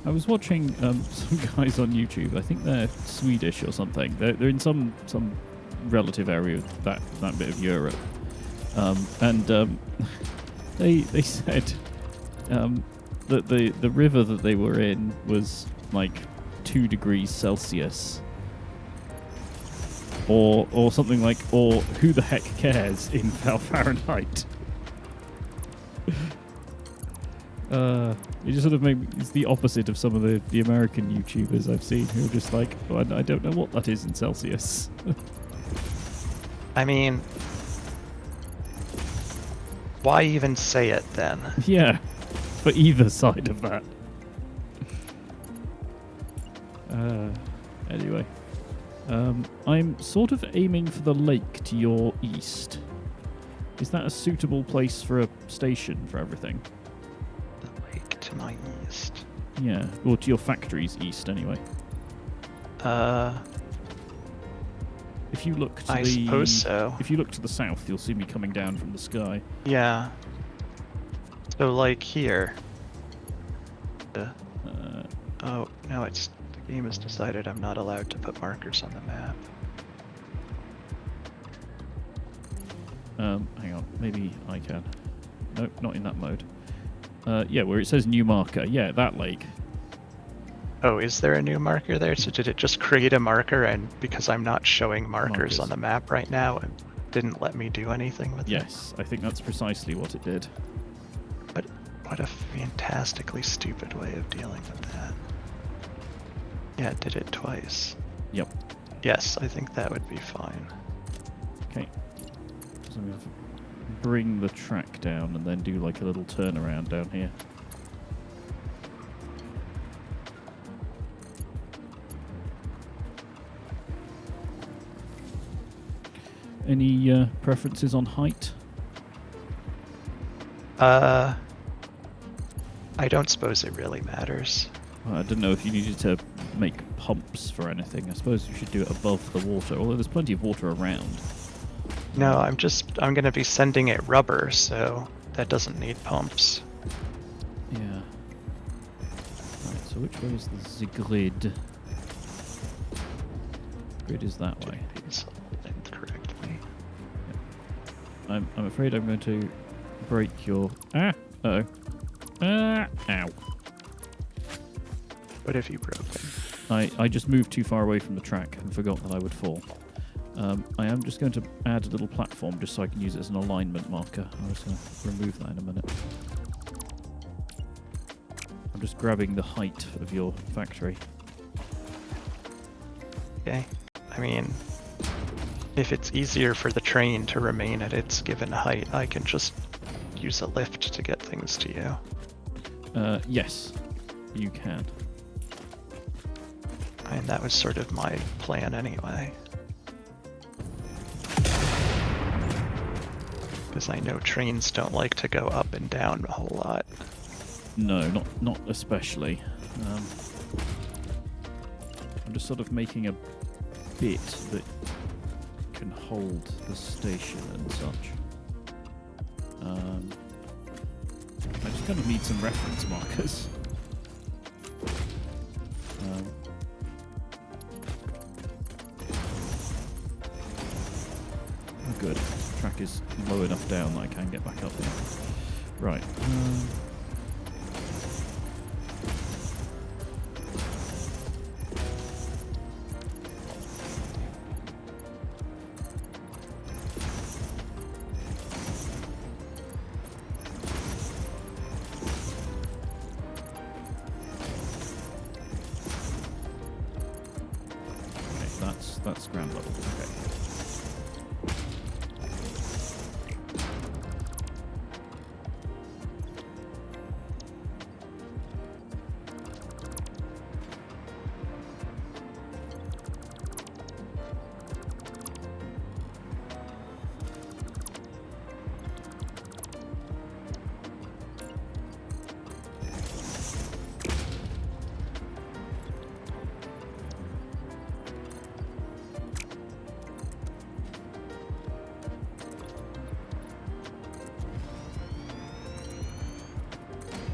I was watching some guys on YouTube. I think they're Swedish or something. They're in some relative area of that bit of Europe, and they said that the river that they were in was like 2 degrees Celsius, or something like, or who the heck cares in Fahrenheit. It just sort of it's the opposite of some of the American YouTubers I've seen who are just like, oh, I don't know what that is in Celsius. I mean, why even say it then? Yeah, for either side of that. Anyway, I'm sort of aiming for the lake to your east. Is that a suitable place for a station for everything? To my east. Yeah, or to your factory's east, anyway. If you look to I suppose so. If you look to the south, you'll see me coming down from the sky. Yeah. So, like here. Oh, no, the game has decided I'm not allowed to put markers on the map. Hang on, maybe I can. Nope, not in that mode. Yeah, where it says new marker. Yeah, that lake. Oh, is there a new marker there? So did it just create a marker, and because I'm not showing markers on the map right now, it didn't let me do anything with it? Yes, I think that's precisely what it did. But what a fantastically stupid way of dealing with that. Yeah, it did it twice. Yep. Yes, I think that would be fine. Okay. So I'm going to bring the track down and then do like a little turnaround down here. Any preferences on height? I don't suppose it really matters. I don't know if you needed to make pumps for anything. I suppose you should do it above the water, although there's plenty of water around. No, I'm going to be sending it rubber, so that doesn't need pumps. Yeah. Right, so which way is the grid? Grid is that way. Incorrectly. I'm afraid I'm going to break your... Uh-oh. Ow. What have you broken? I just moved too far away from the track and forgot that I would fall. I am just going to add a little platform just so I can use it as an alignment marker. I'm just going to remove that in a minute. I'm just grabbing the height of your factory. Okay. I mean, if it's easier for the train to remain at its given height, I can just use a lift to get things to you. Yes, you can. I mean, that was sort of my plan anyway. Because I know trains don't like to go up and down a whole lot. No, not especially. I'm just sort of making a bit that can hold the station and such. I just kind of need some reference markers. Oh, good. The track is low enough down that I can get back up there. Right. That's ground level. Okay.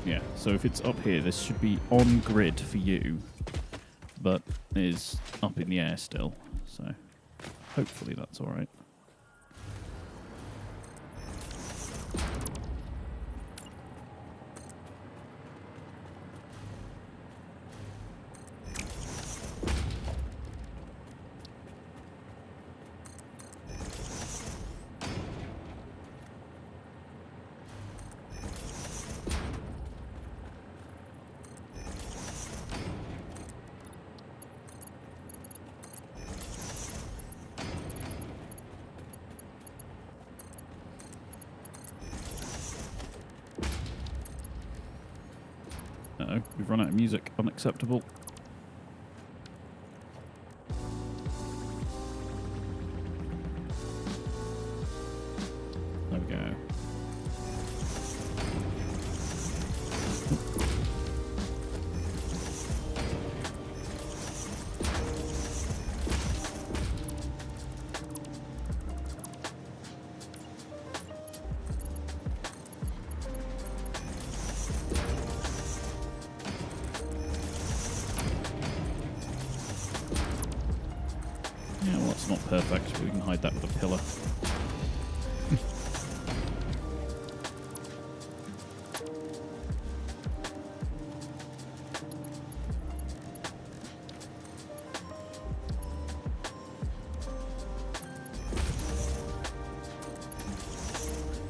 Yeah, so if it's up here, this should be on grid for you, but is up in the air still, so hopefully that's alright. Uh-oh, we've run out of music. Unacceptable. There we go. Yeah, well, it's not perfect, but we can hide that with a pillar.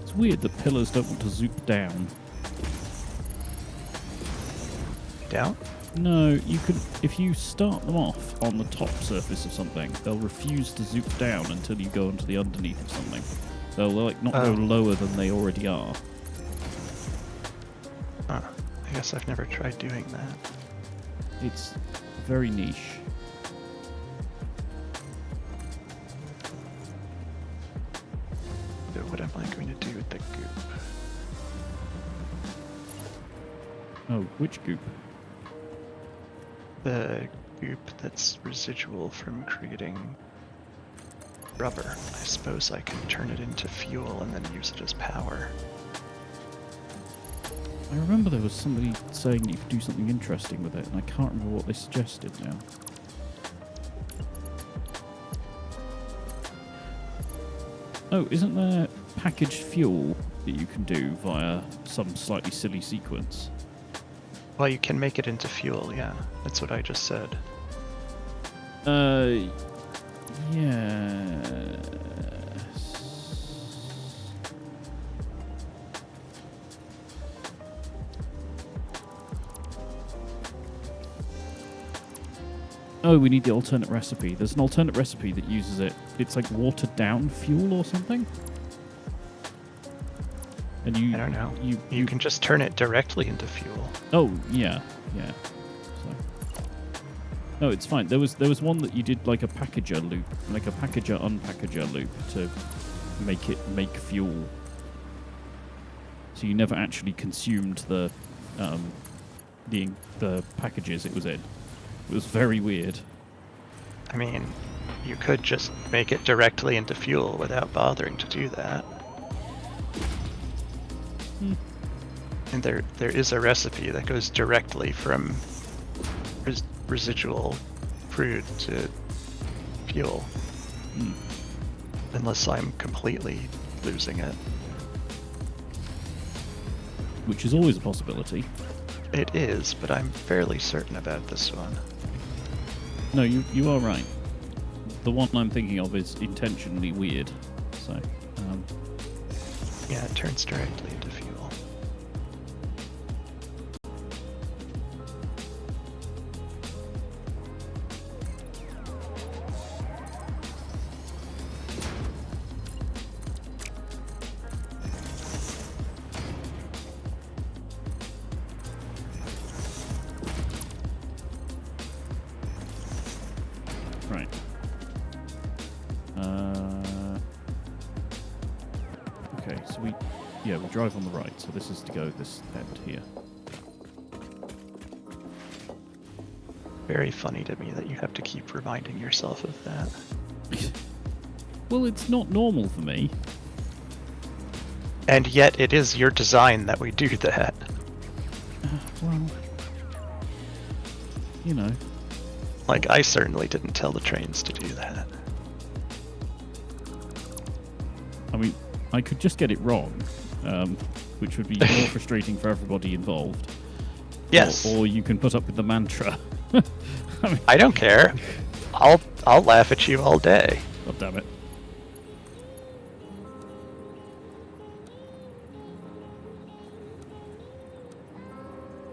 It's weird that pillars don't want to zoop down. Down? No, you can. If you start them off on the top surface of something, they'll refuse to zoop down until you go onto the underneath of something. They'll like not go lower than they already are. I guess I've never tried doing that. It's very niche. But what am I going to do with the goop? Oh, which goop? The goop that's residual from creating rubber. I suppose I can turn it into fuel and then use it as power. I remember there was somebody saying you could do something interesting with it, and I can't remember what they suggested now. Oh, isn't there packaged fuel that you can do via some slightly silly sequence? Well, you can make it into fuel, yeah. That's what I just said. Yes. Oh, we need the alternate recipe. There's an alternate recipe that uses it. It's like watered down fuel or something? And you, I don't know. You You can just turn it directly into fuel. Oh yeah. So, no, it's fine. There was one that you did like a packager loop, like a packager unpackager loop to make fuel. So you never actually consumed the packages it was in. It was very weird. I mean, you could just make it directly into fuel without bothering to do that. And there is a recipe that goes directly from residual crude to fuel. Unless I'm completely losing it. Which is always a possibility. It is, but I'm fairly certain about this one. No, you are right. The one I'm thinking of is intentionally weird. So, yeah, it turns directly into fuel. right. Okay, so we drive on the right. So this is to go this end here. Very funny to me that you have to keep reminding yourself of that. Well, it's not normal for me. And yet it is your design that we do that. Well, you know. Like, I certainly didn't tell the trains to do that. I mean, I could just get it wrong, which would be more frustrating for everybody involved. Yes. Or you can put up with the mantra. I don't care. I'll laugh at you all day. God damn it.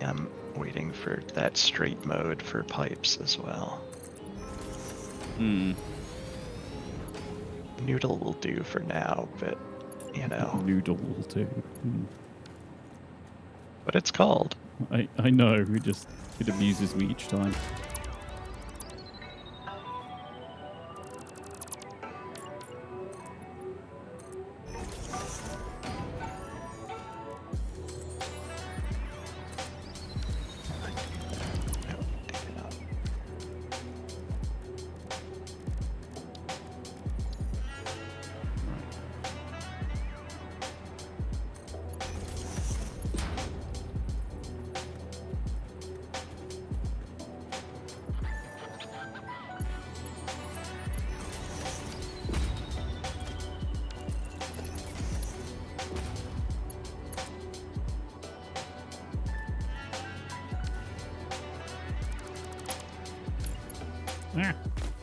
I'm waiting for that straight mode for pipes as well. Noodle will do for now, but you know. Noodle will do. What it's called. I know, it amuses me each time.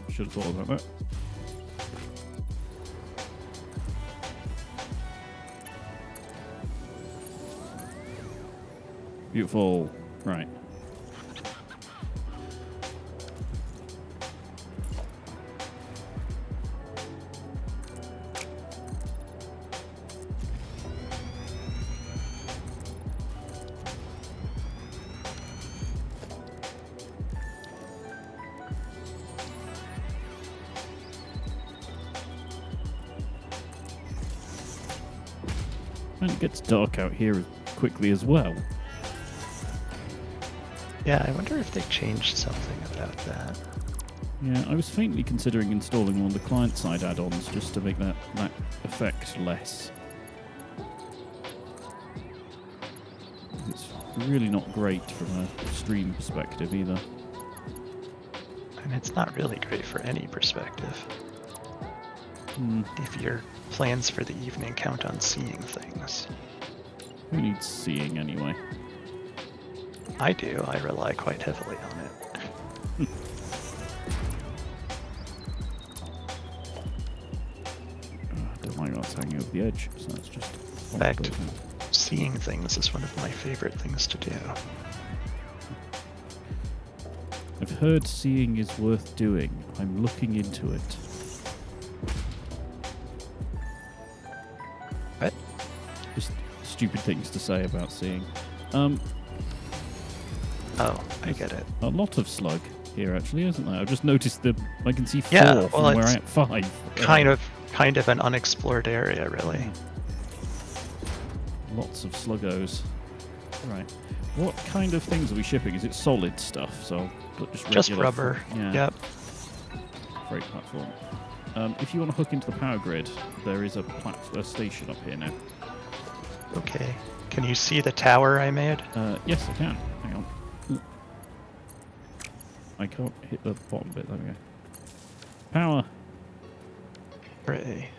Should have thought about that. Beautiful. Right. And it gets dark out here quickly as well. Yeah, I wonder if they changed something about that. Yeah, I was faintly considering installing one of the client-side add-ons just to make that effect less. It's really not great from a stream perspective either. And it's not really great for any perspective. If your plans for the evening count on seeing things. Who needs seeing anyway? I do. I rely quite heavily on it. I don't like what's hanging over the edge, so that's just... In fact, seeing things is one of my favorite things to do. I've heard seeing is worth doing. I'm looking into it. What? Just stupid things to say about seeing. Oh, I get it. A lot of slug here, actually, isn't there? I've just noticed that I can see 4 Yeah, from well, where I it's am 5. Kind of an unexplored area, really. Lots of sluggos. Right. What kind of things are we shipping? Is it solid stuff? So Just regular rubber. Yeah. Yep. Freight platform. If you want to hook into the power grid, there is a station up here now. Okay. Can you see the tower I made? Yes, I can. Hang on. Ooh. I can't hit the bottom bit. There we go. Power. Hooray.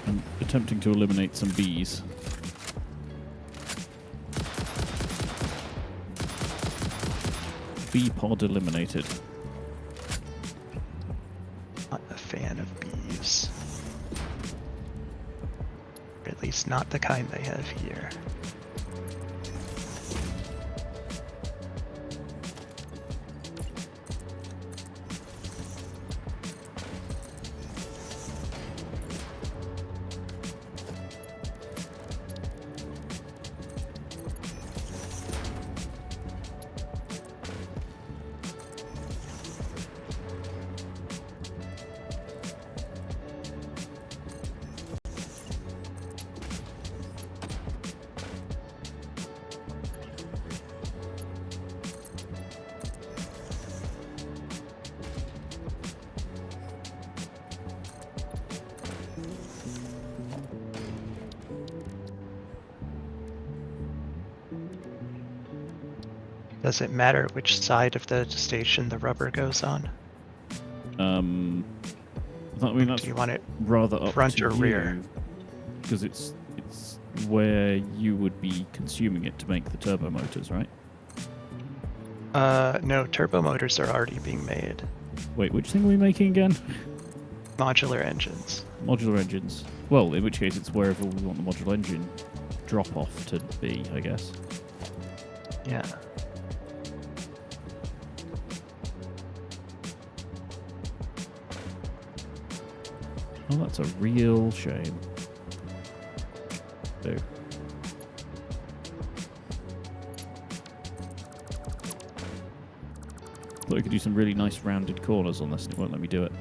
I'm attempting to eliminate some bees. Bee pod eliminated. Not a fan of bees. Or at least not the kind they have here. Does it matter which side of the station the rubber goes on? I mean, that's Do you want it rather up front to or rear? because it's where you would be consuming it to make the turbo motors, right? No, turbo motors are already being made. Wait, which thing are we making again? Modular engines. Modular engines. Well, in which case it's wherever we want the modular engine drop off to be, I guess. Yeah. Oh, that's a real shame. So. Thought we could do some really nice rounded corners on this, and it won't let me do it.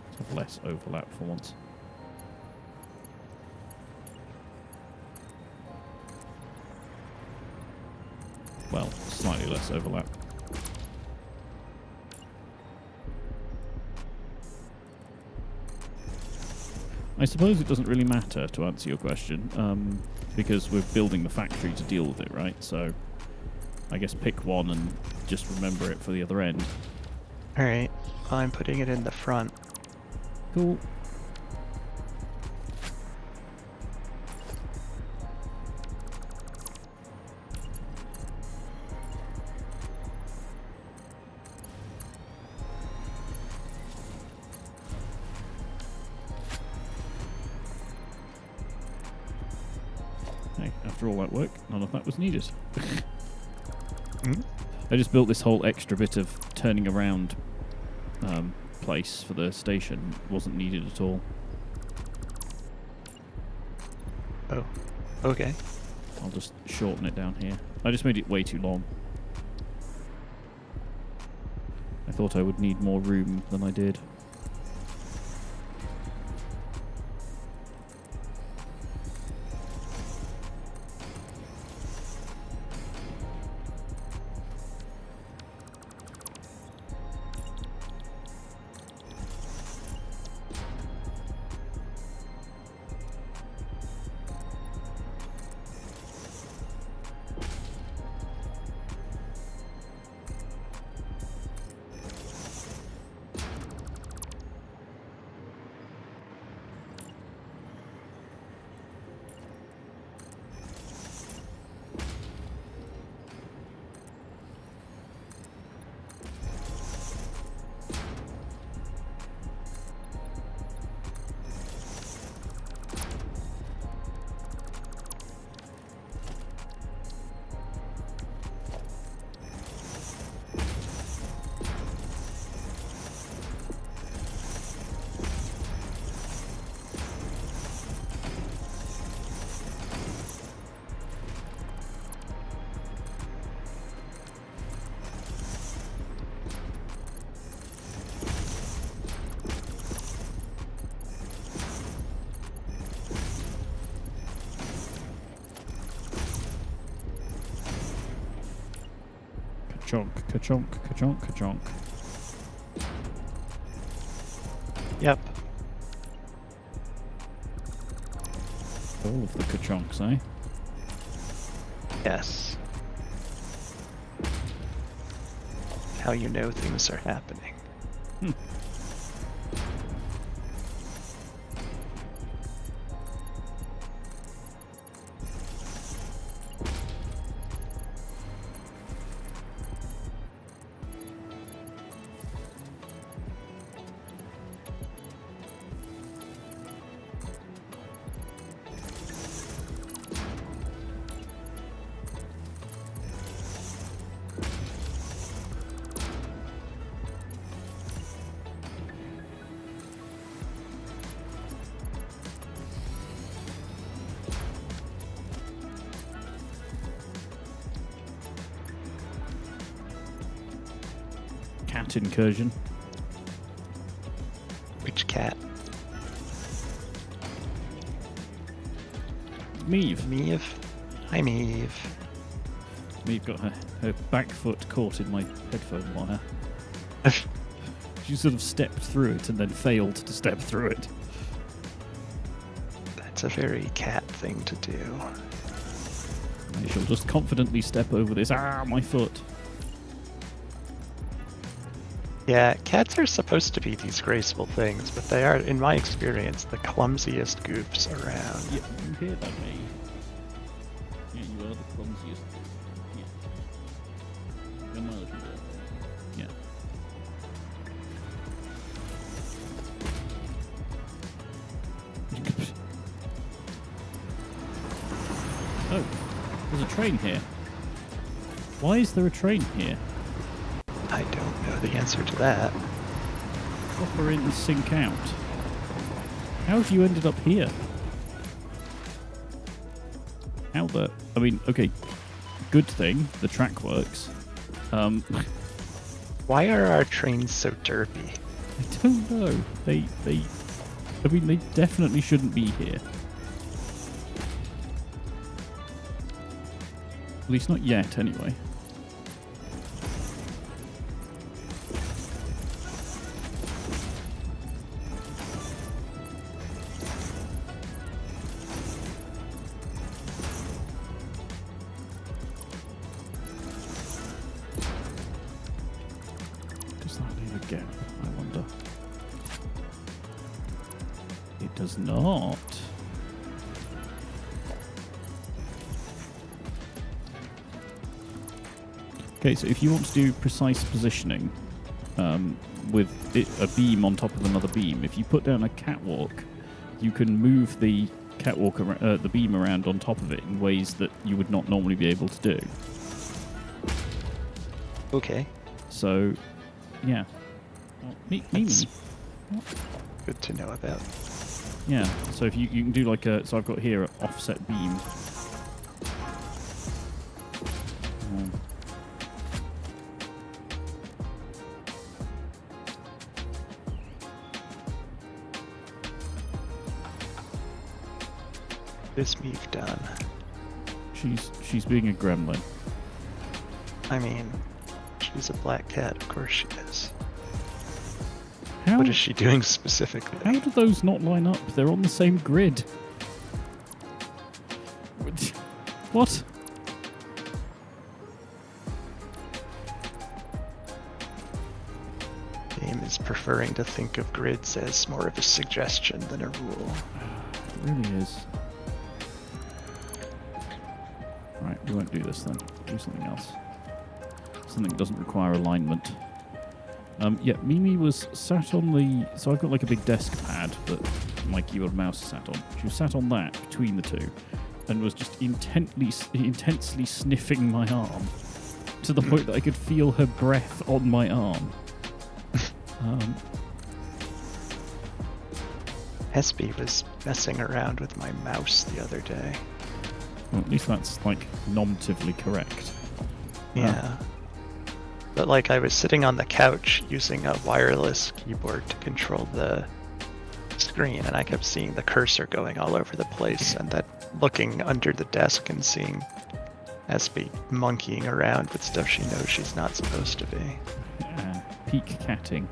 Let's have less overlap for once. Well, slightly less overlap. I suppose it doesn't really matter, to answer your question, because we're building the factory to deal with it, right? So I guess pick one and just remember it for the other end. Alright, well, I'm putting it in the front. Cool. Hey, after all that work, none of that was needed. I just built this whole extra bit of turning around place for the station. Wasn't needed at all. Oh, okay. I'll just shorten it down here. I just made it way too long. I thought I would need more room than I did. Ka-chonk, ka-chonk, ka-chonk, ka-chonk. Yep. All of the ka-chonks, eh? Yes. How you know things are happening. Cat incursion. Which cat? Meave. Meave? Hi, Meave. Meave got her back foot caught in my headphone wire. She sort of stepped through it and then failed to step through it. That's a very cat thing to do. And she'll just confidently step over this. Ah, my foot. Yeah, cats are supposed to be these graceful things, but they are, in my experience, the clumsiest goofs around. Yeah, you hear that, me? Yeah, you are the clumsiest. Yeah. You're my little girl. Yeah. Oh, there's a train here. Why is there a train here? I don't know the answer to that. Proper in and sink out. How have you ended up here? How the... I mean, okay, good thing, the track works. Why are our trains so derpy? I don't know. I mean, they definitely shouldn't be here. At least not yet, anyway. Does that leave a gap, I wonder? It does not. Okay, so if you want to do precise positioning with a beam on top of another beam, if you put down a catwalk, you can move the catwalk, the beam around on top of it in ways that you would not normally be able to do. Okay. So, yeah. Oh, That's good to know about. Yeah, so if you can do like a... So I've got here an offset beam. This Meave done. She's being a gremlin. I mean, she's a black cat, of course she is. How, What is she doing specifically? how do those not line up? They're on the same grid. What? Game is preferring to think of grids as more of a suggestion than a rule. It really is. Right, we won't do this then. Do something else. Something that doesn't require alignment. Yeah, Mimi was sat on the... So I've got like a big desk pad that my keyboard mouse sat on. She was sat on that between the two and was just intensely sniffing my arm to the point that I could feel her breath on my arm. Hesby was messing around with my mouse the other day. Well, at least that's like normatively correct. Yeah. But like I was sitting on the couch using a wireless keyboard to control the screen, and I kept seeing the cursor going all over the place, and then looking under the desk and seeing Espy monkeying around with stuff she knows she's not supposed to be. Peak catting.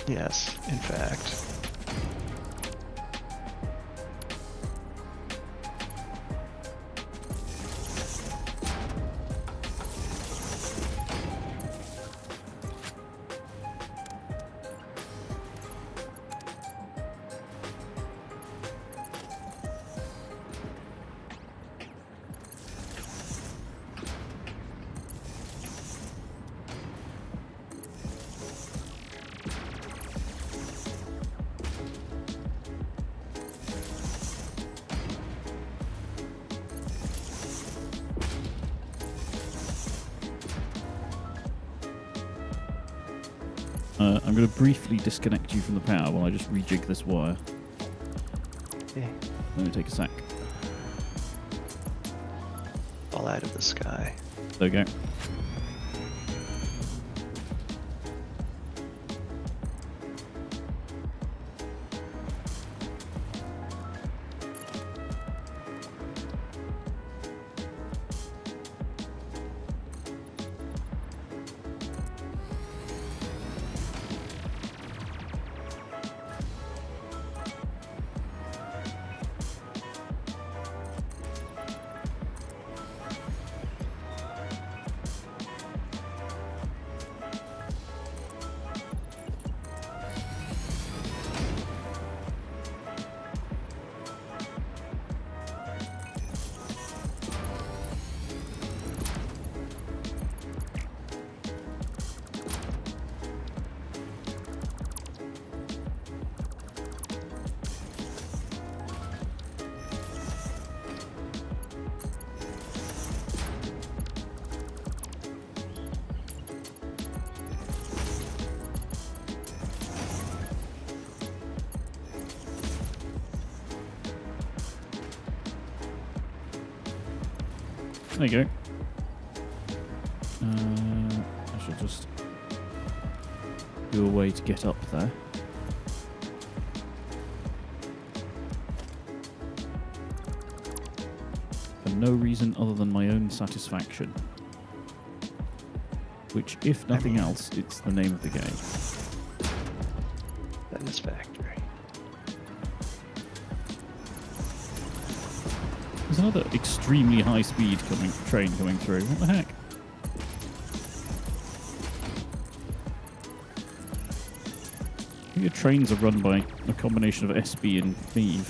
Yes, in fact. I'm going to briefly disconnect you from the power while I just rejig this wire. Okay. Let me take a sec. Fall out of the sky. There we go. There you go. I should just do a way to get up there. For no reason other than my own satisfaction. Which, if nothing else, it's the name of the game. Satisfactory. There's another extremely high-speed train coming through. What the heck? I think the trains are run by a combination of SB and Thieve.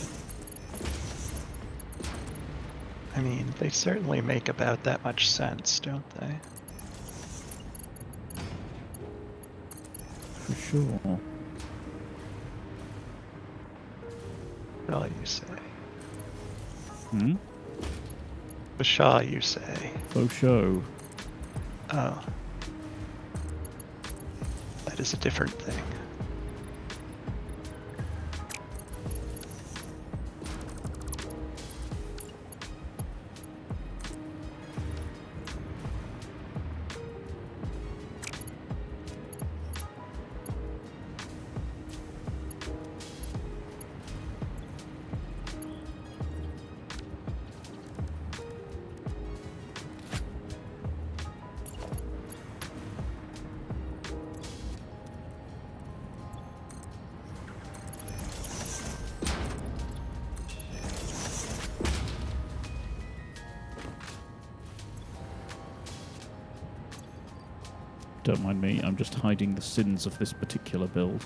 I mean, they certainly make about that much sense, don't they? For sure. What all you say? Hmm? Pshaw, you say. Faux show. Oh. That is a different thing. Don't mind me, I'm just hiding the sins of this particular build.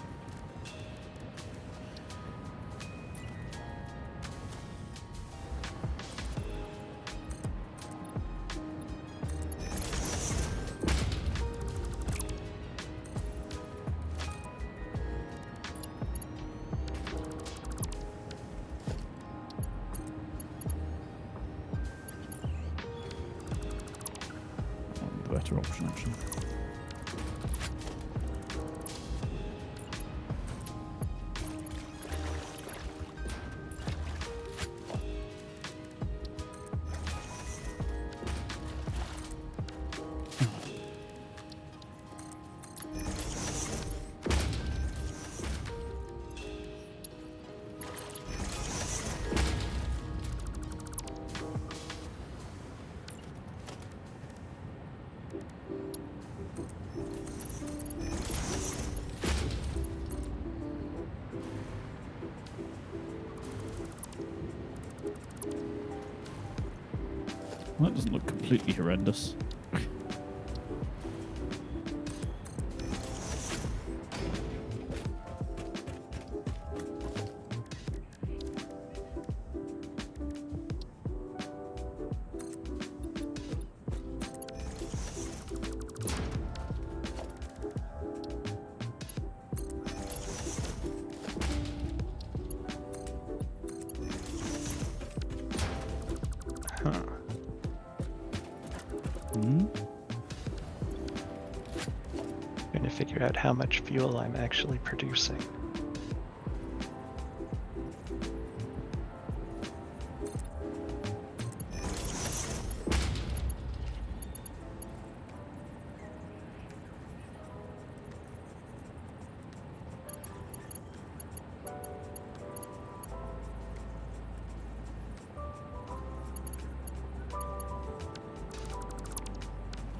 The better option, actually. Well, that doesn't look completely horrendous. Huh. Trying to figure out how much fuel I'm actually producing.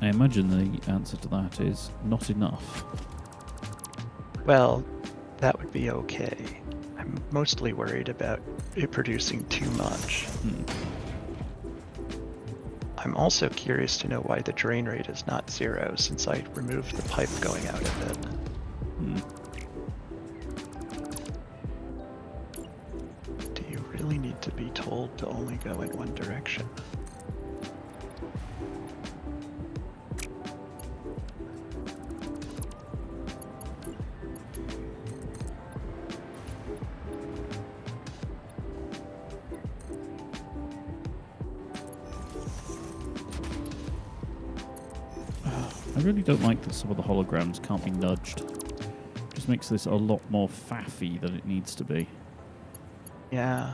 I imagine the answer to that is not enough. Well, that would be okay. I'm mostly worried about it producing too much. I'm also curious to know why the drain rate is not 0 since I removed the pipe going out of it. Do you really need to be told to only go in one direction? I really don't like that some of the holograms can't be nudged. Just makes this a lot more faffy than it needs to be. Yeah.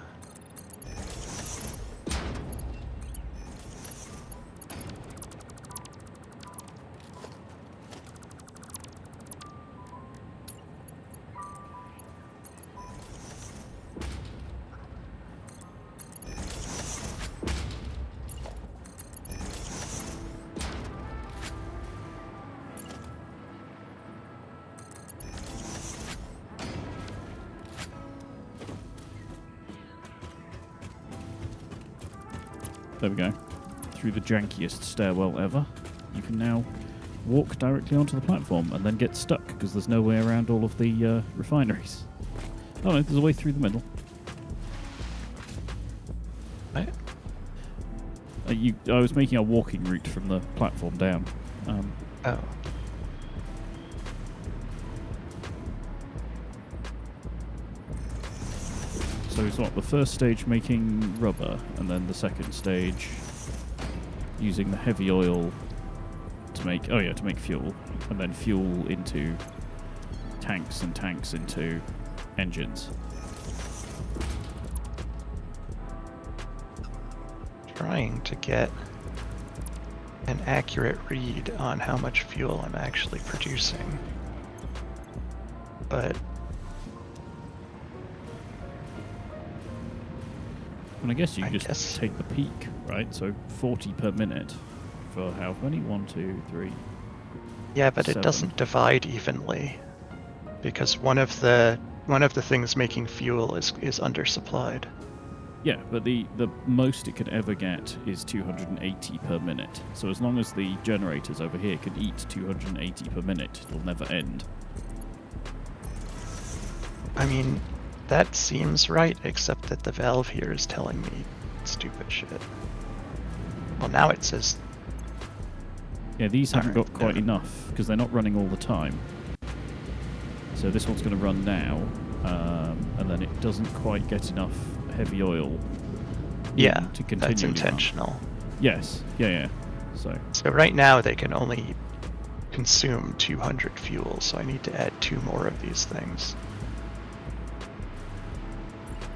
There we go. Through the jankiest stairwell ever. You can now walk directly onto the platform and then get stuck because there's no way around all of the refineries. Oh no, there's a way through the middle. Right. I was making a walking route from the platform down. Oh. So it's what, the first stage making rubber, and then the second stage using the heavy oil to make, to make fuel, and then fuel into tanks and tanks into engines. Trying to get an accurate read on how much fuel I'm actually producing. But And I guess you I just guess- take the peak, right? So 40 per minute for how many? 1, 2, 3. yeah, but 7. it doesn't divide evenly because one of the things making fuel is undersupplied. Yeah, but the most it can ever get is 280 per minute. So as long as the generators over here can eat 280 per minute, it'll never end. I mean, that seems right, except that the valve here is telling me stupid shit. Well, now it says... Yeah, these haven't Alright, got quite yeah. enough because they're not running all the time. So this one's going to run now, and then it doesn't quite get enough heavy oil Yeah, to continue. that's intentional. Yes, yeah. So right now they can only consume 200 fuel, so I need to add 2 more of these things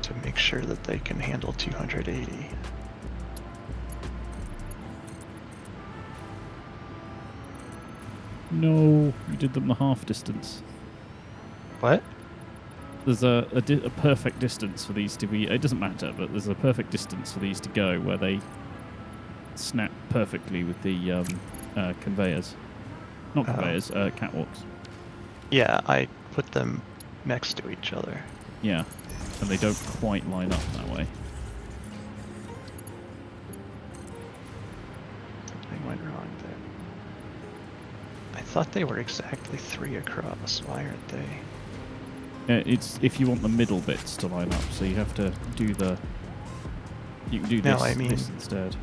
to make sure that they can handle 280. No, you did them the half distance. What? There's a perfect distance for these to be... It doesn't matter, but there's a perfect distance for these to go where they snap perfectly with the conveyors. Not conveyors, catwalks. Yeah, I put them next to each other. Yeah, and they don't quite line up that way. wrong there? I thought they were exactly 3 across. Why aren't they? It's if you want the middle bits to line up, so you have to do the. You can do No, this, I mean- this instead.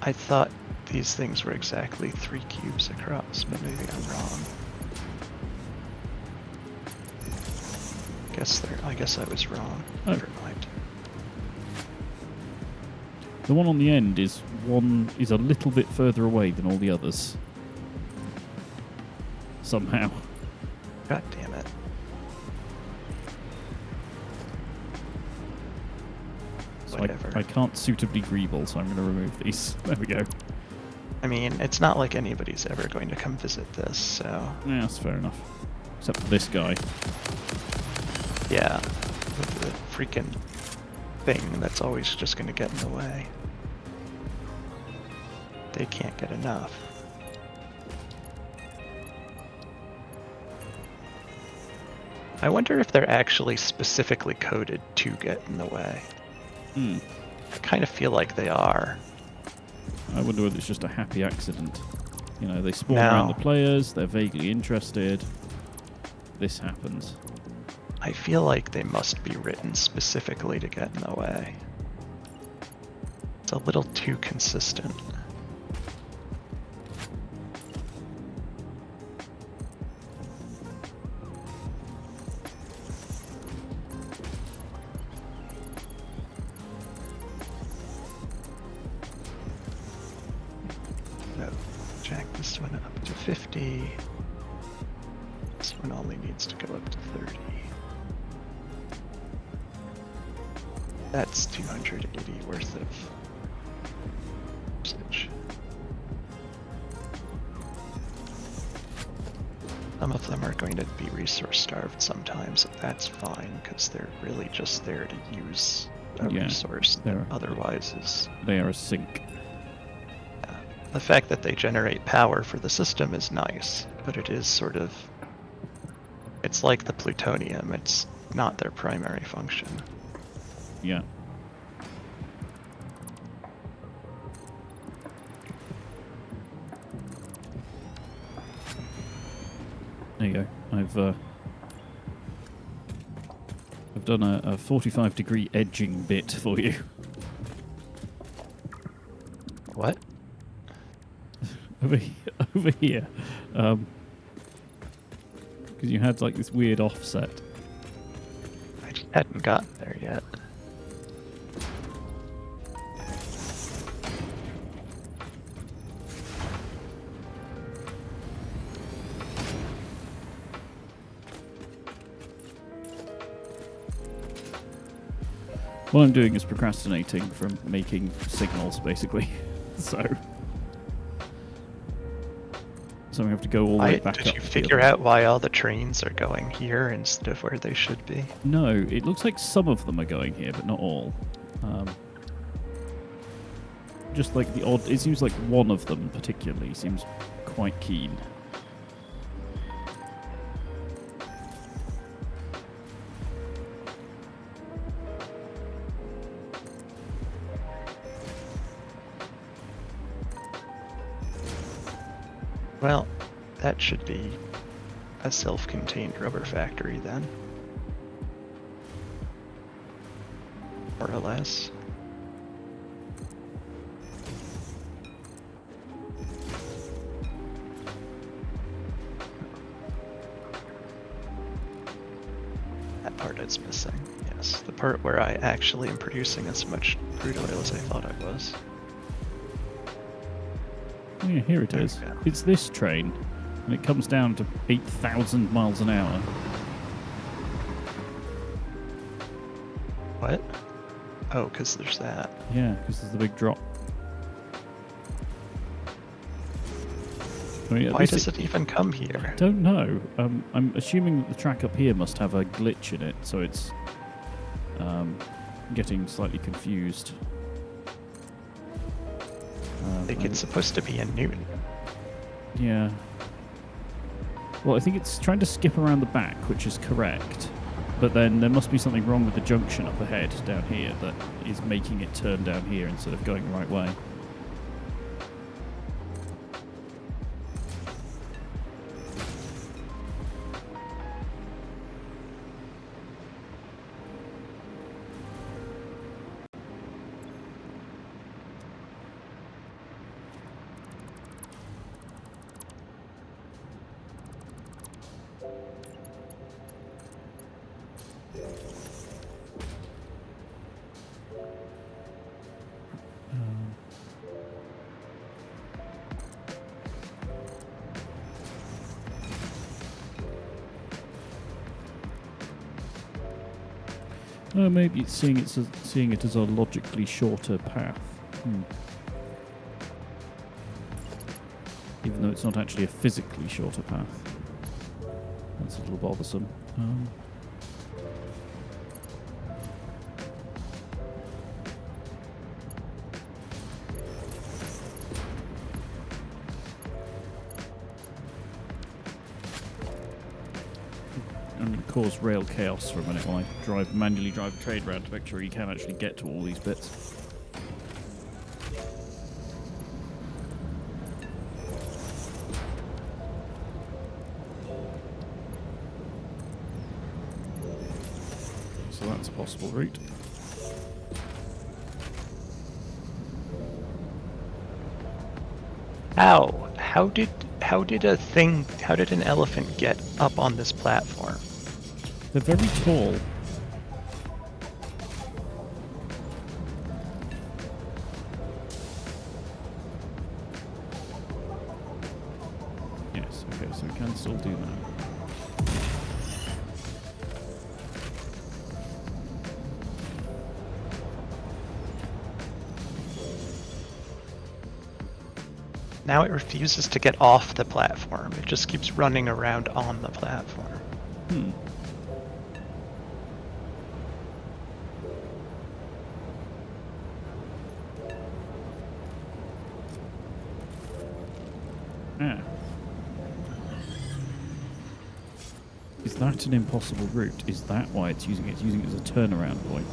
I thought these things were exactly 3 cubes across, but maybe I'm wrong. I guess I was wrong. Oh. Never mind. The one on the end is a little bit further away than all the others. Somehow. God damn it. So Whatever. I can't suitably greeble, so I'm going to remove these. There we go. I mean, it's not like anybody's ever going to come visit this, so... Yeah, that's fair enough. Except for this guy. Yeah, with the freaking thing that's always just going to get in the way. They can't get enough. I wonder if they're actually specifically coded to get in the way. Hmm. I kind of feel like they are. I wonder whether it's just a happy accident. You know, they spawn No. around the players, they're vaguely interested. This happens. I feel like they must be written specifically to get in the way. It's a little too consistent. No, jack this one up to 50. This one only needs to go up to 30. That's 280 worth of usage. Some of them are going to be resource starved sometimes, and that's fine, because they're really just there to use a Yeah, resource that they're- otherwise is... They are a sink. The fact that they generate power for the system is nice, but it is sort of... It's like the plutonium, it's not their primary function. Yeah. There you go. I've done a 45-degree edging bit for you. What? over here. Because you had like this weird offset. I just hadn't gotten there yet. What I'm doing is procrastinating from making signals, basically. So we have to go all the way back Did up. you to the figure other- out why all the trains are going here instead of where they should be? No, it looks like some of them are going here, but not all. Just like the odd... It seems like one of them particularly seems quite keen. Well, that should be a self-contained rubber factory then. More or less. That part is missing, yes. The part where I actually am producing as much crude oil as I thought I was. Oh, yeah, here it There we is. go. It's this train, and it comes down to 8,000 miles an hour. What? Oh, because there's that. Yeah, because there's the big drop. I mean, at Why least does it even come here? Don't know. I'm assuming that the track up here must have a glitch in it, so it's getting slightly confused. I think it's supposed to be in Newton. Yeah. Well, I think it's trying to skip around the back, which is correct. But then there must be something wrong with the junction up ahead down here that is making it turn down here instead of going the right way. Oh, maybe it's seeing it as a logically shorter path. Even though it's not actually a physically shorter path. That's a little bothersome. I'm going to cause rail chaos for a minute while I manually drive a trade round to make sure you can actually get to all these bits. So that's a possible route. How did an elephant get up on this platform? They're very tall. Yes, okay, so we can still do that. Now it refuses to get off the platform. It just keeps running around on the platform. Is that an impossible route? Is that why it's using it? It's using it as a turnaround point.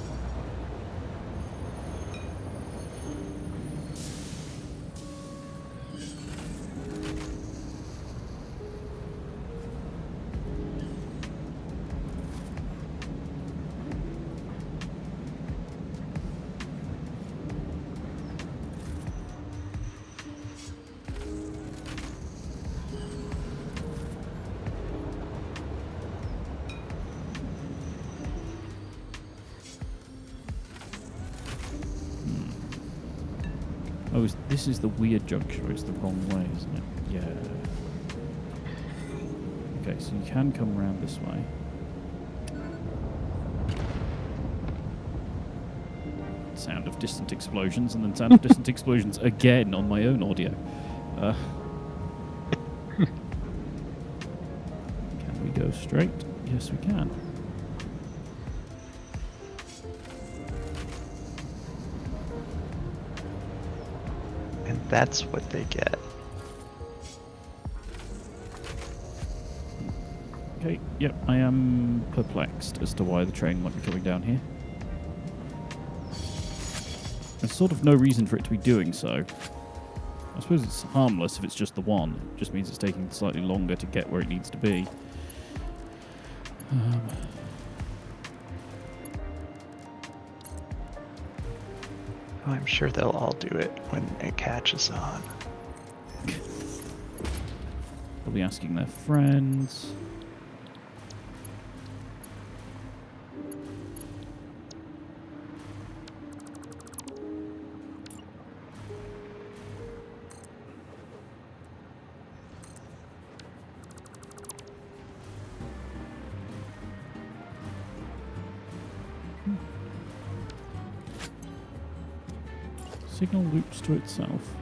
Oh, this is the weird junction, or it's the wrong way, isn't it? Yeah. Okay, so you can come around this way. Sound of distant explosions, and then sound of distant explosions again on my own audio. Can we go straight? Yes, we can. And that's what they get. Okay, yep, I am perplexed as to why the train might be coming down here. There's sort of no reason for it to be doing so. I suppose it's harmless if it's just the one. It just means it's taking slightly longer to get where it needs to be. I'm sure they'll all do it when it catches on. They'll be asking their friends. Signal loops to itself.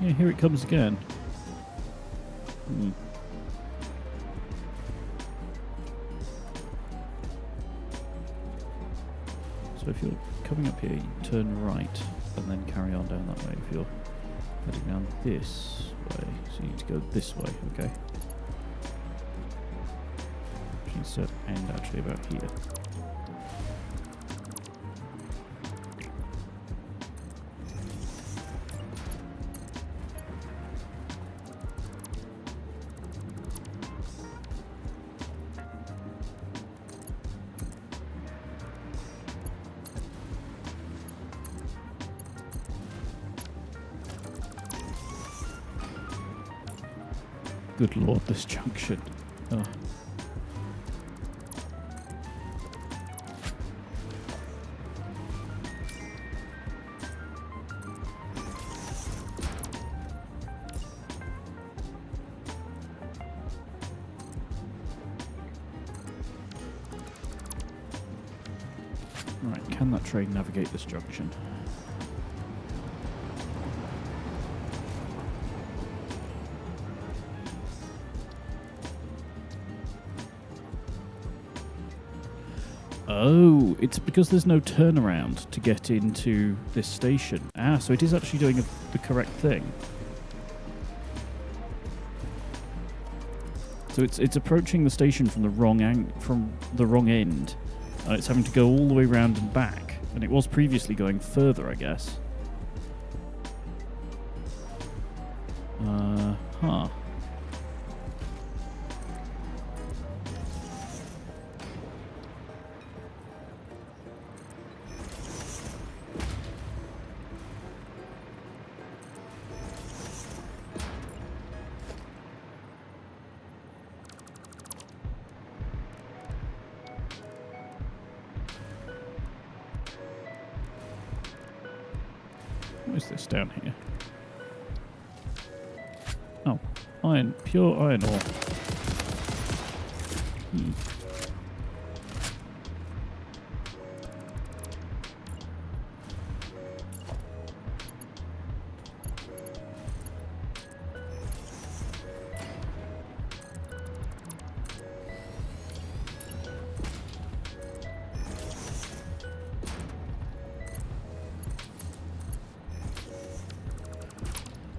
Yeah, here it comes again. So if you're coming up here, you turn right and then carry on down that way. If you're heading down this way, so you need to go this way, okay? Which needs to end actually about here. Good lord, this junction. Oh. Right, can that train navigate this junction? Oh, it's because there's no turnaround to get into this station. Ah, so it is actually doing the correct thing. So it's approaching the station from the wrong end. And it's having to go all the way round and back. And it was previously going further, I guess. Huh. What is this down here? Oh, pure iron ore.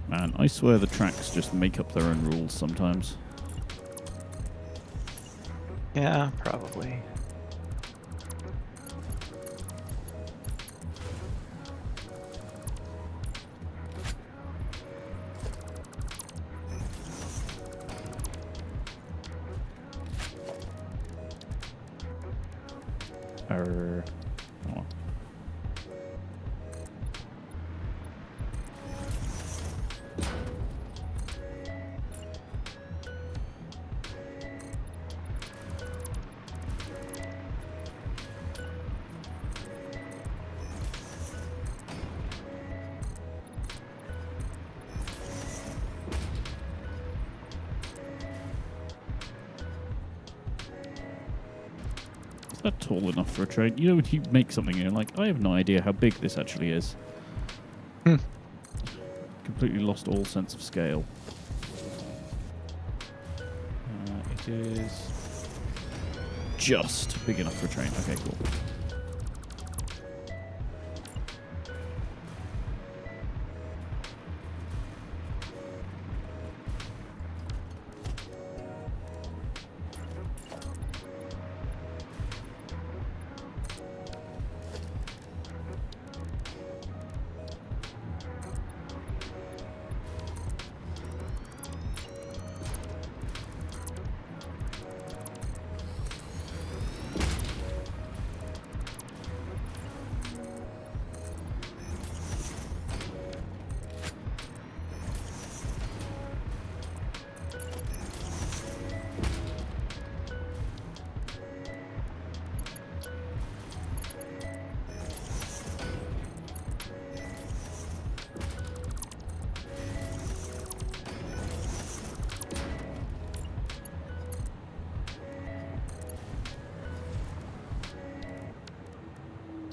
Man, I swear the tracks just make up their own rules sometimes. Yeah, probably. Oh. Is that tall enough for a train? You know, when you make something and you're like, I have no idea how big this actually is. Completely lost all sense of scale. It is just big enough for a train. Okay, cool.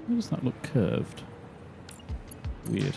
Why does that look curved? Weird.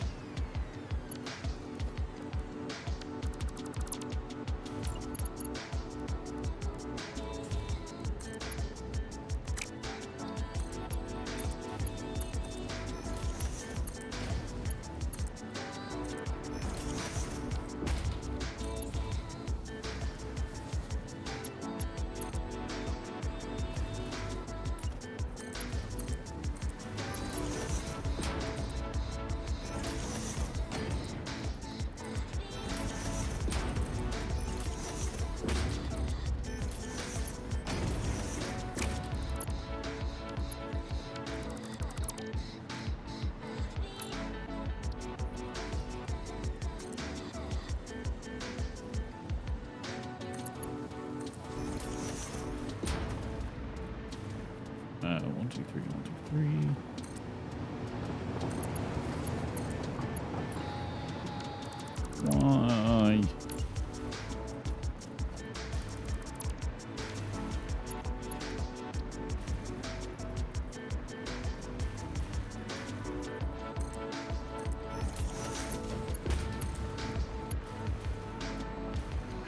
1, 2, 3, 1, 2, 3. Why?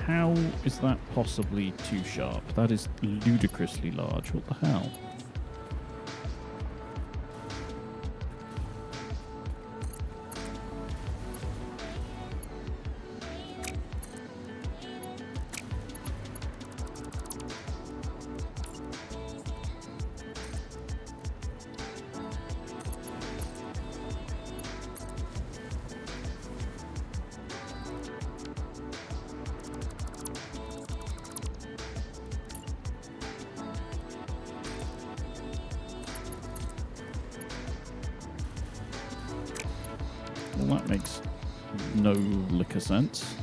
How is that possibly too sharp? That is ludicrously large. What the hell? Well, that makes no liquor sense.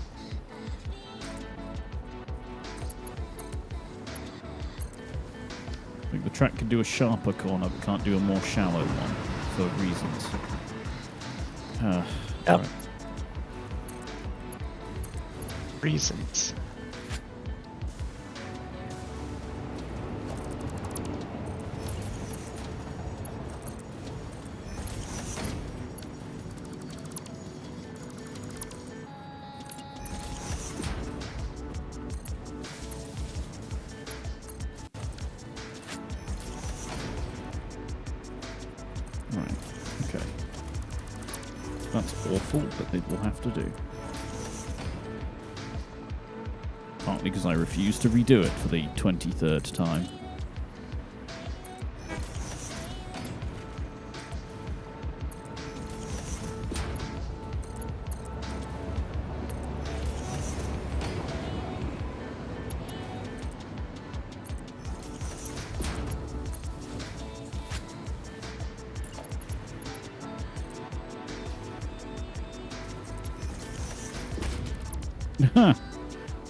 I think the track can do a sharper corner, but can't do a more shallow one for reasons. Yep. Right. Reasons. Right, okay. That's awful, but it will have to do. Partly because I refuse to redo it for the 23rd time.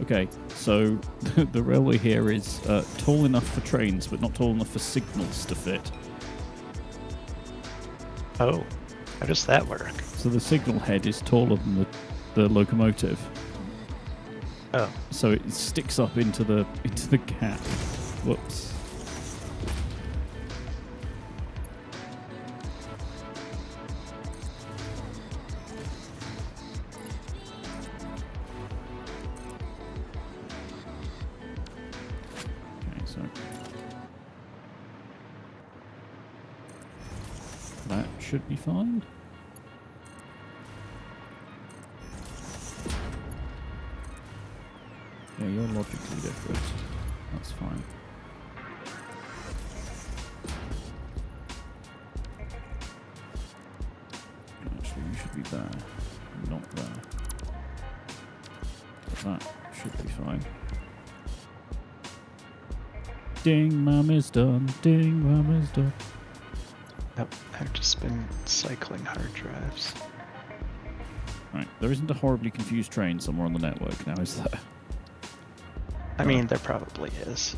Okay, so the railway here is tall enough for trains, but not tall enough for signals to fit. Oh, how does that work? So the signal head is taller than the locomotive. Oh, So it sticks up into the gap. Whoops. Okay, so that should be fine. Yeah, you're logically different. That's fine. Actually, you should be there, not there. But that should be fine. Ding, mum is done. Ding, mum is done. nope. I've just been cycling hard drives. Right, there isn't a horribly confused train somewhere on the network now, is there? I mean, there probably is.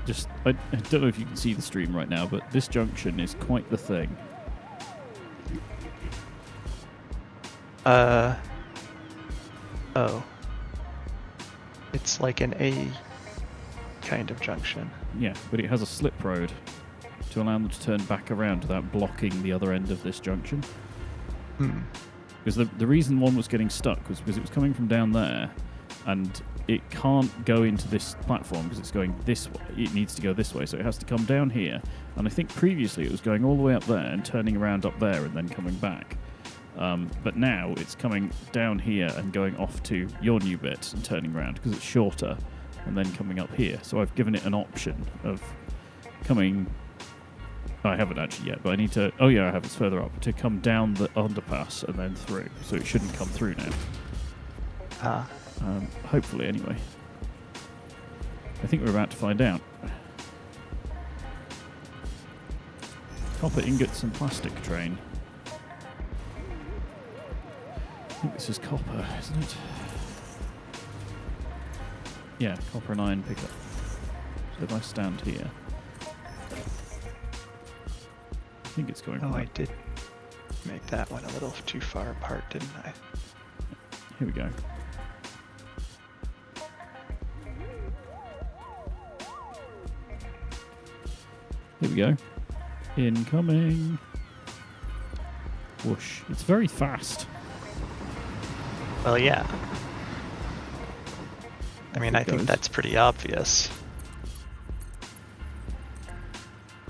Just, I don't know if you can see the stream right now, but this junction is quite the thing. Oh. It's like an A kind of junction. Yeah, but it has a slip road to allow them to turn back around without blocking the other end of this junction. Hmm. Because the reason one was getting stuck was because it was coming from down there, and it can't go into this platform because it's going this way. It needs to go this way, so it has to come down here. And I think previously it was going all the way up there and turning around up there and then coming back. But now it's coming down here and going off to your new bit and turning around because it's shorter, and then coming up here. So I've given it an option of coming... I haven't actually yet, but I need to... Oh yeah, I have. It's further up. To come down the underpass and then through. So it shouldn't come through now. Ah. Hopefully, anyway. I think we're about to find out. Copper ingots and plastic train. I think this is copper, isn't it? Yeah, copper and iron pickup. So if I stand here... think it's going Oh, right. I did make that one a little too far apart, didn't I? Here we go. Here we go. Incoming. Whoosh. It's very fast. Well, yeah. I mean, I think goes. that's pretty obvious.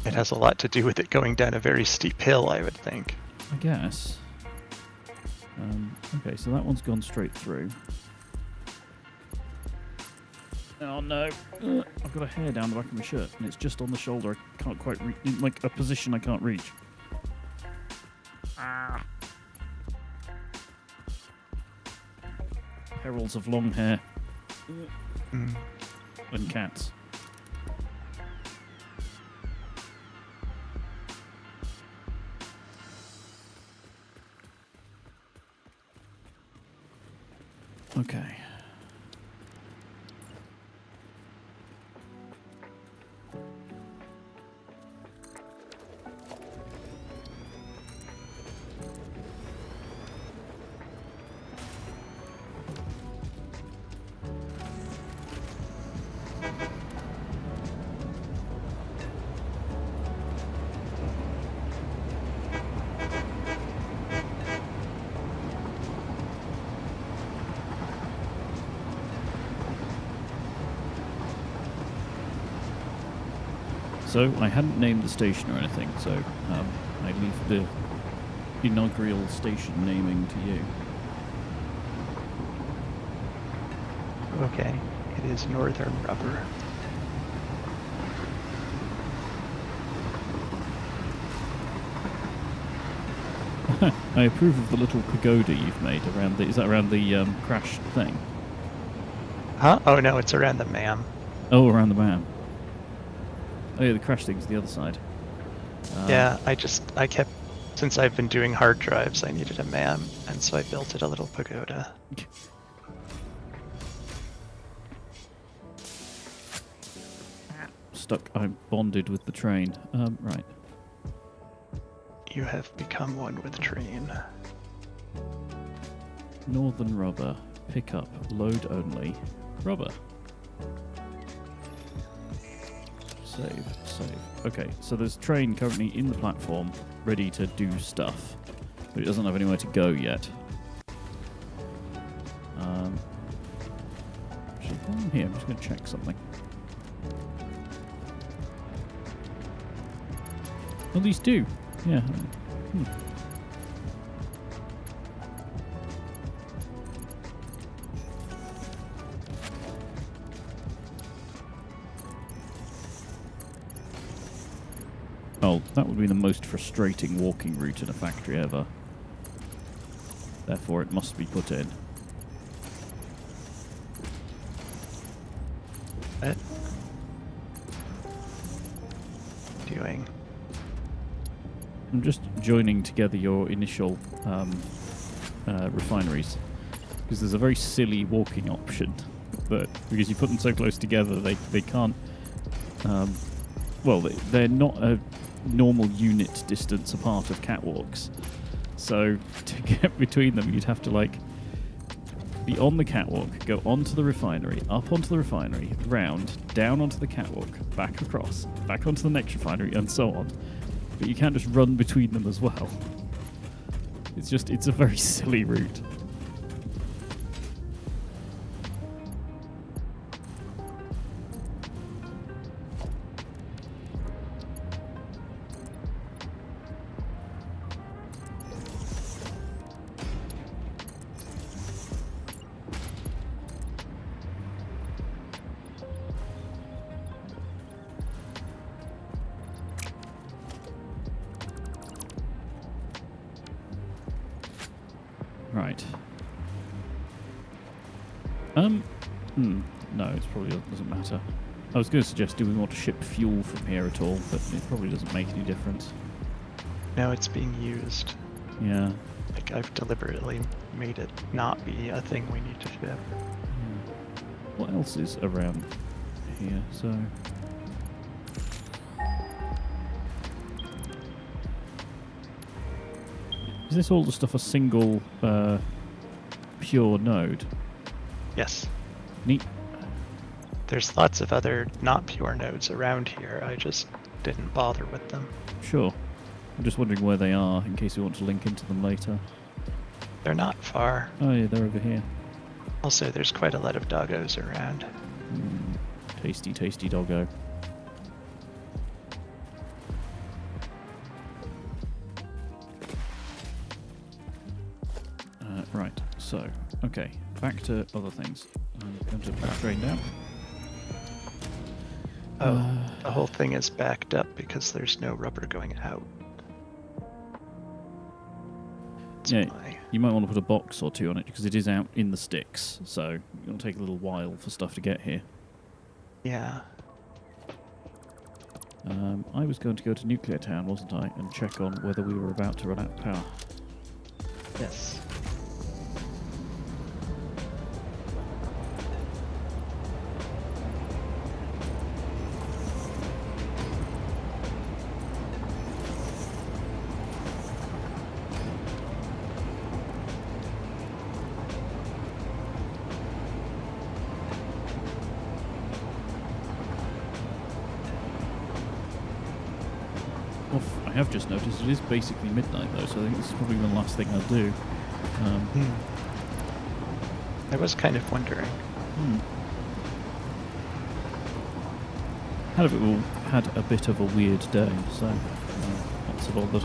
It has a lot to do with it going down a very steep hill, I would think. I guess. Okay, so that one's gone straight through. Oh no! I've got a hair down the back of my shirt, and it's just on the shoulder. I can't quite reach, in like a position I can't reach. Ah! Perils of long hair Mm. and cats. Okay. So, I hadn't named the station or anything, so I leave the inaugural station naming to you. Okay, it is Northern Rubber. I approve of the little pagoda you've made around the... Is that around the crashed thing? Huh? Oh no, it's around the MAM. Oh, around the man. Oh yeah, the crash thing's the other side. Yeah, I kept, since I've been doing hard drives, I needed a MAM, and so I built it a little pagoda. Stuck. I'm bonded with the train. Right. You have become one with train. Northern Rubber. Pick up. Load only. Rubber. Save. Okay, so there's a train currently in the platform, ready to do stuff, but it doesn't have anywhere to go yet. Actually, while I'm here, I'm just going to check something. Well, these do. Yeah. Oh, that would be the most frustrating walking route in a factory ever. Therefore, it must be put in. What? Doing? I'm just joining together your initial refineries, because there's a very silly walking option, but because you put them so close together, they can't. Well, they're not a normal unit distance apart of catwalks, so to get between them, you'd have to like be on the catwalk, go onto the refinery, up onto the refinery, round, down onto the catwalk, back across, back onto the next refinery, and so on. But you can't just run between them as well. It's a very silly route. Right. No, it probably doesn't matter. I was going to suggest, do we want to ship fuel from here at all, but it probably doesn't make any difference. No, it's being used. Yeah. Like, I've deliberately made it not be a thing we need to ship. Yeah. What else is around here? So... Is this all the stuff a single pure node? Yes. Neat. There's lots of other not pure nodes around here. I just didn't bother with them. Sure. I'm just wondering where they are in case we want to link into them later. They're not far. Oh yeah, they're over here. Also, there's quite a lot of doggos around. Tasty, tasty doggo. Right, so, okay, back to other things. I'm going to put the train down. The whole thing is backed up because there's no rubber going out. Yeah, you might want to put a box or two on it because it is out in the sticks, so it'll take a little while for stuff to get here. Yeah. I was going to go to Nuclear Town, wasn't I, and check on whether we were about to run out of power. Yes. I have just noticed it is basically midnight though, so I think this is probably the last thing I'll do. I was kind of wondering. Had a bit of a weird day, so not so bothered.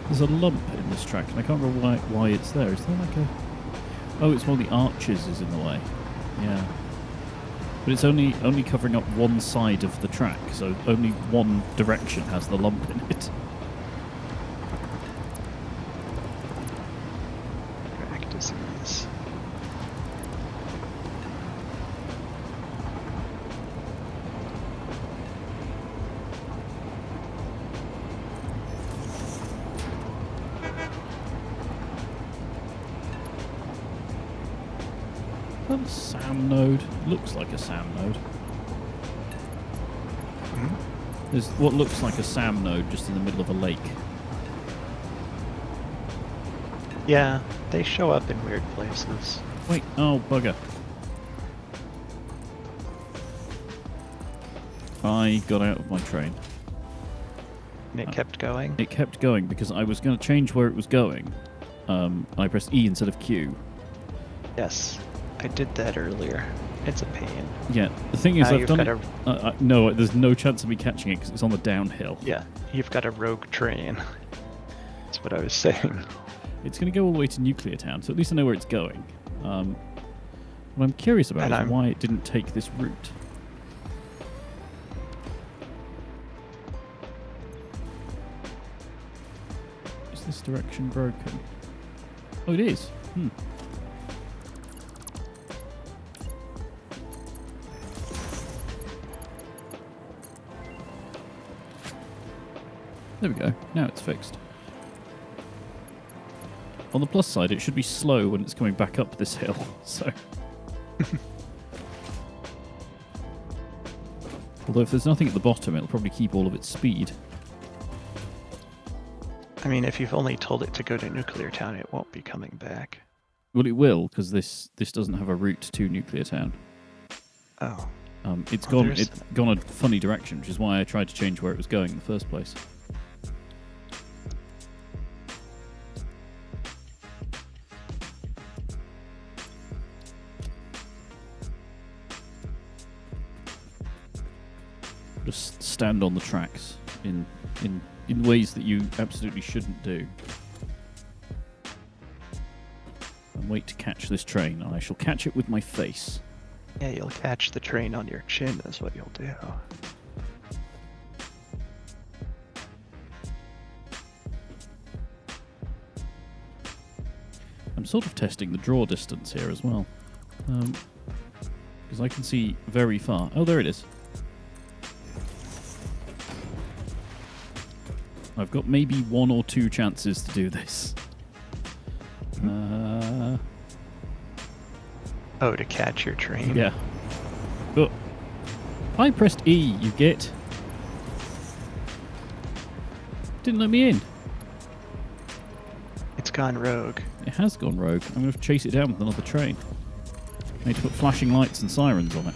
There's a lump in this track, and I can't remember why it's there. Is there like a... Oh, it's one of the arches is in the way. Yeah. But it's only covering up one side of the track, so only one direction has the lump in it. Track disease. Is that a SAM node? Looks like a SAM node. There's what looks like a SAM node just in the middle of a lake. Yeah, they show up in weird places. Wait, oh bugger. I got out of my train. And it kept going? It kept going because I was going to change where it was going. I pressed E instead of Q. Yes. I did that earlier. It's a pain. Yeah, the thing is, Now I've done it. No, there's no chance of me catching it because it's on the downhill. Yeah, you've got a rogue train. That's what I was saying. It's going to go all the way to Nuclear Town, so at least I know where it's going. What I'm curious about is why it didn't take this route. Is this direction broken? Oh, it is. There we go. Now it's fixed. On the plus side, it should be slow when it's coming back up this hill, so... Although if there's nothing at the bottom, it'll probably keep all of its speed. I mean, if you've only told it to go to Nuclear Town, it won't be coming back. Well, it will, because this doesn't have a route to Nuclear Town. Oh. It's gone a funny direction, which is why I tried to change where it was going in the first place. Just stand on the tracks in ways that you absolutely shouldn't do. And wait to catch this train, and I shall catch it with my face. Yeah, you'll catch the train on your chin is what you'll do. I'm sort of testing the draw distance here as well. Because I can see very far. Oh, there it is. I've got maybe 1 or 2 chances to do this. Oh, to catch your train? Yeah. But I pressed E, you git. Didn't let me in. It's gone rogue. It has gone rogue. I'm going to chase it down with another train. I need to put flashing lights and sirens on it.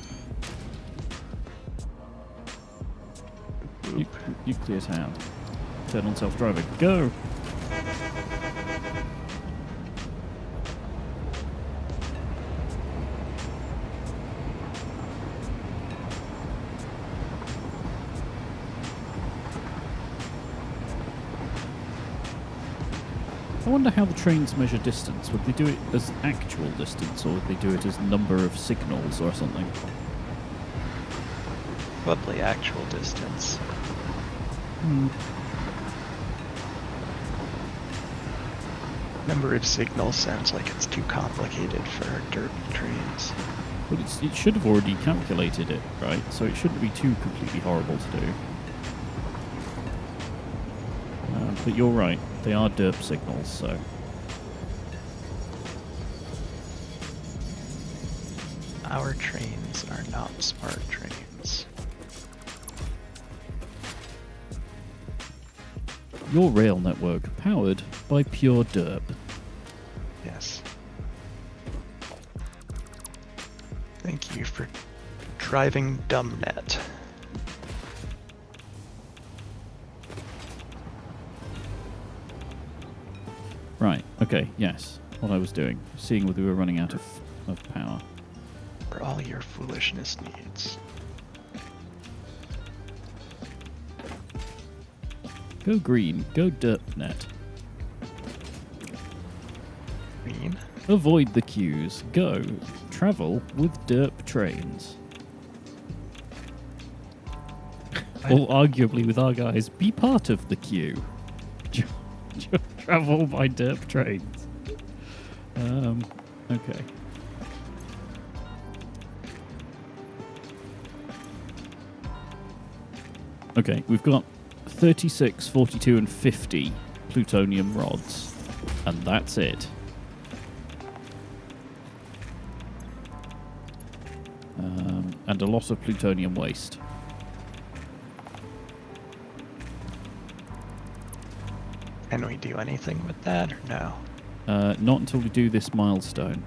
Nuclear sound. Turn on self-driving. Go! I wonder how the trains measure distance. Would they do it as actual distance, or would they do it as number of signals or something? Probably actual distance. Number of signals sounds like it's too complicated for dirt trains. But it should have already calculated it, right? So it shouldn't be too completely horrible to do. But you're right, they are derp signals, so... Our trains are not smart trains. Your rail network, powered by pure derp. Yes. Thank you for driving dumbnet. Right, okay, yes. What I was doing. Seeing whether we were running out of power. For all your foolishness needs. Go green. Go derpnet. Green? Avoid the queues. Go. Travel with derp trains. Or arguably with our guys, be part of the queue. Travel by derp trains. Okay. Okay, we've got 36, 42, and 50 plutonium rods. And that's it. And a lot of plutonium waste. Can we do anything with that or no? Not until we do this milestone.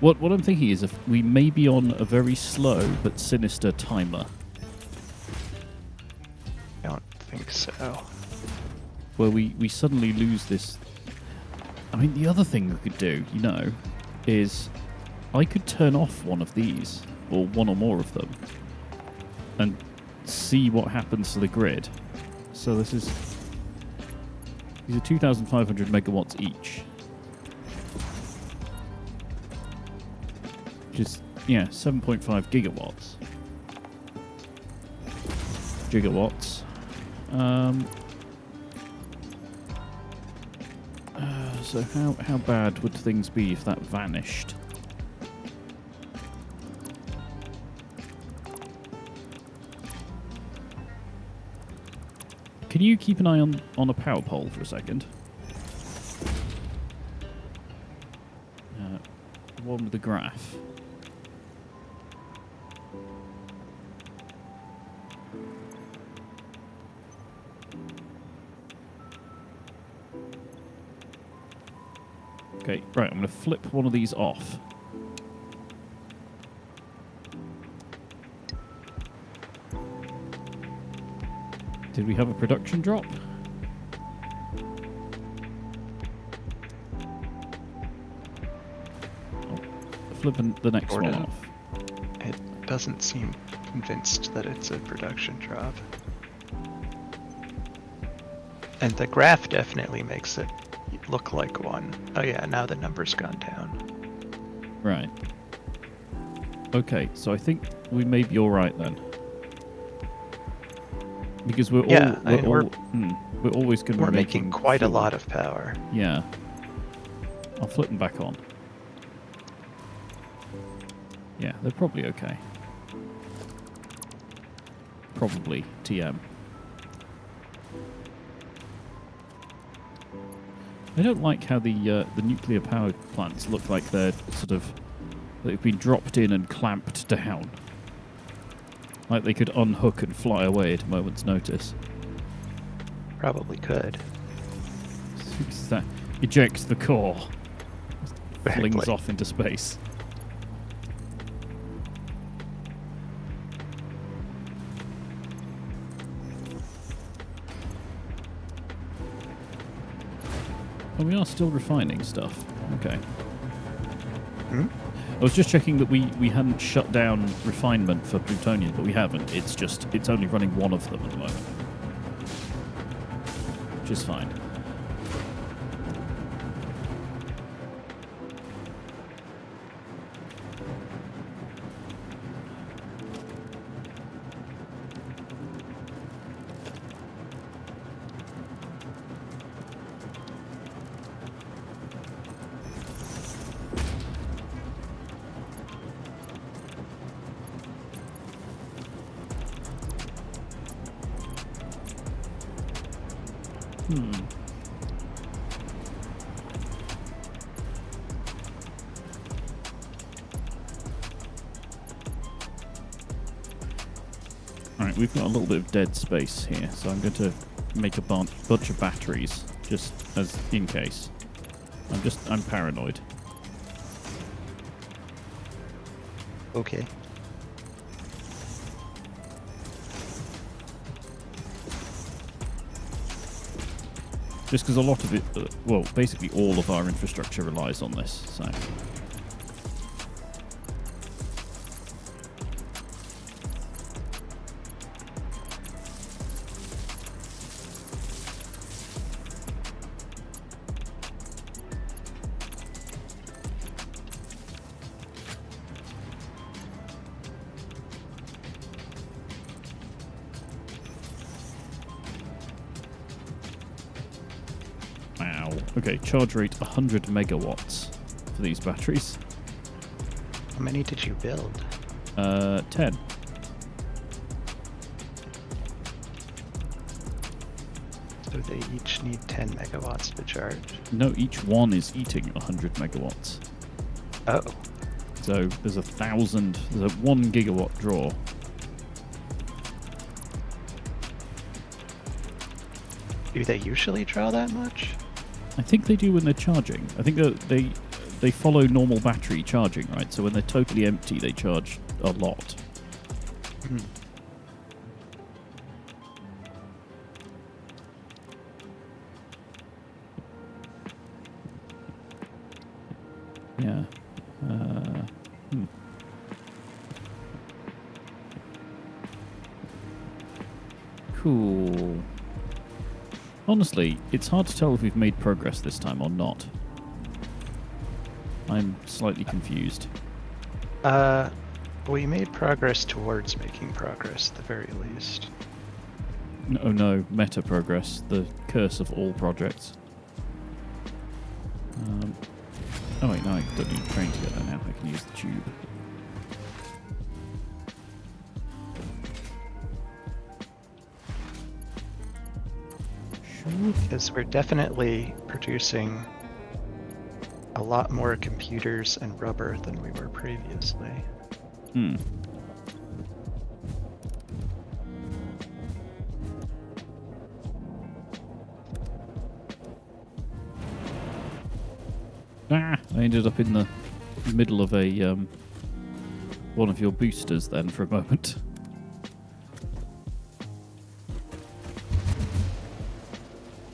What I'm thinking is if we may be on a very slow but sinister timer. I don't think so. Where we suddenly lose this... I mean, the other thing we could do, you know, is I could turn off one of these, or one or more of them, and see what happens to the grid. So this is... These are 2,500 megawatts each. Which is, yeah, 7.5 gigawatts. Gigawatts. So how bad would things be if that vanished? Can you keep an eye on a power pole for a second? The one with the graph. Okay, right, I'm going to flip one of these off. Did we have a production drop? Oh, flipping the next one off. It doesn't seem convinced that it's a production drop. And the graph definitely makes it look like one. Oh yeah, now the number's gone down. Right. Okay, so I think we may be all right then. Because we're always going to be making quite fuel. a lot of power. Yeah. I'll flip them back on. Yeah, they're probably okay. Probably TM. I don't like how the nuclear power plants look like they've been dropped in and clamped down. Like they could unhook and fly away at a moment's notice. Probably could. That ejects the core. Exactly. Flings off into space. Oh, we are still refining stuff. Okay. Hmm? I was just checking that we hadn't shut down refinement for plutonium, but we haven't. It's only running one of them at the moment. Which is fine. Alright, we've got a little bit of dead space here, so I'm going to make a bunch of batteries, just as in case. I'm paranoid. Okay. Just because a lot of it, well, basically all of our infrastructure relies on this, so... Wow. Okay, charge rate 100 megawatts for these batteries. How many did you build? 10. So they each need 10 megawatts to charge. No, each one is eating 100 megawatts. Oh. So there's a 1 gigawatt draw. Do they usually draw that much? I think they do when they're charging. I think that they follow normal battery charging, right? So when they're totally empty, they charge a lot. Hmm. Yeah. Cool. Honestly, it's hard to tell if we've made progress this time or not. I'm slightly confused. We made progress towards making progress, at the very least. Oh no, meta progress, the curse of all projects. Oh wait, no, I don't need a train to get there now. I can use the tube. Because we're definitely producing a lot more computers and rubber than we were previously. Hmm. Ah! I ended up in the middle of a one of your boosters then for a moment.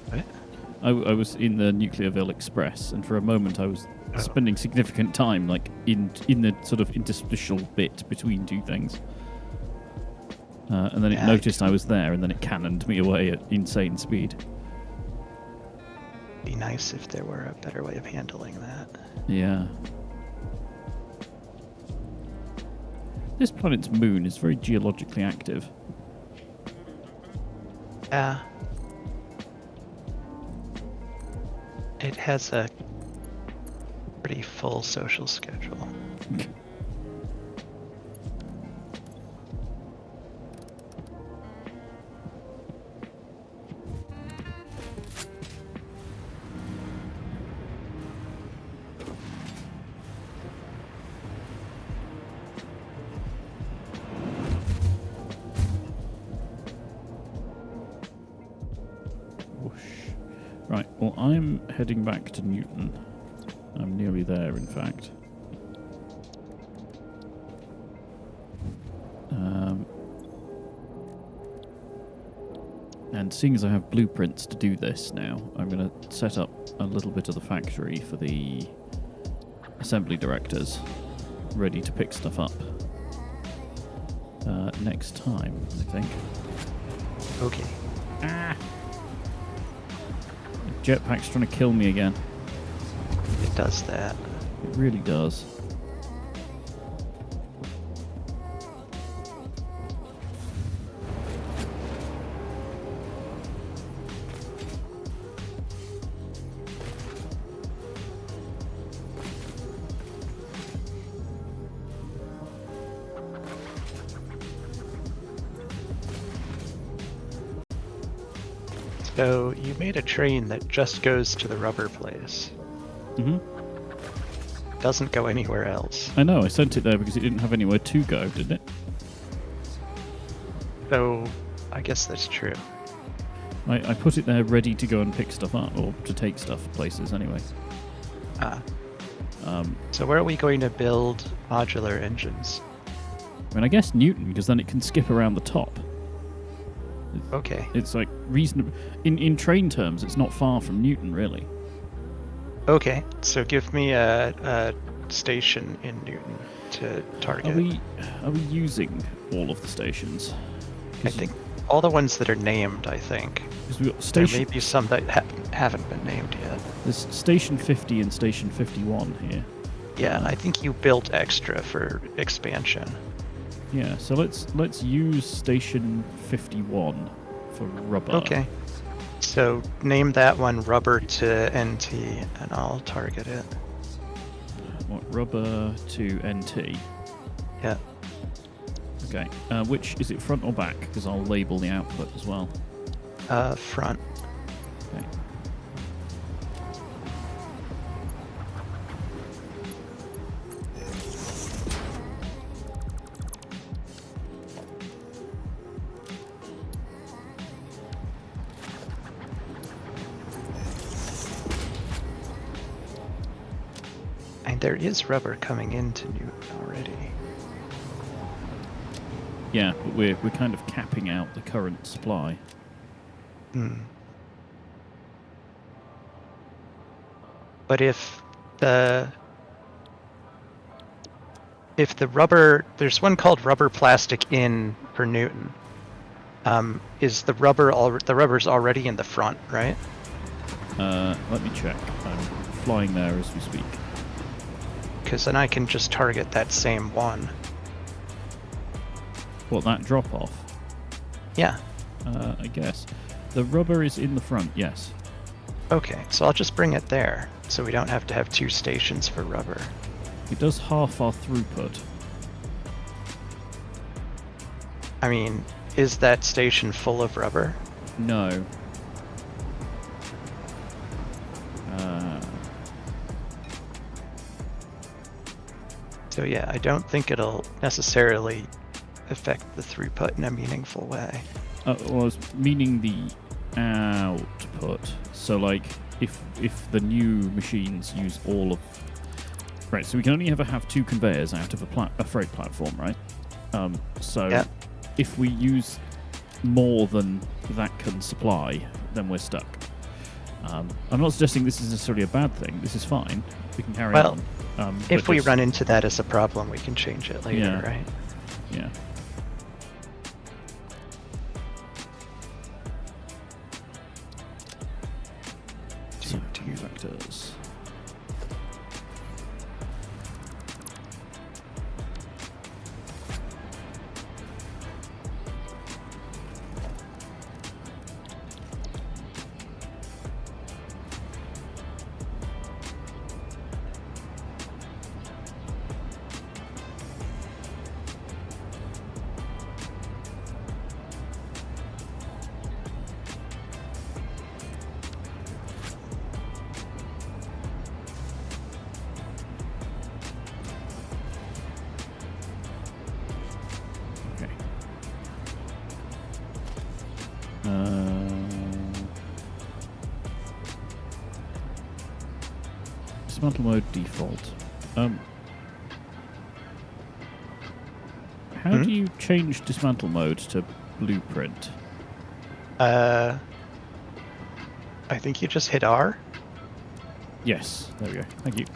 What? I was in the Nuclearville Express, and for a moment I was spending significant time, like in the sort of interstitial bit between two things, and then it noticed I was there, and then it cannoned me away at insane speed. Be nice if there were a better way of handling that. Yeah. This planet's moon is very geologically active. Yeah. It has a pretty full social schedule. Well, I'm heading back to Newton. I'm nearly there, in fact. And seeing as I have blueprints to do this now, I'm going to set up a little bit of the factory for the assembly directors, ready to pick stuff up next time, I think. Okay. Ah! The jetpack's trying to kill me again. It does that. It really does. So you made a train that just goes to the rubber place. Mm-hmm. Doesn't go anywhere else. I know, I sent it there because it didn't have anywhere to go, did it? So I guess that's true. I put it there ready to go and pick stuff up, or to take stuff places anyway. So where are we going to build modular engines? I mean, I guess Newton, because then it can skip around the top. Okay. It's like reasonable. In train terms, it's not far from Newton, really. Okay, so give me a station in Newton to target. Are we using all of the stations? I think all the ones that are named, I think. Because we've got There station. may be some that haven't been named yet. There's Station 50 and Station 51 here. Yeah, I think you built extra for expansion. Yeah, so let's use Station 51 for rubber. Okay. So name that one rubber to NT, and I'll target it. What, rubber to NT? Yeah. Okay. Which is it, front or back? Because I'll label the output as well. Front. Okay. And there is rubber coming into Newton already. Yeah, but we're kind of capping out the current supply. But if the rubber, there's one called rubber plastic in for Newton. Is the rubber's already in the front, right? Let me check. I'm flying there as we speak. Because then I can just target that same one. What, that drop off? Yeah. I guess. The rubber is in the front, yes. Okay, so I'll just bring it there, so we don't have to have two stations for rubber. It does half our throughput. I mean, is that station full of rubber? No. So yeah, I don't think it'll necessarily affect the throughput in a meaningful way. Well, I was meaning the output. So, like, if the new machines use all of... Right, so we can only ever have two conveyors out of a freight platform, right? So, yeah. If we use more than that can supply, then we're stuck. I'm not suggesting this is necessarily a bad thing. This is fine. We can carry on. If we run into that as a problem, we can change it later, Yeah. right? Yeah. Two vectors. Dismantle mode default. How do you change dismantle mode to blueprint? I think you just hit R. Yes, there we go. Thank you.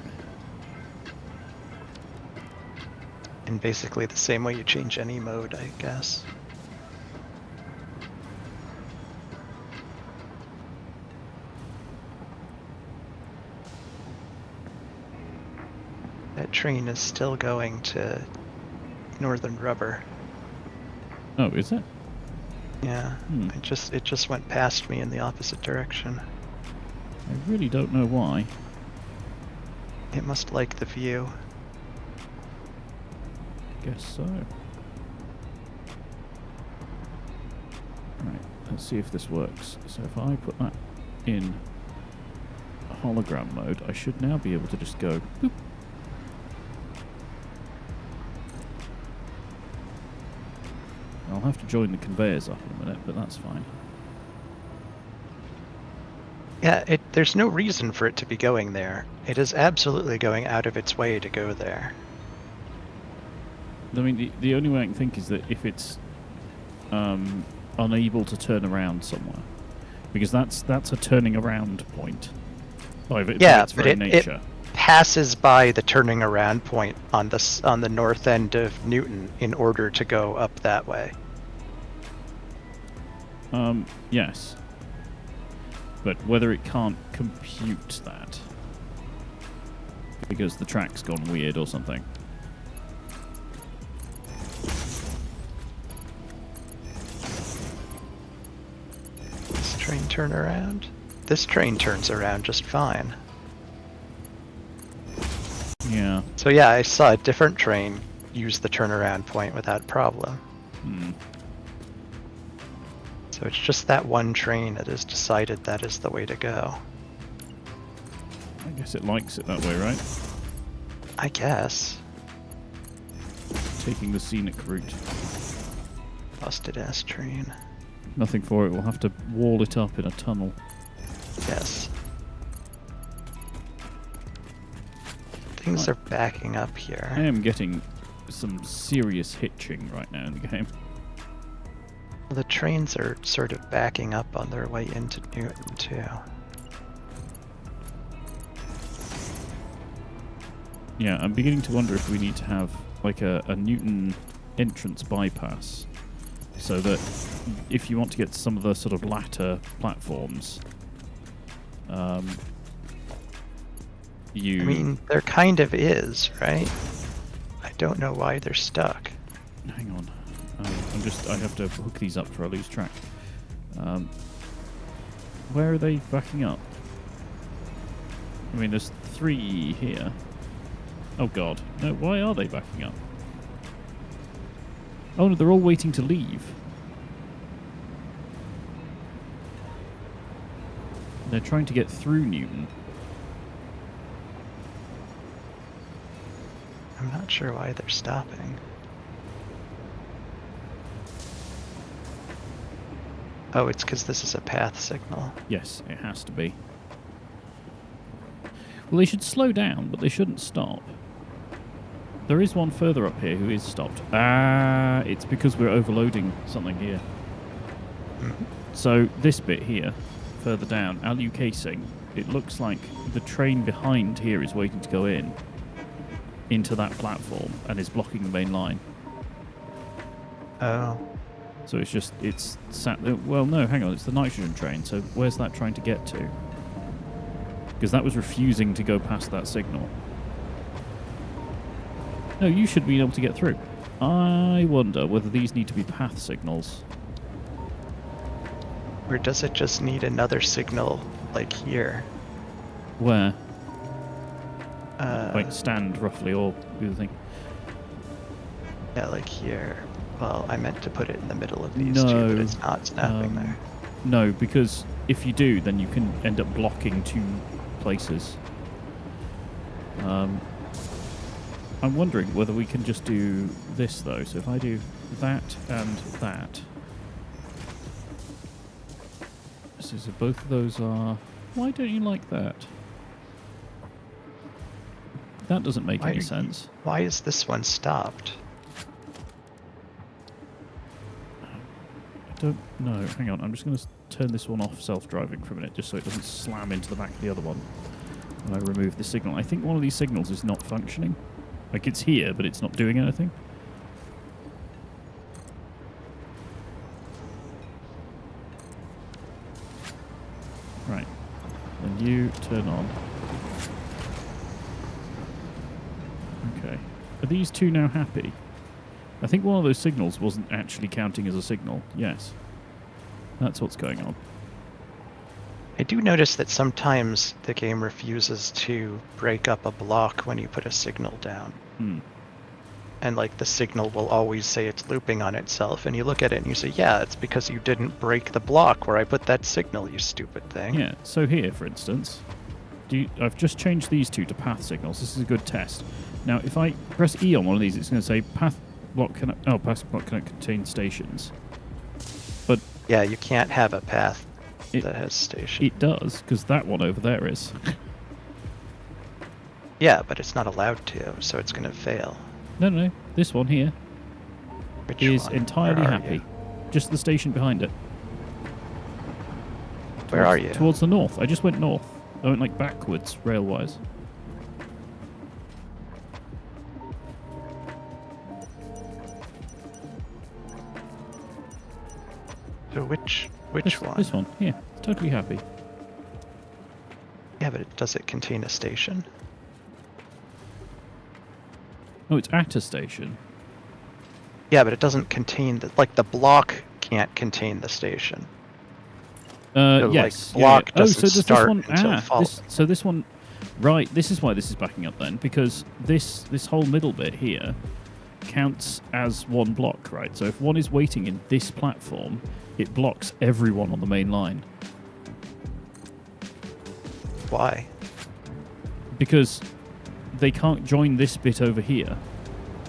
In basically the same way you change any mode, I guess. That train is still going to Northern Rubber. Oh, is it? Yeah, it just went past me in the opposite direction. I really don't know why. It must like the view. Guess so. Right, let's see if this works. So if I put that in hologram mode, I should now be able to just go boop. I'll have to join the conveyors up in a minute, but that's fine. Yeah, there's no reason for it to be going there. It is absolutely going out of its way to go there. I mean, the only way I can think is that if it's unable to turn around somewhere, because that's a turning around point. By its very nature. It passes by the turning around point on the north end of Newton in order to go up that way. Yes. But whether it can't compute that because the track's gone weird or something. This train turn around? This train turns around just fine. Yeah. So yeah, I saw a different train use the turnaround point without problem. So it's just that one train that has decided that is the way to go. I guess it likes it that way, right? I guess. Taking the scenic route. Busted ass train. Nothing for it. We'll have to wall it up in a tunnel. Yes. Things are backing up here. I am getting some serious hitching right now in the game. The trains are sort of backing up on their way into Newton, too. Yeah, I'm beginning to wonder if we need to have like a Newton entrance bypass so that if you want to get to some of the sort of latter platforms, I mean, there kind of is, right? I don't know why they're stuck. Hang on. I have to hook these up or I lose track. Where are they backing up? I mean, there's 3 here. Oh god. No, why are they backing up? Oh no, they're all waiting to leave. They're trying to get through Newton. I'm not sure why they're stopping. Oh, it's because this is a path signal. Yes, it has to be. Well, they should slow down, but they shouldn't stop. There is one further up here who is stopped. It's because we're overloading something here. So this bit here, further down, Alu casing, it looks like the train behind here is waiting to go into that platform and is blocking the main line. Oh. So it's sat there. Well, no, hang on, it's the nitrogen train, so where's that trying to get to? Because that was refusing to go past that signal. No, you should be able to get through. I wonder whether these need to be path signals. Or does it just need another signal, like here? Where? Like stand, roughly, or do the thing. Yeah, like here. Well, I meant to put it in the middle of these two, but it's not snapping there. No, because if you do, then you can end up blocking 2 places. I'm wondering whether we can just do this, though. So if I do that and that. So both of those are... Why don't you like that? That doesn't make Why any are sense. Why is this one stopped? I don't know. Hang on, I'm just going to turn this one off self-driving for a minute, just so it doesn't slam into the back of the other one when I remove the signal. I think one of these signals is not functioning. Like, it's here, but it's not doing anything. Right. And you turn on. Okay. Are these two now happy? I think one of those signals wasn't actually counting as a signal. Yes. That's what's going on. I do notice that sometimes the game refuses to break up a block when you put a signal down. Hmm. And like the signal will always say it's looping on itself, and you look at it and you say, yeah, it's because you didn't break the block where I put that signal, you stupid thing. Yeah, so here, for instance, I've just changed these two to path signals. This is a good test. Now, if I press E on one of these, it's going to say path block cannot contain stations. But yeah, you can't have a path that has station. It does, because that one over there is. Yeah, but it's not allowed to, so it's going to fail. No. This one here is entirely happy. Just the station behind it. Where are you? Towards the north. I just went north. I went like backwards, rail-wise. So which one? This one, here. It's totally happy. Yeah, but does it contain a station? Oh, it's at a station. Yeah, but it doesn't contain the block can't contain the station. So, Yes. Block doesn't so does start this one, until fall. So this one, right? This is why this is backing up then, because this whole middle bit here counts as one block, right? So if one is waiting in this platform, it blocks everyone on the main line. Why? Because they can't join this bit over here,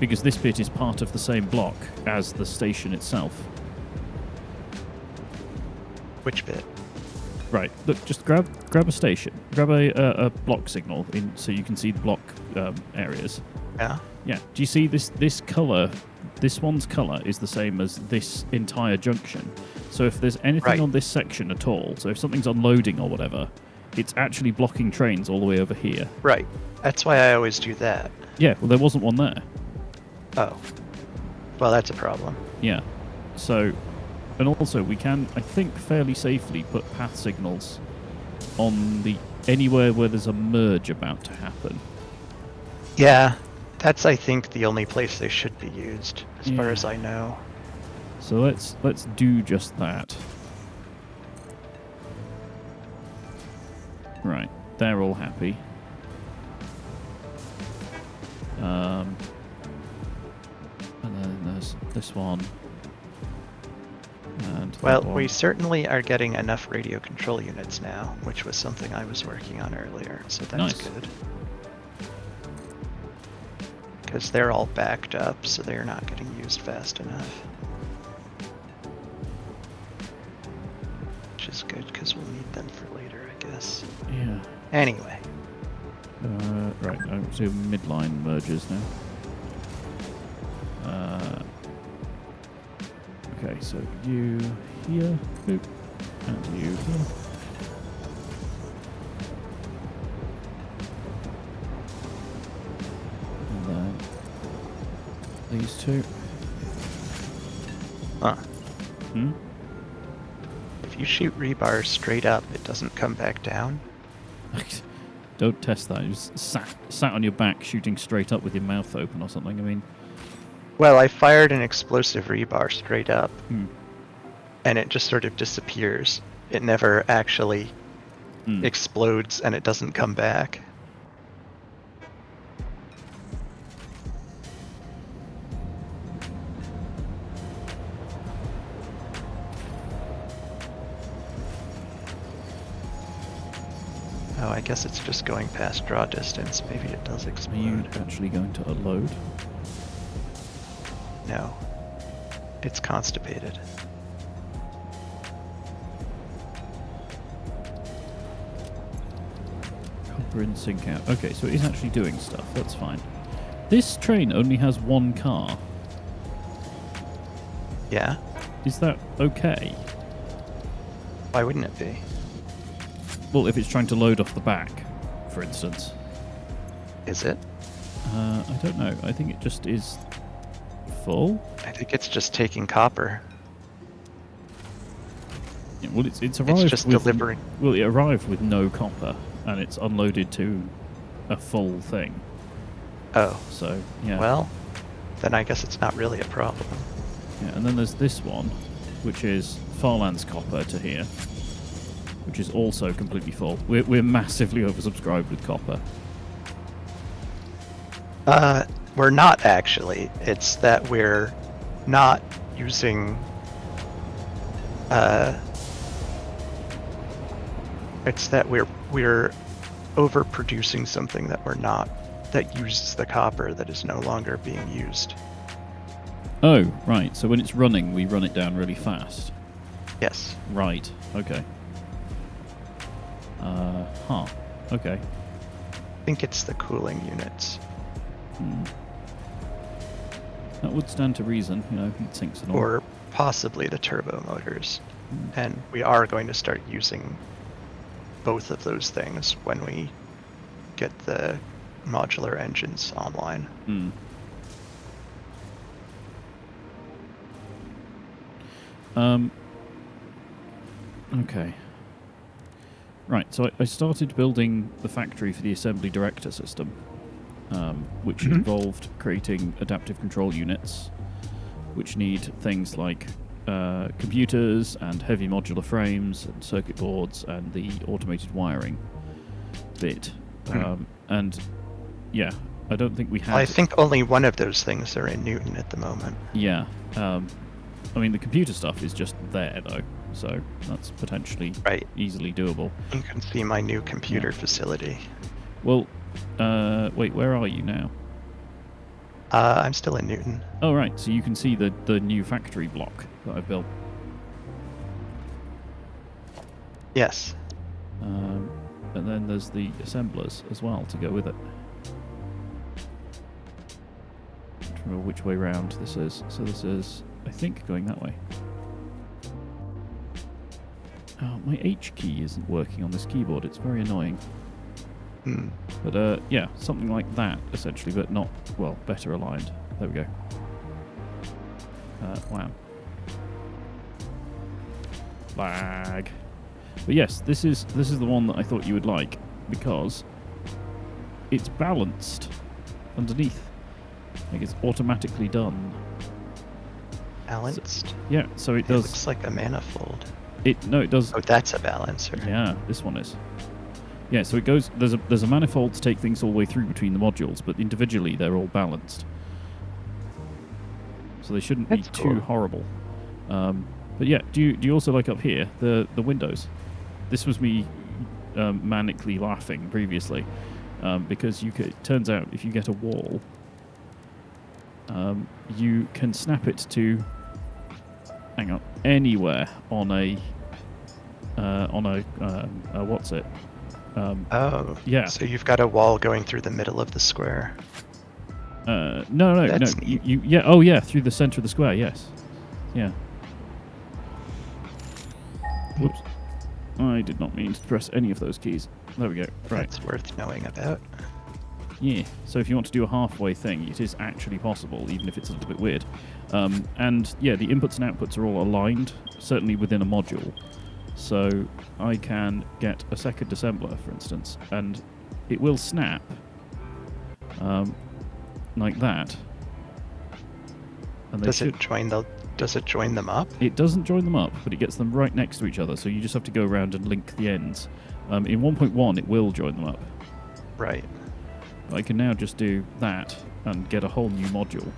because this bit is part of the same block as the station itself. Which bit? Right. Look, just grab a station. Grab a block signal so you can see the block areas. Yeah. Yeah. Do you see this color? This one's color is the same as this entire junction. So if there's anything on this section at all, so if something's unloading or whatever, it's actually blocking trains all the way over here. Right. That's why I always do that. Yeah. Well, there wasn't one there. Oh. Well, that's a problem. Yeah. So, and also we can, I think, fairly safely put path signals on anywhere where there's a merge about to happen. Yeah. That's, I think, the only place they should be used, as far as I know. So let's do just that. Right, they're all happy. And then there's this one. And well, we certainly are getting enough radio control units now, which was something I was working on earlier, so that's good. Because they're all backed up, so they're not getting used fast enough. Which is good, because we'll need them for later, I guess. Yeah. Anyway. Right, I'm doing midline mergers now. Okay, so you here, boop, and you here. And then these two. Huh. Hmm? If you shoot rebar straight up, it doesn't come back down? Don't test that. You just sat on your back shooting straight up with your mouth open or something. I mean... Well, I fired an explosive rebar straight up, Hmm. and it just sort of disappears. It never actually explodes, and it doesn't come back. Oh, I guess it's just going past draw distance. Maybe it does explode. Are you actually going to unload? No. It's constipated. copper in, sync out. Okay, so it is actually doing stuff. That's fine. This train only has one car. Yeah. Is that okay? Why wouldn't it be? Well, if it's trying to load off the back, for instance. Is it? I don't know. I think it just is full. I think it's just taking copper. Yeah, well, it's arrived. It's just with, delivering. Well, it arrived with no copper, and it's unloaded to a full thing. Oh. So yeah. Well, then I guess it's not really a problem. Yeah, and then there's this one, which is Farland's copper to here, which is also completely full. We're massively oversubscribed with copper. We're not actually. It's that we're not using. It's that we're overproducing something that we're not. That uses the copper that is no longer being used. Oh, right. So when it's running, we run it down really fast. Yes. Right. Okay. Okay. I think it's the cooling units. That would stand to reason, you know, heat sinks and all. Or possibly the turbo motors. And we are going to start using both of those things when we get the modular engines online. Okay. Right, so I started building the factory for the assembly director system, which involved creating adaptive control units, which need things like computers and heavy modular frames and circuit boards and the automated wiring bit. And yeah, I don't think we have. I think only one of those things are in Newton at the moment. Yeah. I mean, the computer stuff is just there, though, so that's potentially easily doable. You can see my new computer facility. Well, wait, where are you now? I'm still in Newton. Oh, right, so you can see the new factory block that I've built. Yes. And then there's the assemblers as well to go with it. I don't remember which way round this is. So this is, I think, going that way. Oh, my H key isn't working on this keyboard. It's very annoying. But yeah, something like that, essentially, but not, well, better aligned. There we go. Wow. Lag. But yes, this is the one that I thought you would like, because it's balanced underneath. Like it's automatically done. Balanced? So, yeah, so it does. It looks like a manifold. No, it does. Oh, that's a balancer. Yeah, this one is. Yeah, so it goes. There's a manifold to take things all the way through between the modules, but individually they're all balanced. So they shouldn't be too horrible. But yeah, do you also like up here the windows? This was me manically laughing previously because it turns out if you get a wall, you can snap it to anywhere on a what's it? Oh, yeah. So you've got a wall going through the middle of the square. No. Neat. Yeah. Oh, yeah. Through the center of the square. Yes. Yeah. Whoops. I did not mean to press any of those keys. There we go. Right. That's worth knowing about. Yeah. So if you want to do a halfway thing, it is actually possible, even if it's a little bit weird. And yeah, the inputs and outputs are all aligned, certainly within a module. So I can get a second assembler, for instance, and it will snap like that. And Does it join them up? It doesn't join them up, but it gets them right next to each other. So you just have to go around and link the ends. In 1.1, it will join them up. Right. I can now just do that and get a whole new module.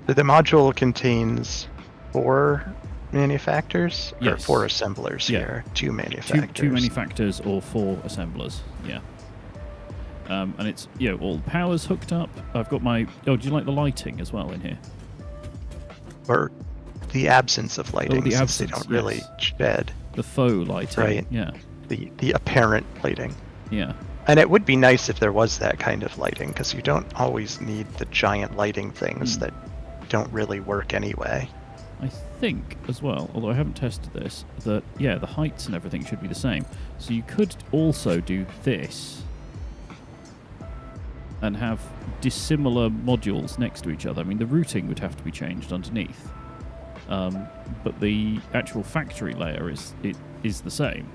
So the module contains 4 manufacturers? Yes. Or 4 assemblers here? 2 manufacturers. Two manufacturers or 4 assemblers, yeah. And it's, all the power's hooked up. I've got my... Oh, do you like the lighting as well in here? Or the absence of lighting, the since absence, they don't really shed. The faux lighting, Right. yeah. the apparent lighting. Yeah. And it would be nice if there was that kind of lighting, because you don't always need the giant lighting things that don't really work anyway. I think as well, although I haven't tested this, that yeah, the heights and everything should be the same. So you could also do this and have dissimilar modules next to each other. I mean, the routing would have to be changed underneath, but the actual factory layer is the same.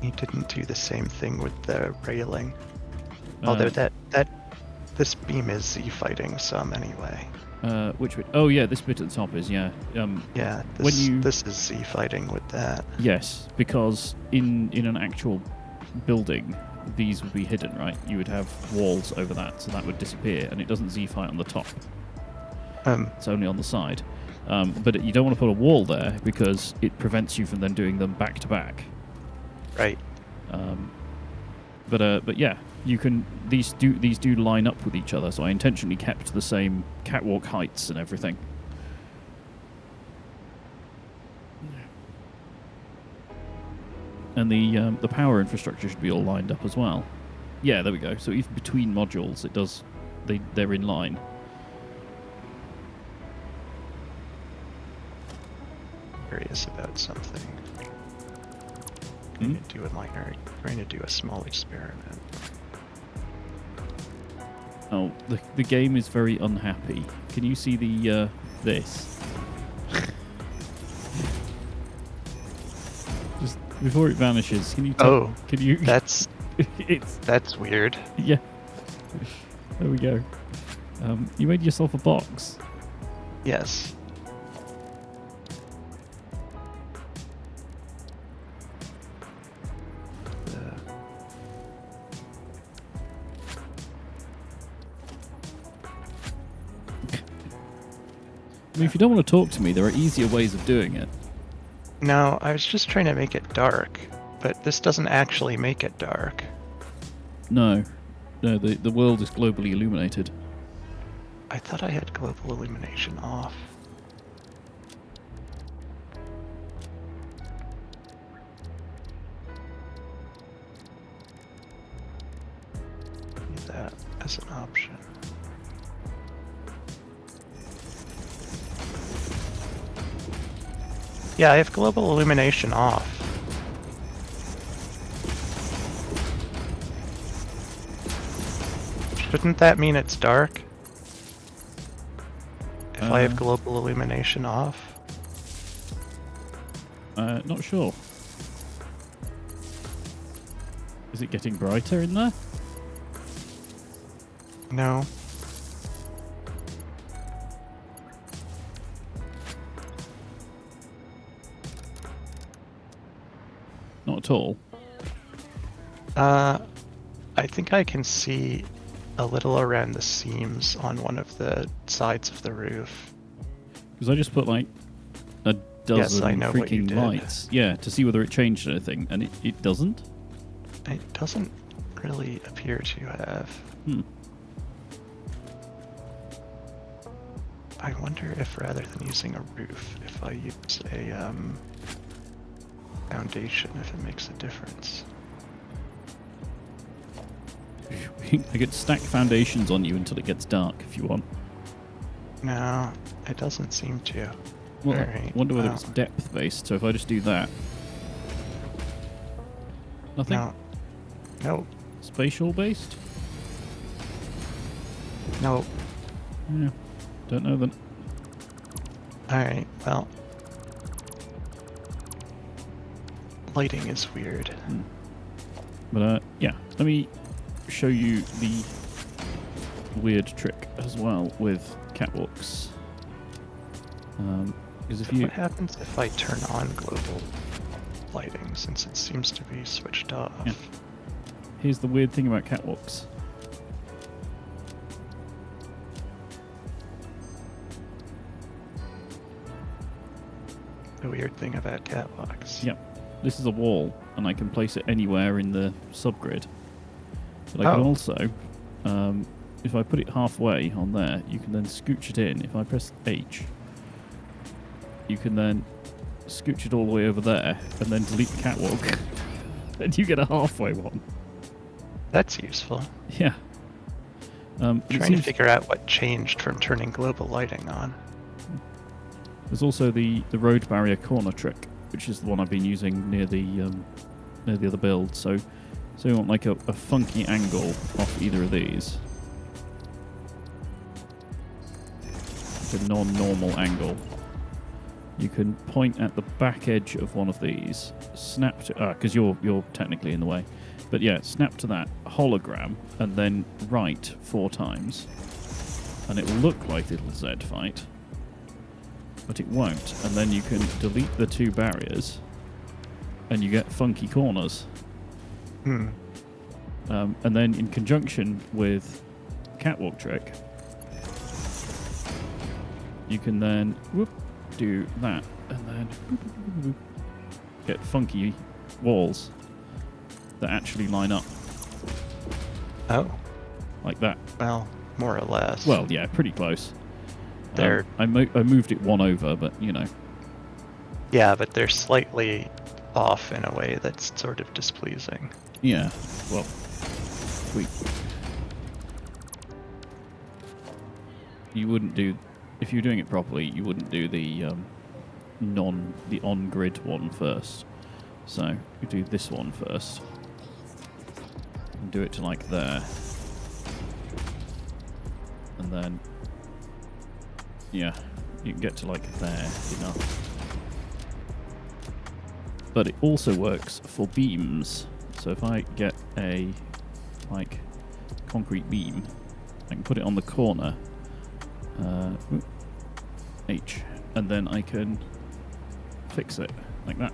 You didn't do the same thing with the railing, although this beam is Z-fighting some anyway. Which bit? Oh yeah, this bit at the top is Yeah, this is Z-fighting with that. Yes, because in an actual building, these would be hidden, right? You would have walls over that, so that would disappear, and it doesn't Z-fight on the top. It's only on the side. But you don't want to put a wall there because it prevents you from then doing them back to back. Right. But yeah, you can. These do line up with each other. So I intentionally kept the same catwalk heights and everything. And the power infrastructure should be all lined up as well. Yeah, there we go. So even between modules, they're in line. Curious about something. Trying to do a small experiment. Oh, the game is very unhappy. Can you see the this? Just before it vanishes, can you? Can you? That's that's weird. Yeah. There we go. You made yourself a box. Yes. I mean, if you don't want to talk to me, there are easier ways of doing it. No, I was just trying to make it dark, but this doesn't actually make it dark. No, the world is globally illuminated. I thought I had global illumination off. Use that as an option. Yeah, I have global illumination off. Shouldn't that mean it's dark? If I have global illumination off? Not sure. Is it getting brighter in there? No. Not at all. I think I can see a little around the seams on one of the sides of the roof. Because I just put like a dozen freaking did. lights. Yeah, to see whether it changed anything, and it doesn't. It doesn't really appear to have. I wonder if rather than using a roof, if I use a foundation, if it makes a difference. I could stack foundations on you until it gets dark if you want. No, it doesn't seem to. Well, I wonder whether it's depth based. So if I just do that, nothing. No. Spatial based. No. Yeah. Don't know then. All right. Well, lighting is weird. But yeah, let me show you the weird trick as well with catwalks. Because if what happens if I turn on global lighting, since it seems to be switched off? Yeah. Here's the weird thing about catwalks. The weird thing about catwalks. Yep. This is a wall, and I can place it anywhere in the subgrid. But I can also, if I put it halfway on there, you can then scooch it in. If I press H, you can then scooch it all the way over there, and then delete the catwalk. and you get a halfway one. That's useful. Yeah. It Trying to seems figure out what changed from turning global lighting on. there's also the road barrier corner trick, which is the one I've been using near the other build. So you want like a funky angle off either of these. Like a non-normal angle. You can point at the back edge of one of these, snap to because you're technically in the way, but yeah, snap to that hologram and then right 4 times, and it will look like little Z fight, but it won't. And then you can delete the 2 barriers, and you get funky corners. Hmm. And then in conjunction with catwalk trick, you can then do that, and then get funky walls that actually line up Oh, like that. well, more or less. Well, yeah, pretty close. They're I moved it 1 over, but you know. yeah, but they're slightly off in a way that's sort of displeasing. Yeah. Well, you wouldn't do, if you were doing it properly, you wouldn't do the on-grid one first. So you do this one first and do it to like there, and then yeah, you can get to like there enough. But it also works for beams. So if I get a like concrete beam, I can put it on the corner, H, and then I can fix it like that.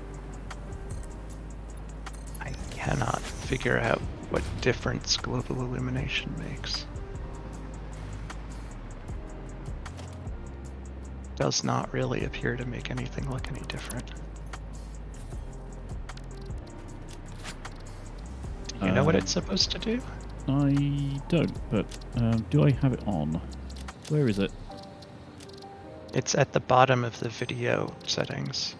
I cannot figure out what difference global illumination makes. Does not really appear to make anything look any different. Do you know what it's supposed to do? I don't, but do I have it on? Where is it? It's at the bottom of the video settings.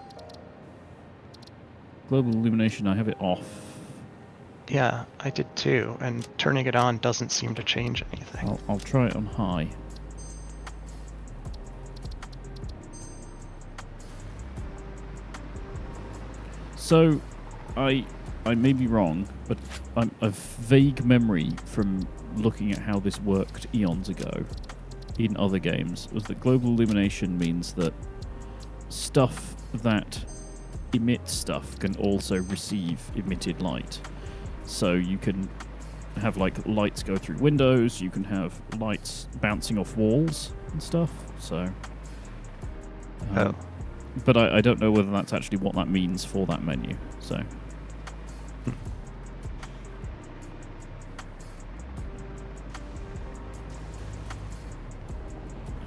Global illumination, I have it off. Yeah, I did too, and turning it on doesn't seem to change anything. I'll try it on high. So, I may be wrong, but a vague memory from looking at how this worked eons ago in other games was that global illumination means that stuff that emits stuff can also receive emitted light. So you can have like lights go through windows, you can have lights bouncing off walls and stuff. So, but I don't know whether that's actually what that means for that menu. So.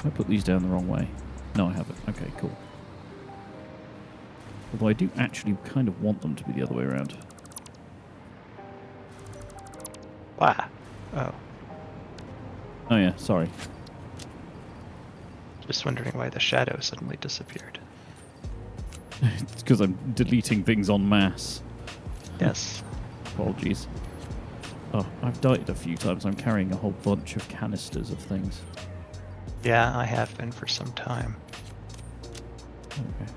I put these down the wrong way. No, I haven't. Okay, cool. Although I do actually kind of want them to be the other way around. Wow. Oh. Oh yeah, sorry. Just wondering why the shadow suddenly disappeared. It's because I'm deleting things en masse. Yes. Apologies. Oh, I've died a few times. I'm carrying a whole bunch of canisters of things. Yeah, I have been for some time. Okay.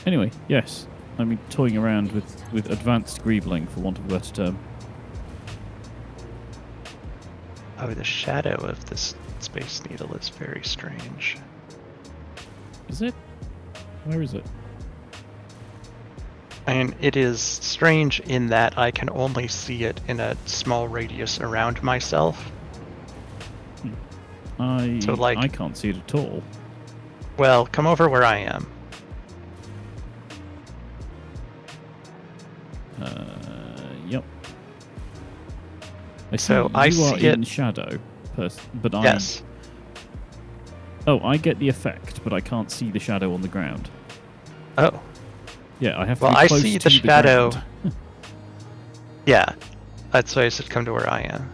Anyway, yes. I mean, toying around with advanced greebling, for want of a better term. Oh, the shadow of this Space Needle is very strange. Is it? Where is it? And it is strange in that I can only see it in a small radius around myself. I can't see it at all. Well, come over where I am. Yep. I see So I you see are in it- shadow, but Yes. Oh, I get the effect, but I can't see the shadow on the ground. Oh. Yeah, I have to Well, be I close see to the shadow. ground. Yeah. That's why I said come to where I am.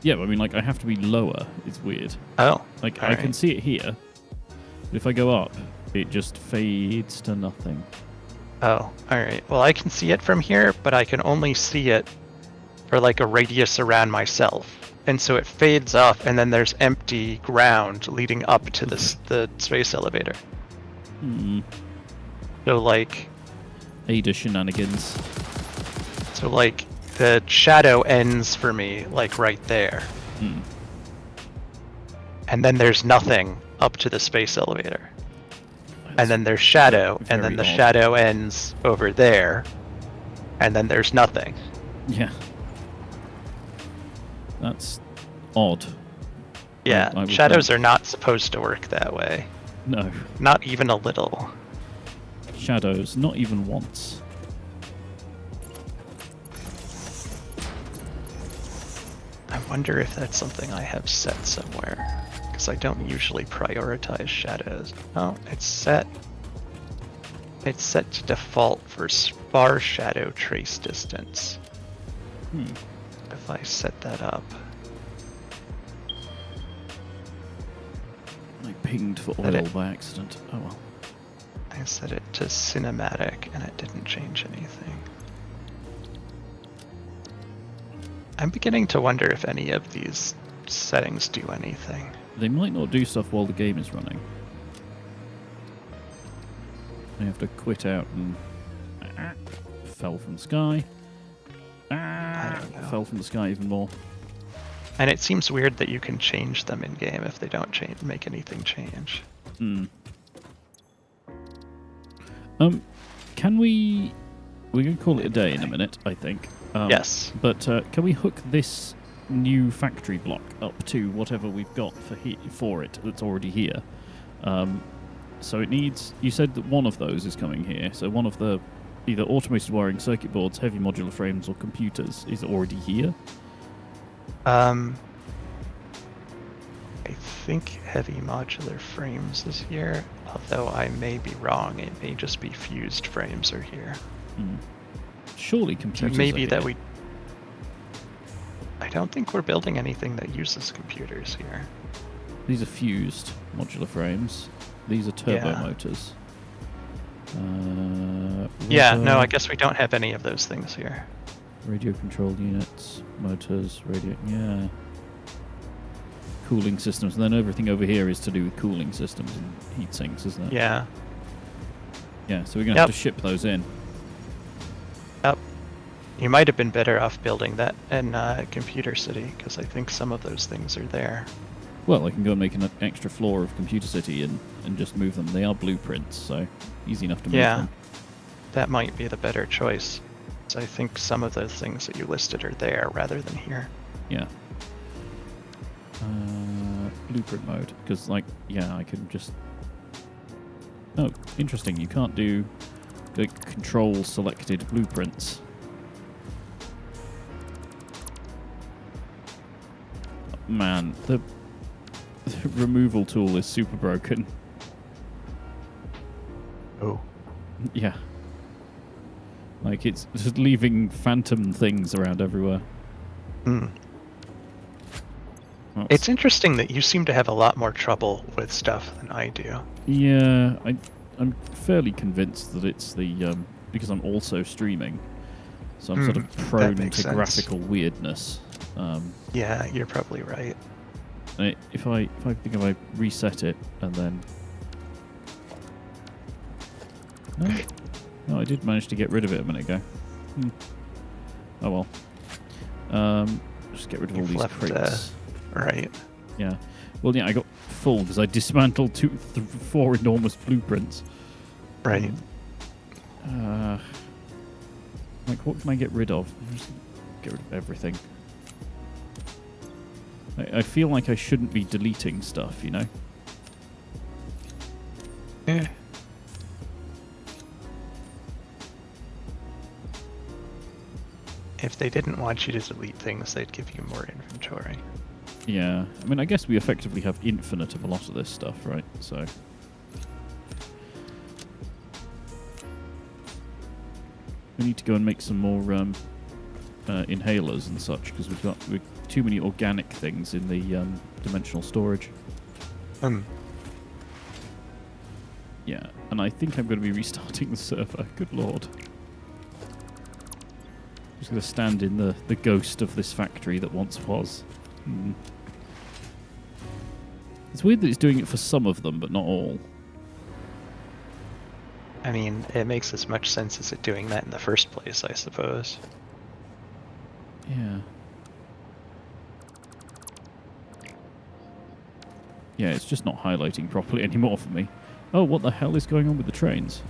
Yeah, I mean, like, I have to be lower. It's weird. Oh. Like, all I can right. see it here, but if I go up, it just fades to nothing. Oh, alright. Well, I can see it from here, but I can only see it for like a radius around myself. And so it fades off, and then there's empty ground leading up to the space elevator. Hmm. So like... Ada shenanigans. So like, the shadow ends for me, like right there. Hmm. And then there's nothing up to the space elevator. And then there's shadow, and then the shadow ends over there. And then there's nothing. Yeah. That's odd. Yeah, I shadows are not supposed to work that way. No. Not even a little. Shadows, not even once. I wonder if that's something I have set somewhere. Because I don't usually prioritize shadows. Oh, it's set. It's set to default for sparse shadow trace distance. If I set that up. I pinged for oil by accident. Oh well. I set it to cinematic and it didn't change anything. I'm beginning to wonder if any of these settings do anything. They might not do stuff while the game is running. I have to quit out and... fell from the sky. I don't know. Fell from the sky even more. And it seems weird that you can change them in game if they don't make anything change. Can we... We're going to call it a day in a minute, I think. Yes. But can we hook this new factory block up to whatever we've got for it that's already here? So it needs... You said that one of those is coming here. So one of the either automated wiring circuit boards, heavy modular frames, or computers is already here. I think heavy modular frames is here, although I may be wrong. It may just be fused frames are here. Surely computers. So maybe are that here. I don't think we're building anything that uses computers here. These are fused modular frames. These are turbo motors. Yeah, no, I guess we don't have any of those things here. Radio controlled units, motors, radio. Yeah. Cooling systems, and then everything over here is to do with cooling systems and heat sinks, isn't it? Yeah. Yeah, so we're going to have to ship those in. Yep. You might have been better off building that in Computer City, because I think some of those things are there. Well, I can go and make an extra floor of Computer City and just move them. They are blueprints, so easy enough to move them. That might be the better choice. So I think some of those things that you listed are there rather than here. Yeah. Blueprint mode, because I can just... Oh, interesting, you can't do the control selected blueprints. Man, the removal tool is super broken. Oh. Yeah. Like, it's just leaving phantom things around everywhere. It's interesting that you seem to have a lot more trouble with stuff than I do. Yeah, I'm fairly convinced that it's the because I'm also streaming, so I'm sort of prone to graphical weirdness. Yeah, you're probably right. If I reset it and then no, I did manage to get rid of it a minute ago. Oh well. Just get rid of all these crates. Right. Yeah. Well, yeah, I got full because I dismantled 4 enormous blueprints. Right. Like, what can I get rid of? Just get rid of everything. I feel like I shouldn't be deleting stuff, you know? Yeah. If they didn't want you to delete things, they'd give you more inventory. Yeah. I mean, I guess we effectively have infinite of a lot of this stuff, right? So... we need to go and make some more inhalers and such, because we've got too many organic things in the dimensional storage. Yeah, and I think I'm going to be restarting the server. Good lord. Just going to stand in the ghost of this factory that once was. It's weird that it's doing it for some of them, but not all. I mean, it makes as much sense as it doing that in the first place, I suppose. Yeah. Yeah, it's just not highlighting properly anymore for me. Oh, what the hell is going on with the trains?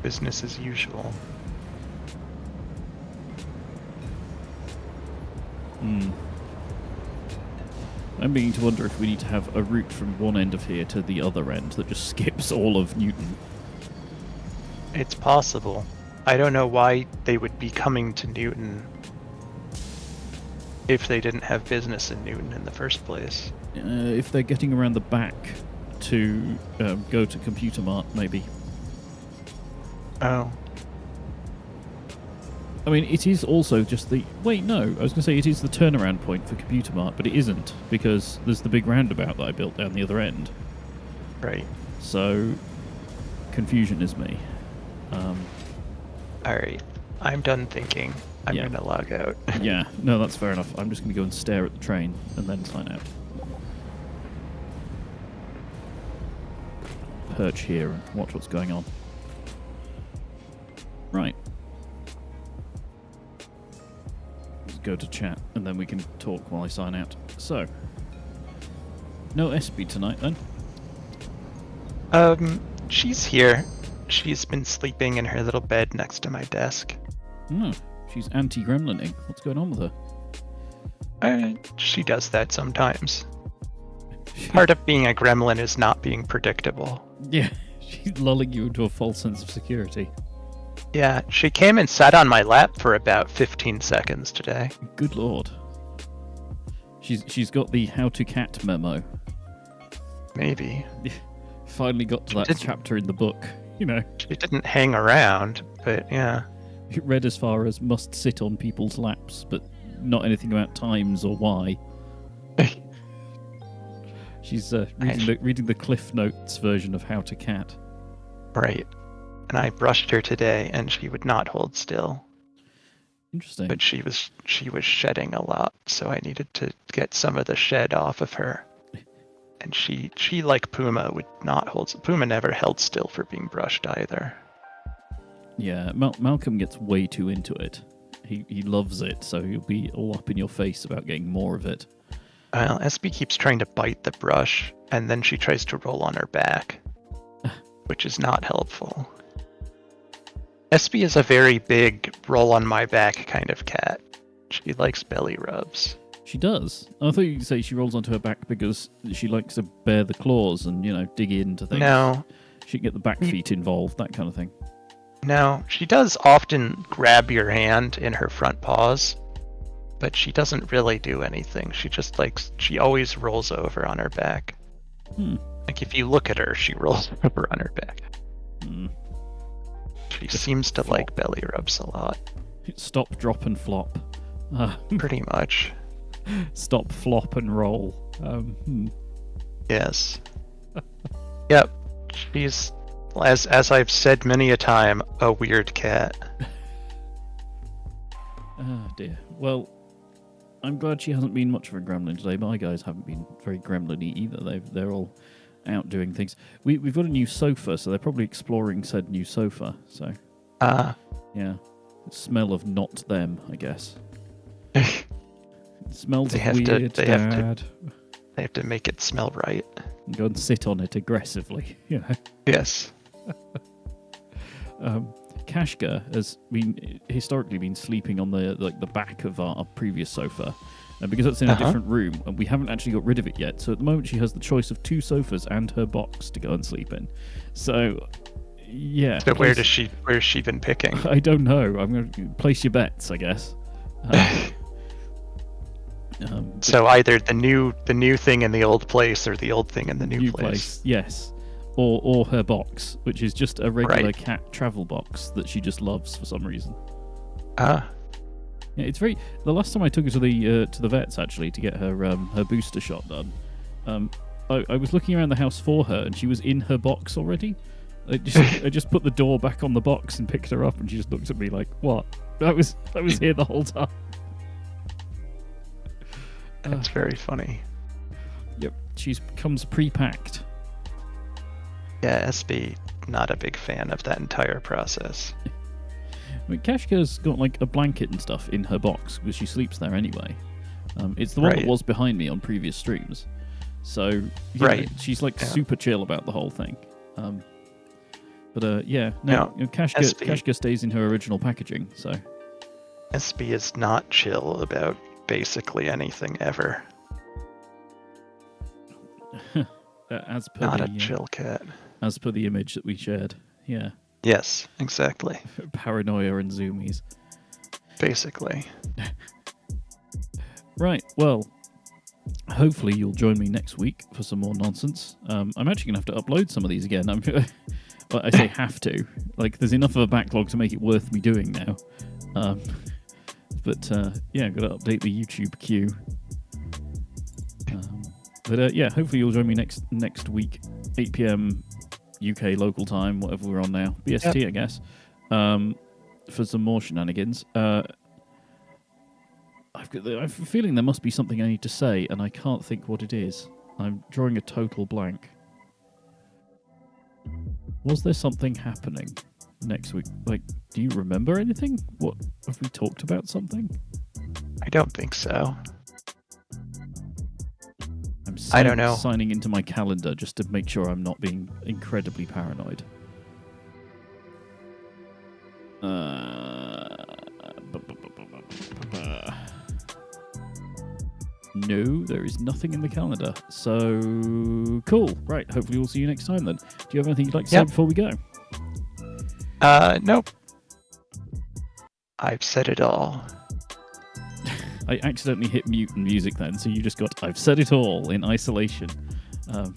Business as usual. I'm beginning to wonder if we need to have a route from one end of here to the other end that just skips all of Newton. It's possible. I don't know why they would be coming to Newton if they didn't have business in Newton in the first place. If they're getting around the back to go to Computer Mart, maybe. Oh. I mean, it is also just the... Wait, no. I was going to say it is the turnaround point for Computer Mart, but it isn't, because there's the big roundabout that I built down the other end. Right. So, confusion is me. Alright. I'm done thinking. I'm Yeah. going to log out. Yeah, no, that's fair enough. I'm just going to go and stare at the train and then sign out. Perch here and watch what's going on. Right. Let's go to chat and then we can talk while I sign out. So, no Espy tonight then? She's here. She's been sleeping in her little bed next to my desk. No, she's anti-gremlining. What's going on with her? She does that sometimes. Part of being a gremlin is not being predictable. Yeah, she's lulling you into a false sense of security. Yeah, she came and sat on my lap for about 15 seconds today. Good lord. She's got the how to cat memo. Maybe. Finally got to that chapter in the book, you know. She didn't hang around, but yeah. It read as far as must sit on people's laps, but not anything about times or why. She's reading the Cliff Notes version of How to Cat. Right. And I brushed her today, and she would not hold still. Interesting. But she was shedding a lot, so I needed to get some of the shed off of her. And she like Puma would not hold. Puma never held still for being brushed either. Yeah, Malcolm gets way too into it. He loves it, so he'll be all up in your face about getting more of it. Well, SB keeps trying to bite the brush, and then she tries to roll on her back, which is not helpful. SB is a very big roll on my back kind of cat. She likes belly rubs. She does. I thought you'd say she rolls onto her back because she likes to bare the claws and, dig into things. No. She can get the back feet involved, that kind of thing. No, she does often grab your hand in her front paws, but she doesn't really do anything. She always rolls over on her back. Like if you look at her, she rolls over on her back. She seems to like belly rubs a lot. Stop, drop, and flop. Pretty much. Stop, flop, and roll. Yes. Yep. She's, as I've said many a time, a weird cat. Oh dear. Well, I'm glad she hasn't been much of a gremlin today. My guys haven't been very gremlin-y either. They're all out doing things. We've got a new sofa, so they're probably exploring said new sofa. So, yeah, smell of not them, I guess. It smells weird, Dad. They have to make it smell right. Go and sit on it aggressively, Yes. Kashka has historically been sleeping on the back of our previous sofa, and because it's in a different room, and we haven't actually got rid of it yet. So at the moment, she has the choice of 2 sofas and her box to go and sleep in. So, yeah. So where has she been picking? I don't know. I'm going to place your bets, I guess. So either the new thing in the old place, or the old thing in the new place. Yes. Or her box, which is just a regular cat travel box that she just loves for some reason. Yeah, it's very. The last time I took her to the vets actually to get her booster shot done, I was looking around the house for her, and she was in her box already. I just put the door back on the box and picked her up, and she just looked at me like, "What? I was here the whole time." That's very funny. Yep, comes pre-packed. Yeah, SB, not a big fan of that entire process. I mean, Kashka's got like a blanket and stuff in her box because she sleeps there anyway. It's the one that Right. was behind me on previous streams, so Right. she's like Yeah. super chill about the whole thing. But No, Kashka stays in her original packaging. So SB is not chill about basically anything ever. as per Not the a chill cat. as per the image that we shared, yeah, Yes, exactly. paranoia and zoomies. Basically. Right, well, hopefully you'll join me next week for some more nonsense. I'm actually going to have to upload some of these again. Well, I say have to. Like, there's enough of a backlog to make it worth me doing now. But I've got to update the YouTube queue. But hopefully you'll join me next week, 8 p.m. UK local time, whatever we're on now. BST, yep. I guess. For some more shenanigans. I have a feeling there must be something I need to say, and I can't think what it is. I'm drawing a total blank. Was there something happening next week? Like, do you remember anything? What, have we talked about something? I don't think so. I don't know. Signing into my calendar just to make sure I'm not being incredibly paranoid. No, there is nothing in the calendar. So, cool. Right, hopefully we'll see you next time then. Do you have anything you'd like to say before we go? Nope. I've said it all. I accidentally hit mute and music then, so you just got I've said it all in isolation. I'll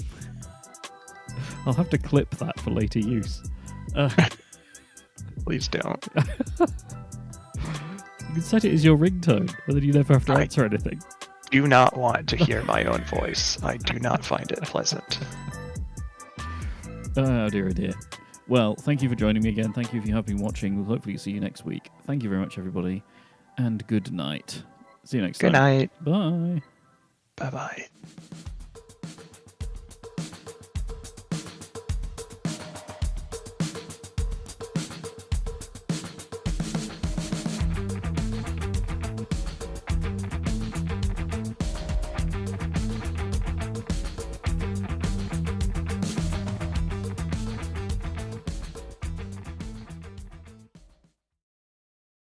have to clip that for later use. Please don't. You can set it as your ringtone, and then you never have to answer anything. Do not want to hear my own voice. I do not find it pleasant. Oh dear, oh dear. Well, thank you for joining me again. Thank you if you have been watching. We'll hopefully see you next week. Thank you very much, everybody, and good night. See you next time. Good night. Bye. Bye-bye.